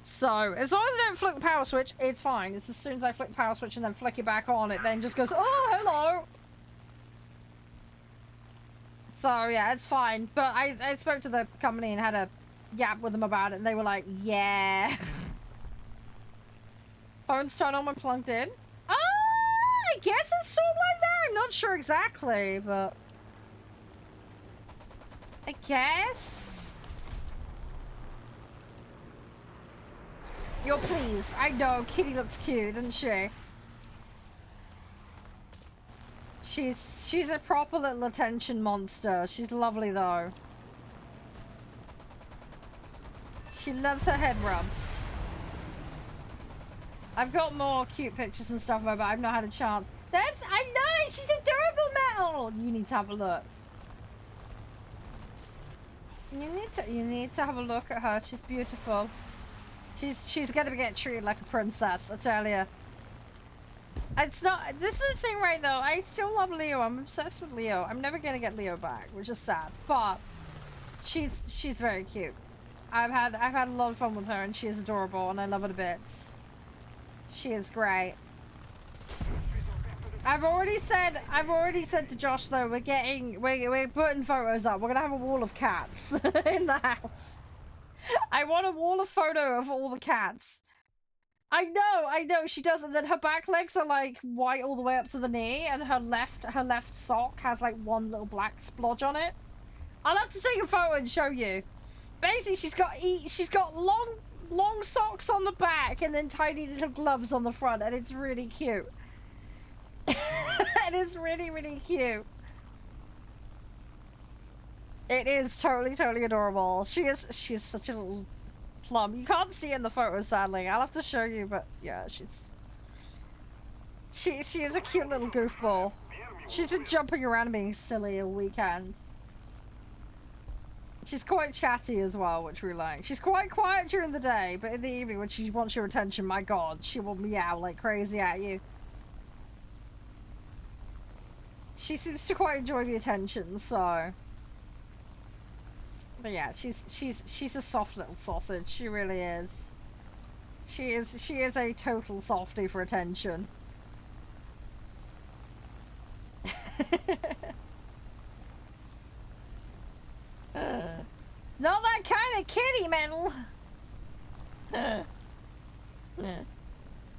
So, as long as I don't flick the power switch, it's fine. It's as soon as I flick the power switch and then flick it back on, it then just goes, oh, hello! So, yeah, it's fine. But I spoke to the company and had a yap with them about it, and they were like, yeah. Phone's turned on when plugged in? I guess it's sort of like that. I'm not sure exactly, but... I guess? You're pleased. I know, Kitty looks cute, doesn't she? She's a proper little attention monster. She's lovely, though. She loves her head rubs. I've got more cute pictures and stuff of her, but I've not had a chance. I know! She's adorable, Metal! You need to have a look. You need to have a look at her. She's beautiful. She's gonna get treated like a princess, I tell you. It's not. This is the thing, right? Though I still love Leo. I'm obsessed with Leo. I'm never gonna get Leo back, which is sad. But she's very cute. I've had a lot of fun with her, and she is adorable, and I love her to bits. She is great. I've already said to Josh though, we're putting photos up. We're gonna have a wall of cats in the house. I want a wall of photo of all the cats. I know she does, and then her back legs are like white all the way up to the knee, and her left sock has like one little black splodge on it. I'll have to take a photo and show you. Basically, she's got long socks on the back and then tiny little gloves on the front, and it's really cute. It is really, really cute. It is totally adorable. She's such a little plum. You can't see in the photo, sadly. I'll have to show you, but yeah, she is a cute little goofball. She's been jumping around and being silly all weekend. She's quite chatty as well, which we like. She's quite quiet during the day, but in the evening when she wants your attention, my god, she will meow like crazy at you. She seems to quite enjoy the attention, so... But yeah, she's a soft little sausage. She really is. She is a total softie for attention. It's not that kind of kitty, Metal.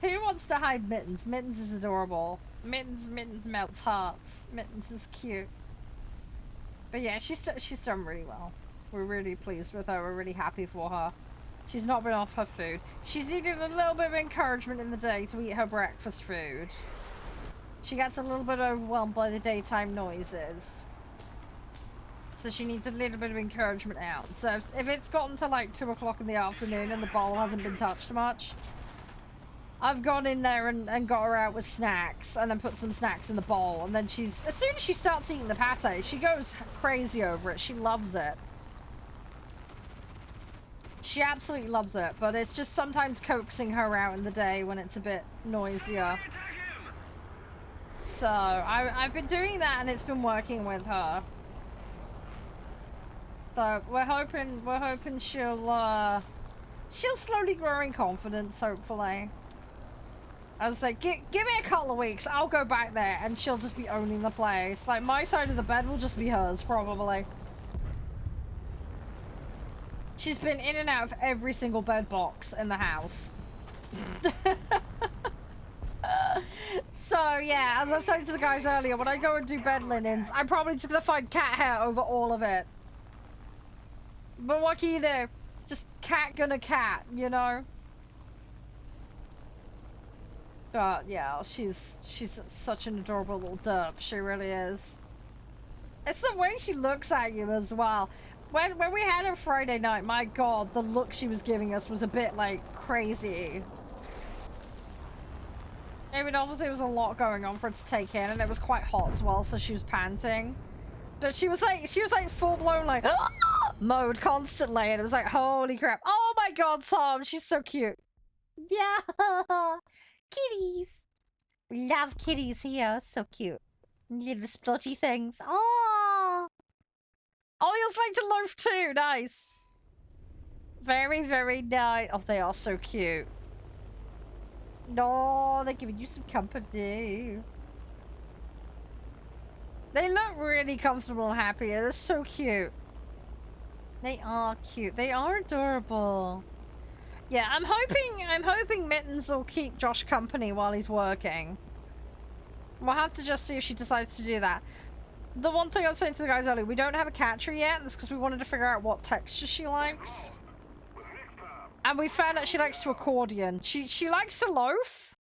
Who wants to hide Mittens? Mittens is adorable. Mittens melts hearts. Mittens is cute. But yeah, she's done really well. We're really pleased with her. We're really happy for her. She's not been off her food. She's needed a little bit of encouragement in the day to eat her breakfast food. She gets a little bit overwhelmed by the daytime noises. So she needs a little bit of encouragement out. So if it's gotten to like 2 o'clock in the afternoon and the bowl hasn't been touched much, I've gone in there and got her out with snacks and then put some snacks in the bowl. And then as soon as she starts eating the pate, she goes crazy over it. She loves it. She absolutely loves it, but it's just sometimes coaxing her out in the day when it's a bit noisier. So I've been doing that and it's been working with her. So we're hoping she'll slowly grow in confidence, hopefully. As I say, give me a couple of weeks, I'll go back there and she'll just be owning the place. Like, my side of the bed will just be hers, probably. She's been in and out of every single bed box in the house. So, yeah, as I was saying to the guys earlier, when I go and do bed linens, I'm probably just gonna find cat hair over all of it. But what can you do? Just cat gonna cat, you know? But, yeah, she's such an adorable little derp. She really is. It's the way she looks at you as well. When we had her Friday night, my god, the look she was giving us was a bit, like, crazy. I mean, obviously there was a lot going on for her to take in, and it was quite hot as well, so she was panting. But she was like full-blown, like, ah! Mode constantly, and it was like, holy crap. Oh my god, Tom, she's so cute. Yeah, kitties. We love kitties here, so cute. Little splotchy things. Oh. Oh, he also like to loaf too. Nice. Very, very nice. Oh, they are so cute. No, they're giving you some company. They look really comfortable and happy. They're so cute. They are cute. They are adorable. Yeah, I'm hoping Mittens will keep Josh company while he's working. We'll have to just see if she decides to do that. The one thing I was saying to the guys earlier, we don't have a catcher yet. That's because we wanted to figure out what texture she likes. And we found out she likes to accordion. She likes to loaf,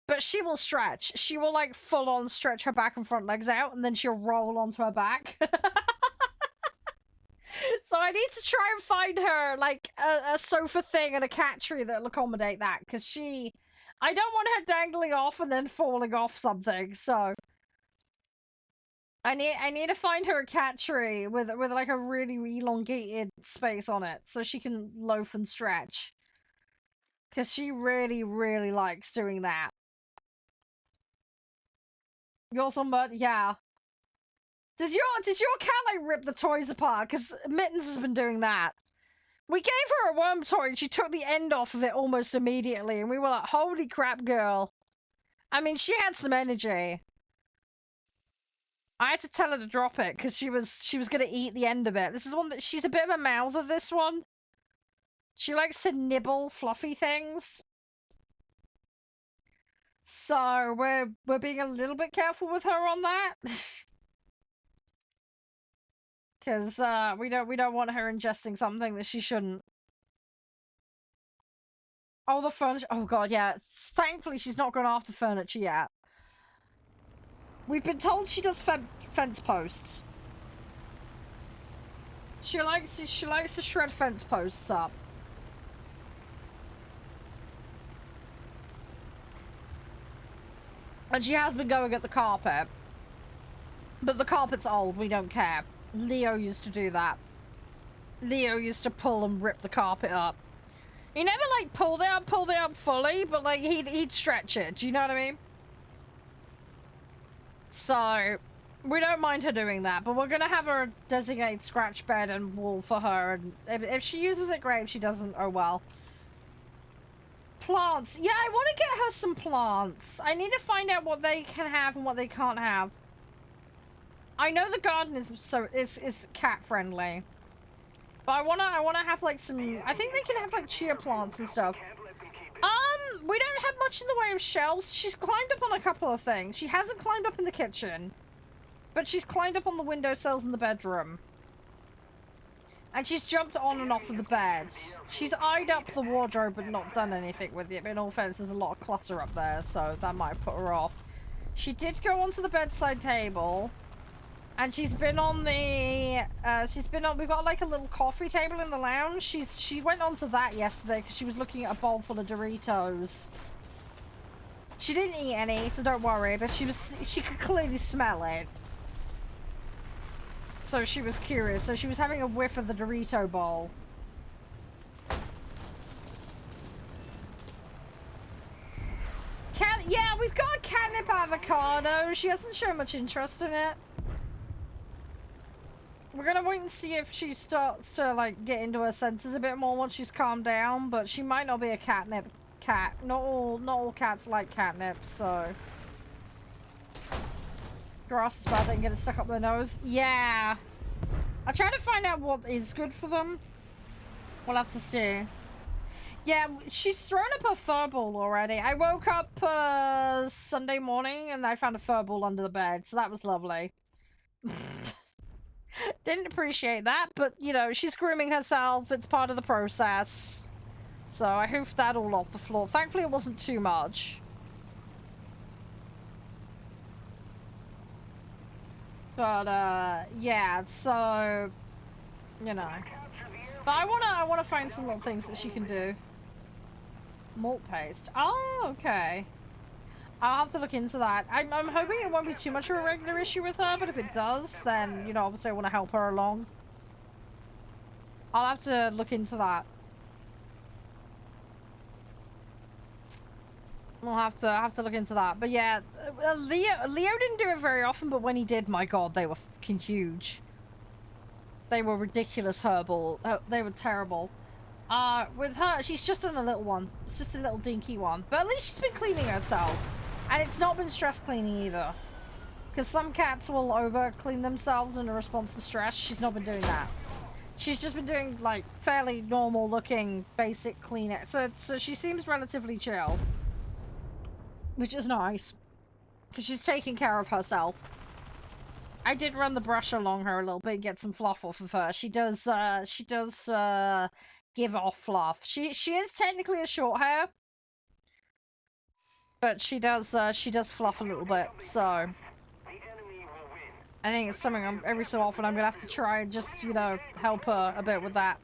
but she will stretch. She will like full on stretch her back and front legs out, and then she'll roll onto her back. So I need to try and find her like a sofa thing and a cat tree that'll accommodate that, because I don't want her dangling off and then falling off something. So I need to find her a cat tree with like a really elongated space on it so she can loaf and stretch, because she really likes doing that. You also yeah. Does your cat like rip the toys apart? Because Mittens has been doing that. We gave her a worm toy and she took the end off of it almost immediately, and we were like, holy crap, girl. I mean, she had some energy. I had to tell her to drop it because she was gonna eat the end of it. This is one that she's a bit of a mouther, this one. She likes to nibble fluffy things. So we're being a little bit careful with her on that. Because we don't want her ingesting something that she shouldn't. Oh, the furniture. Oh god, yeah. Thankfully, she's not gone after furniture yet. We've been told she does fence posts. She likes to shred fence posts up. And she has been going at the carpet. But the carpet's old, we don't care. Leo used to do that. Leo used to pull and rip the carpet up. He never like pulled it up fully, but like he'd stretch it. Do you know what I mean? So we don't mind her doing that, but we're gonna have her designate scratch bed and wall for her, and if she uses it, great. If she doesn't, oh well. Plants. Yeah, I want to get her some plants. I need to find out what they can have and what they can't have. I know the garden is cat friendly, but I wanna have like some. I think they can have like chia plants and stuff. We don't have much in the way of shelves. She's climbed up on a couple of things. She hasn't climbed up in the kitchen, but she's climbed up on the windowsills in the bedroom. And she's jumped on and off of the bed. She's eyed up the wardrobe but not done anything with it. But in all fairness, there's a lot of clutter up there, so that might have put her off. She did go onto the bedside table. And she's been on the, we've got like a little coffee table in the lounge. She went onto that yesterday because she was looking at a bowl full of Doritos. She didn't eat any, so don't worry, but she could clearly smell it. So she was curious, so she was having a whiff of the Dorito bowl. Yeah, we've got a catnip avocado. She hasn't shown much interest in it. We're gonna wait and see if she starts to like get into her senses a bit more once she's calmed down, but she might not be a catnip cat. Not all cats like catnip, so. Grass is bad, they can get it stuck up their nose. Yeah. I'll try to find out what is good for them. We'll have to see. Yeah, she's thrown up her fur ball already. I woke up Sunday morning and I found a fur ball under the bed, so that was lovely. Didn't appreciate that, but you know, she's grooming herself. It's part of the process. So I hoofed that all off the floor. Thankfully, it wasn't too much. But yeah, so you know. But I wanna find some little things that she can do. Malt paste. Oh, okay. I'll have to look into that. I'm hoping it won't be too much of a regular issue with her, but if it does, then, you know, obviously I want to help her along. I'll have to look into that. We'll have to look into that. But yeah, Leo didn't do it very often, but when he did, my god, they were fucking huge. They were ridiculous herbal. They were terrible. With her, she's just done a little one. It's just a little dinky one. But at least she's been cleaning herself. And it's not been stress cleaning either. Because some cats will over clean themselves in a response to stress. She's not been doing that. She's just been doing, like, fairly normal looking basic cleaning. So she seems relatively chill. Which is nice. Because she's taking care of herself. I did run the brush along her a little bit and get some fluff off of her. She does give off fluff. She is technically a short hair. But she does fluff a little bit, so I think it's something every so often I'm gonna have to try and just, you know, help her a bit with that.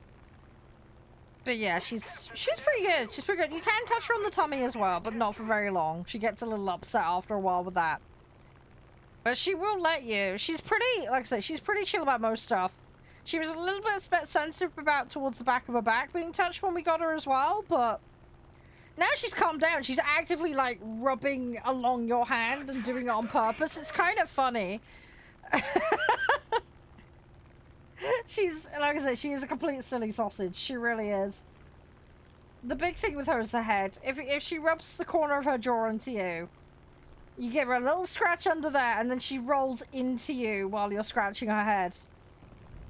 But yeah, she's pretty good. She's pretty good. You can touch her on the tummy as well, but not for very long. She gets a little upset after a while with that. But she will let you. She's pretty, like I said, she's pretty chill about most stuff. She was a little bit sensitive about towards the back of her back being touched when we got her as well, but now she's calmed down. She's actively, like, rubbing along your hand and doing it on purpose. It's kind of funny. She's, like I said, she is a complete silly sausage. She really is. The big thing with her is the head. If she rubs the corner of her jaw into you, you give her a little scratch under there, and then she rolls into you while you're scratching her head.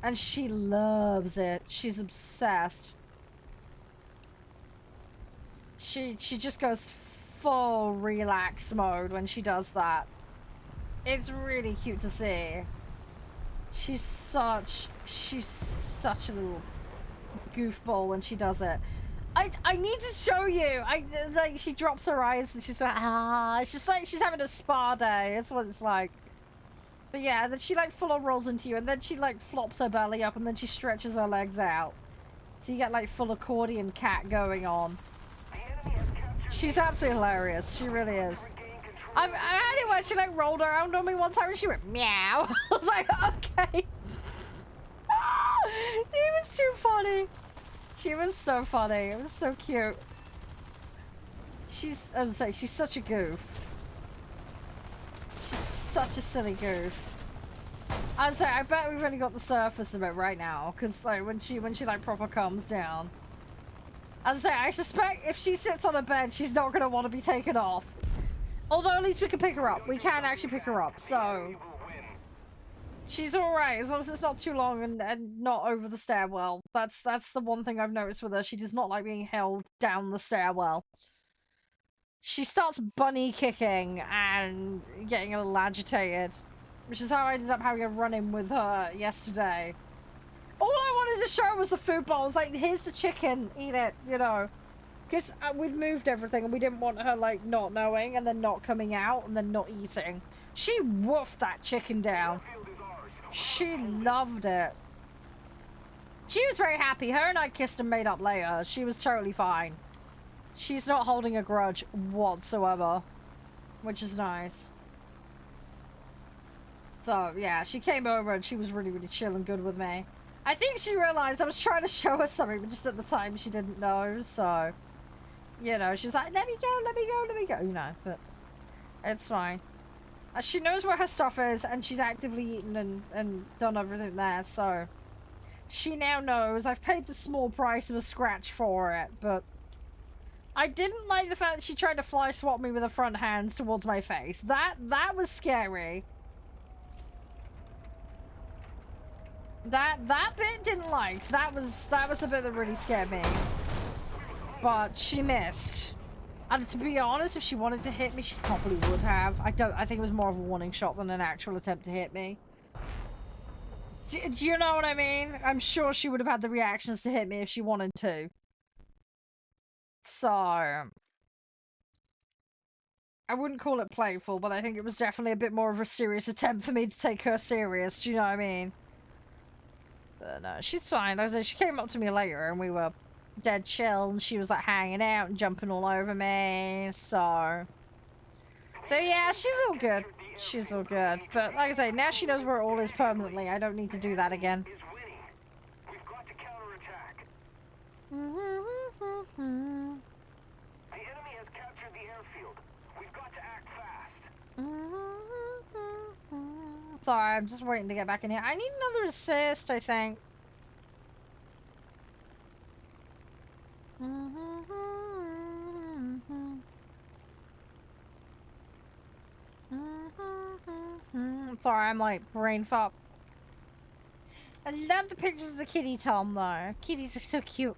And she loves it. She's obsessed. She just goes full relax mode when she does that. It's really cute to see. She's such a little goofball when she does it. I need to show you. Like, she drops her eyes and she's like, ah. She's like she's having a spa day. That's what it's like. But yeah, then she like full on rolls into you, and then she like flops her belly up, and then she stretches her legs out. So you get like full accordion cat going on. She's absolutely hilarious. She really is. I had it where she like rolled around on me one time and she went meow. I was like, okay. It was too funny. She was so funny. It was so cute. She's, as I say, she's such a goof. She's such a silly goof. As I say, I bet we've only got the surface of it right now, because like when she like proper calms down. As I say, I suspect if she sits on a bed, she's not gonna want to be taken off. Although at least we can pick her up. We can actually pick her up, so she's alright as long as it's not too long and not over the stairwell. That's the one thing I've noticed with her. She does not like being held down the stairwell. She starts bunny kicking and getting a little agitated, which is how I ended up having a run-in with her yesterday. All I wanted to show was the food bowl. I was like, here's the chicken, eat it, you know. Because we'd moved everything and we didn't want her, like, not knowing and then not coming out and then not eating. She woofed that chicken down. She loved it. She was very happy. Her and I kissed and made up later. She was totally fine. She's not holding a grudge whatsoever, which is nice. So, yeah, she came over and she was really, really chill and good with me. I think she realized I was trying to show her something, but just at the time she didn't know, so, you know, she was like, let me go, let me go, let me go, you know, but it's fine. She knows where her stuff is, and she's actively eaten and done everything there, so she now knows. I've paid the small price of a scratch for it, but I didn't like the fact that she tried to fly swat me with her front hands towards my face. That was scary. That bit didn't like. That was the bit that really scared me. But she missed. And to be honest, if she wanted to hit me, she probably would have. I think it was more of a warning shot than an actual attempt to hit me. Do you know what I mean? I'm sure she would have had the reactions to hit me if she wanted to. So I wouldn't call it playful, but I think it was definitely a bit more of a serious attempt for me to take her serious. Do you know what I mean? But no, she's fine. As I said, she came up to me later and we were dead chill, and she was like hanging out and jumping all over me. So yeah, she's all good. She's all good. But like I say, now she knows where it all is permanently. I don't need to do that again. We've got to counterattack. The enemy has captured the airfield. We've got to act fast. Sorry, I'm just waiting to get back in here. I need another assist, I think. Sorry, I'm like brain fop. I love the pictures of the kitty, Tom, though. Kitties are so cute.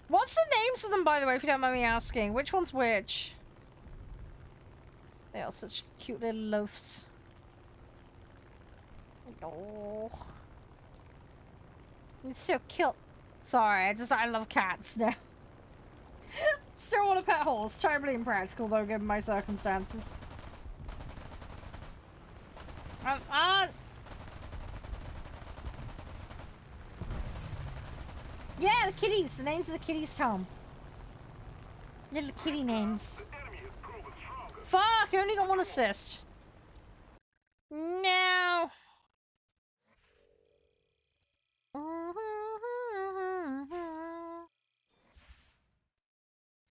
What's the names of them, by the way, if you don't mind me asking? Which one's which? They are such cute little loafs. Oh. It's so cute. Sorry, I love cats now. Still want a pet horse. Terribly impractical, though, given my circumstances. Yeah, the kitties. The names of the kitties, Tom. Little kitty names. Fuck, I only got one assist. No.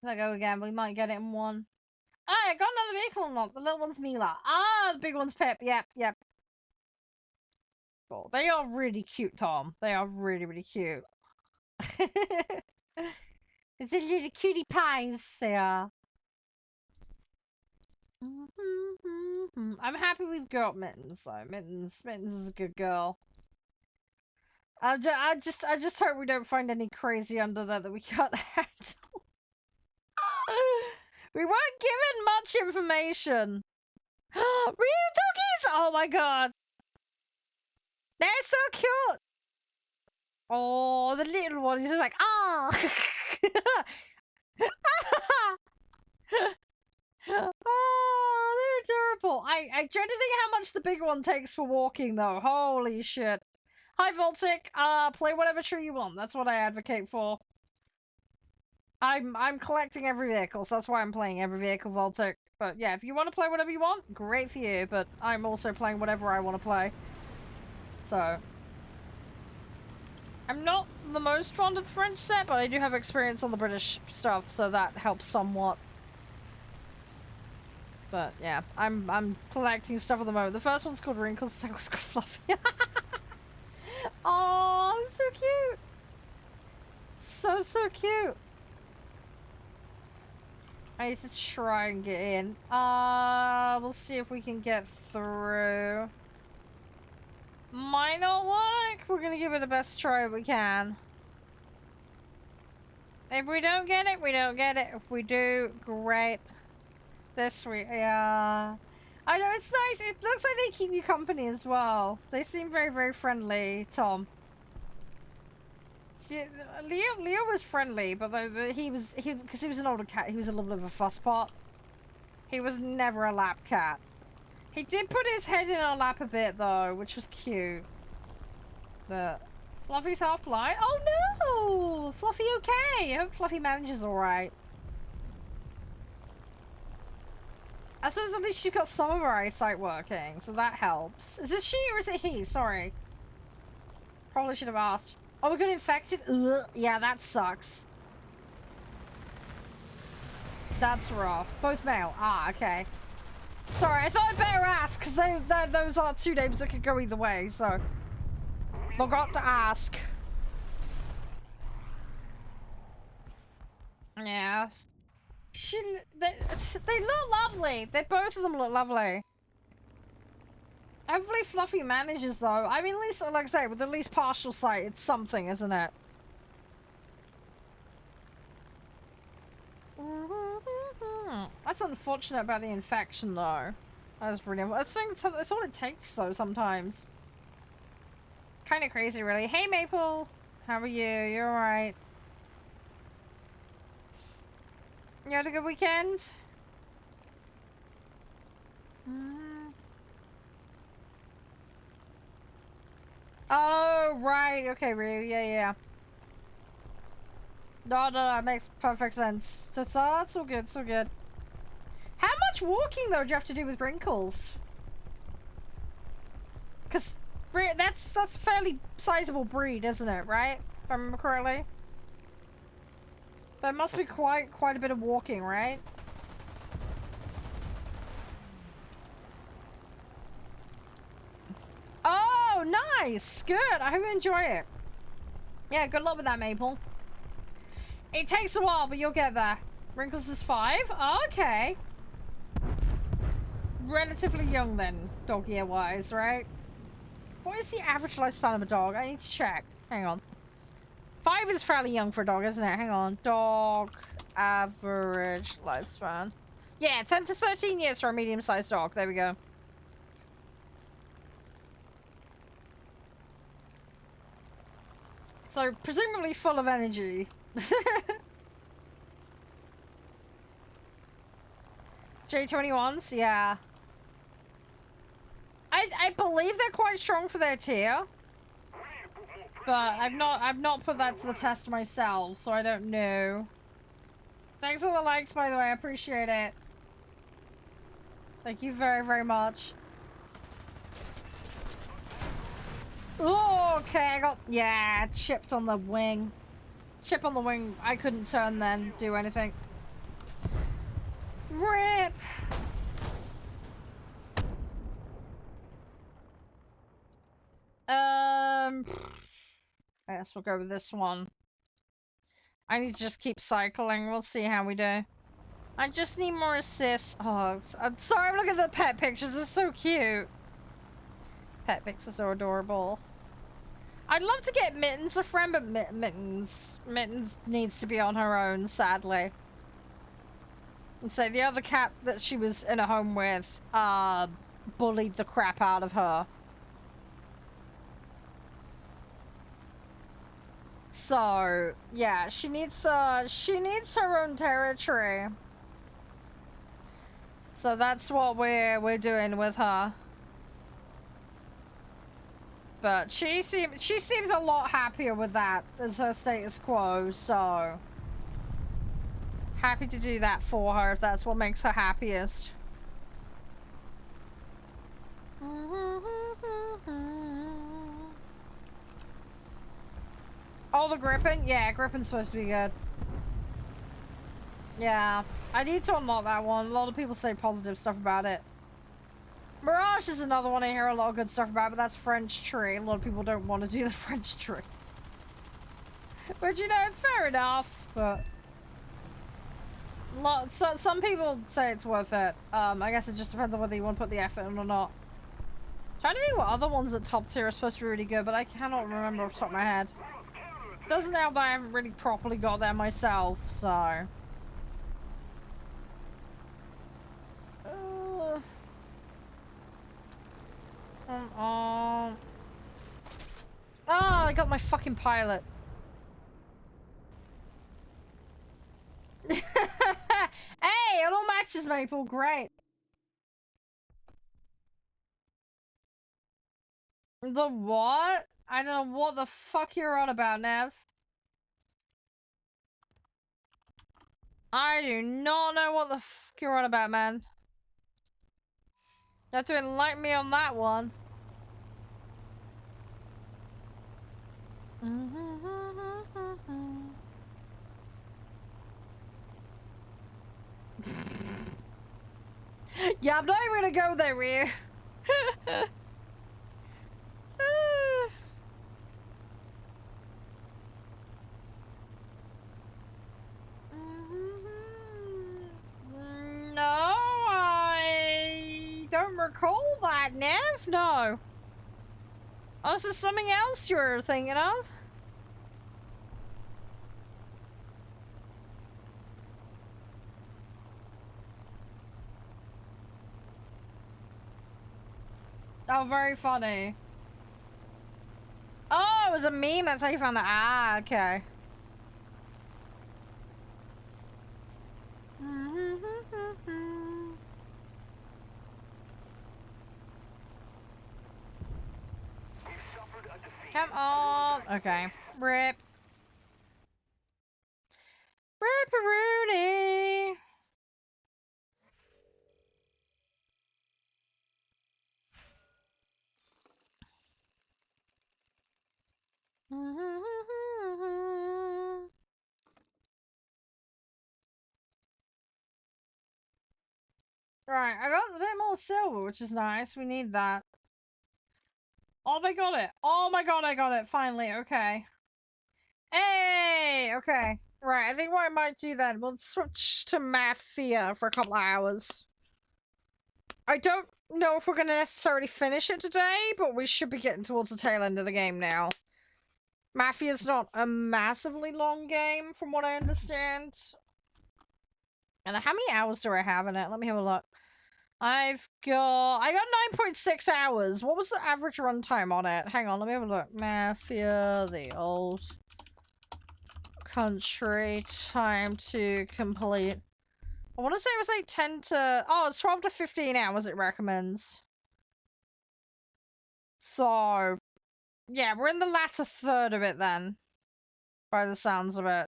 Let go again. We might get it in one. Ah, I got another vehicle unlocked. The little one's Mila. Ah, the big one's Pip. Yep, yep. Oh, they are really cute, Tom. They are really, really cute. It's a little cutie pies, they are. I'm happy we've got Mittens, though. Mittens is a good girl. I just hope we don't find any crazy under there that we can't handle. We weren't given much information. Real doggies! Oh my god. They're so cute. Oh, the little one is just like, ah. Oh, they're adorable. I dread to think how much the big one takes for walking, though. Holy shit. Hi, Voltic. Play whatever tree you want. That's what I advocate for. I'm collecting every vehicle, so that's why I'm playing every vehicle, Voltic. But yeah, if you want to play whatever you want, great for you. But I'm also playing whatever I want to play. So I'm not the most fond of the French set, but I do have experience on the British stuff, so that helps somewhat. But yeah, I'm collecting stuff at the moment. The first one's called Wrinkles, the second one's called Fluffy. Oh, so cute. So cute. I need to try and get in. We'll see if we can get through. Might not work. We're gonna give it the best try we can. If we don't get it, we don't get it. If we do, great. This week, yeah. I know, it's nice. It looks like they keep you company as well. They seem very, very friendly, Tom. See, Leo was friendly, but because he was an older cat, he was a little bit of a fusspot. He was never a lap cat. He did put his head in our lap a bit, though, which was cute. The Fluffy's half blind. Oh no! Fluffy okay. I hope Fluffy manages alright. I suppose at least she's got some of her eyesight working, so that helps. Is this she or is it he? Sorry. Probably should have asked. Oh, we got infected? Ugh. Yeah, that sucks. That's rough. Both male. Ah, okay. Sorry, I thought I'd better ask, because those are two names that could go either way, so... Forgot to ask. Yeah. They look lovely. Both of them look lovely. Hopefully Fluffy manages, though. I mean, at least, like I say, with at least partial sight, it's something, isn't it? That's unfortunate about the infection, though. That's really... That's all it takes, though, sometimes. It's kind of crazy, really. Hey, Maple! How are you? You alright? You had a good weekend? Oh, right. Okay, Ryu. Yeah. No, it makes perfect sense. That's all good, so good. How much walking, though, do you have to do with Wrinkles? Because that's a fairly sizable breed, isn't it, right? If I remember correctly. There must be quite a bit of walking, right? Oh, nice! Good! I hope you enjoy it. Yeah, good luck with that, Maple. It takes a while, but you'll get there. Wrinkles is 5? Oh, okay. Relatively young then, dog year wise, right? What is the average lifespan of a dog? I need to check. Hang on. 5 is fairly young for a dog, isn't it? Hang on. Dog average lifespan. Yeah, 10 to 13 years for a medium-sized dog. There we go. So, presumably full of energy. J21s, yeah. I believe they're quite strong for their tier. But I've not put that to the test myself, so I don't know. Thanks for the likes, by the way, I appreciate it. Thank you very, very much. Oh, okay, I got, yeah, chipped on the wing. Chip on the wing, I couldn't turn then, do anything. RIP! I guess we'll go with this one. I need to just keep cycling, we'll see how we do. I just need more assists. Oh, I'm sorry, I'm looking at the pet pictures, it's so cute. Pet pics are so adorable. I'd love to get Mittens a friend, but Mittens needs to be on her own, sadly. And so the other cat that she was in a home with, bullied the crap out of her. So, yeah, she needs her own territory. So that's what we're doing with her. But she seems a lot happier with that as her status quo, so happy to do that for her if that's what makes her happiest. Oh, the Griffin? Yeah, Griffin's supposed to be good. Yeah, I need to unlock that one. A lot of people say positive stuff about it. Mirage is another one I hear a lot of good stuff about, but that's French tree. A lot of people don't want to do the French tree. But you know, fair enough, but some people say it's worth it. I guess it just depends on whether you want to put the effort in or not. Trying to think what other ones at top tier are supposed to be really good, but I cannot remember off the top of my head. Doesn't help that I haven't really properly got there myself, so. Oh, I got my fucking pilot. Hey, it all matches, Maple. Great. The what? I don't know what the fuck you're on about, Nev. I do not know what the fuck you're on about, man. You have to enlighten me on that one. Yeah, I'm not even gonna go there, Rhea. No, I don't recall that, Nev. No. Oh, this is something else you're thinking of? Oh, very funny. Oh, it was a meme. That's how you found it. Ah, okay. Come on. Okay. Rip. Rip-a-rooney. Right, I got a bit more silver, which is nice. We need that. Oh, I got it. Oh my god, I got it. Finally, okay. Hey! Okay. Right, I think what I might do then, we'll switch to Mafia for a couple of hours. I don't know if we're going to necessarily finish it today, but we should be getting towards the tail end of the game now. Mafia's not a massively long game, from what I understand. And how many hours do I have in it? Let me have a look. I got 9.6 hours. What was the average runtime on it? Hang on, let me have a look. Mafia, the old country, time to complete. I want to say it was like 10 to... Oh, it's 12 to 15 hours it recommends. So, yeah, we're in the latter third of it then. By the sounds of it.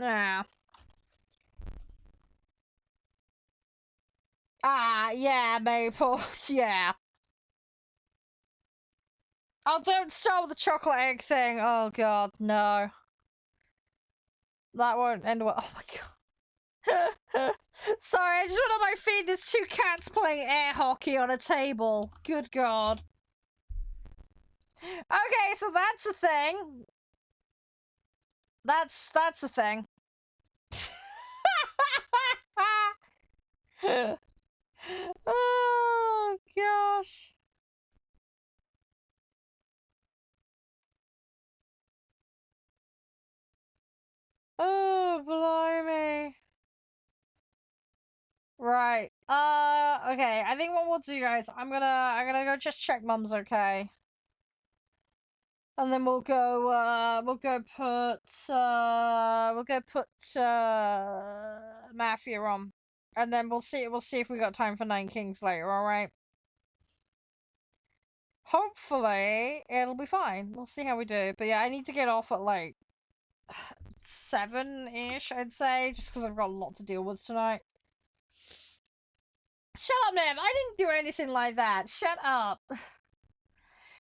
Yeah. Ah, yeah, Maple. Yeah. Oh, don't start with the chocolate egg thing. Oh, God, no. That won't end well. Oh, my God. Sorry, I just went on my feed. There's two cats playing air hockey on a table. Good God. Okay, so that's a thing. That's a thing. Oh, gosh. Oh, blimey. Right. Okay. I think what we'll do, guys, I'm gonna go just check Mum's okay. And then we'll go put Mafia on. And then we'll see if we got time for Nine Kings later, alright? Hopefully, it'll be fine. We'll see how we do. But yeah, I need to get off at like 7-ish, I'd say, just because I've got a lot to deal with tonight. Shut up, Nev! I didn't do anything like that. Shut up.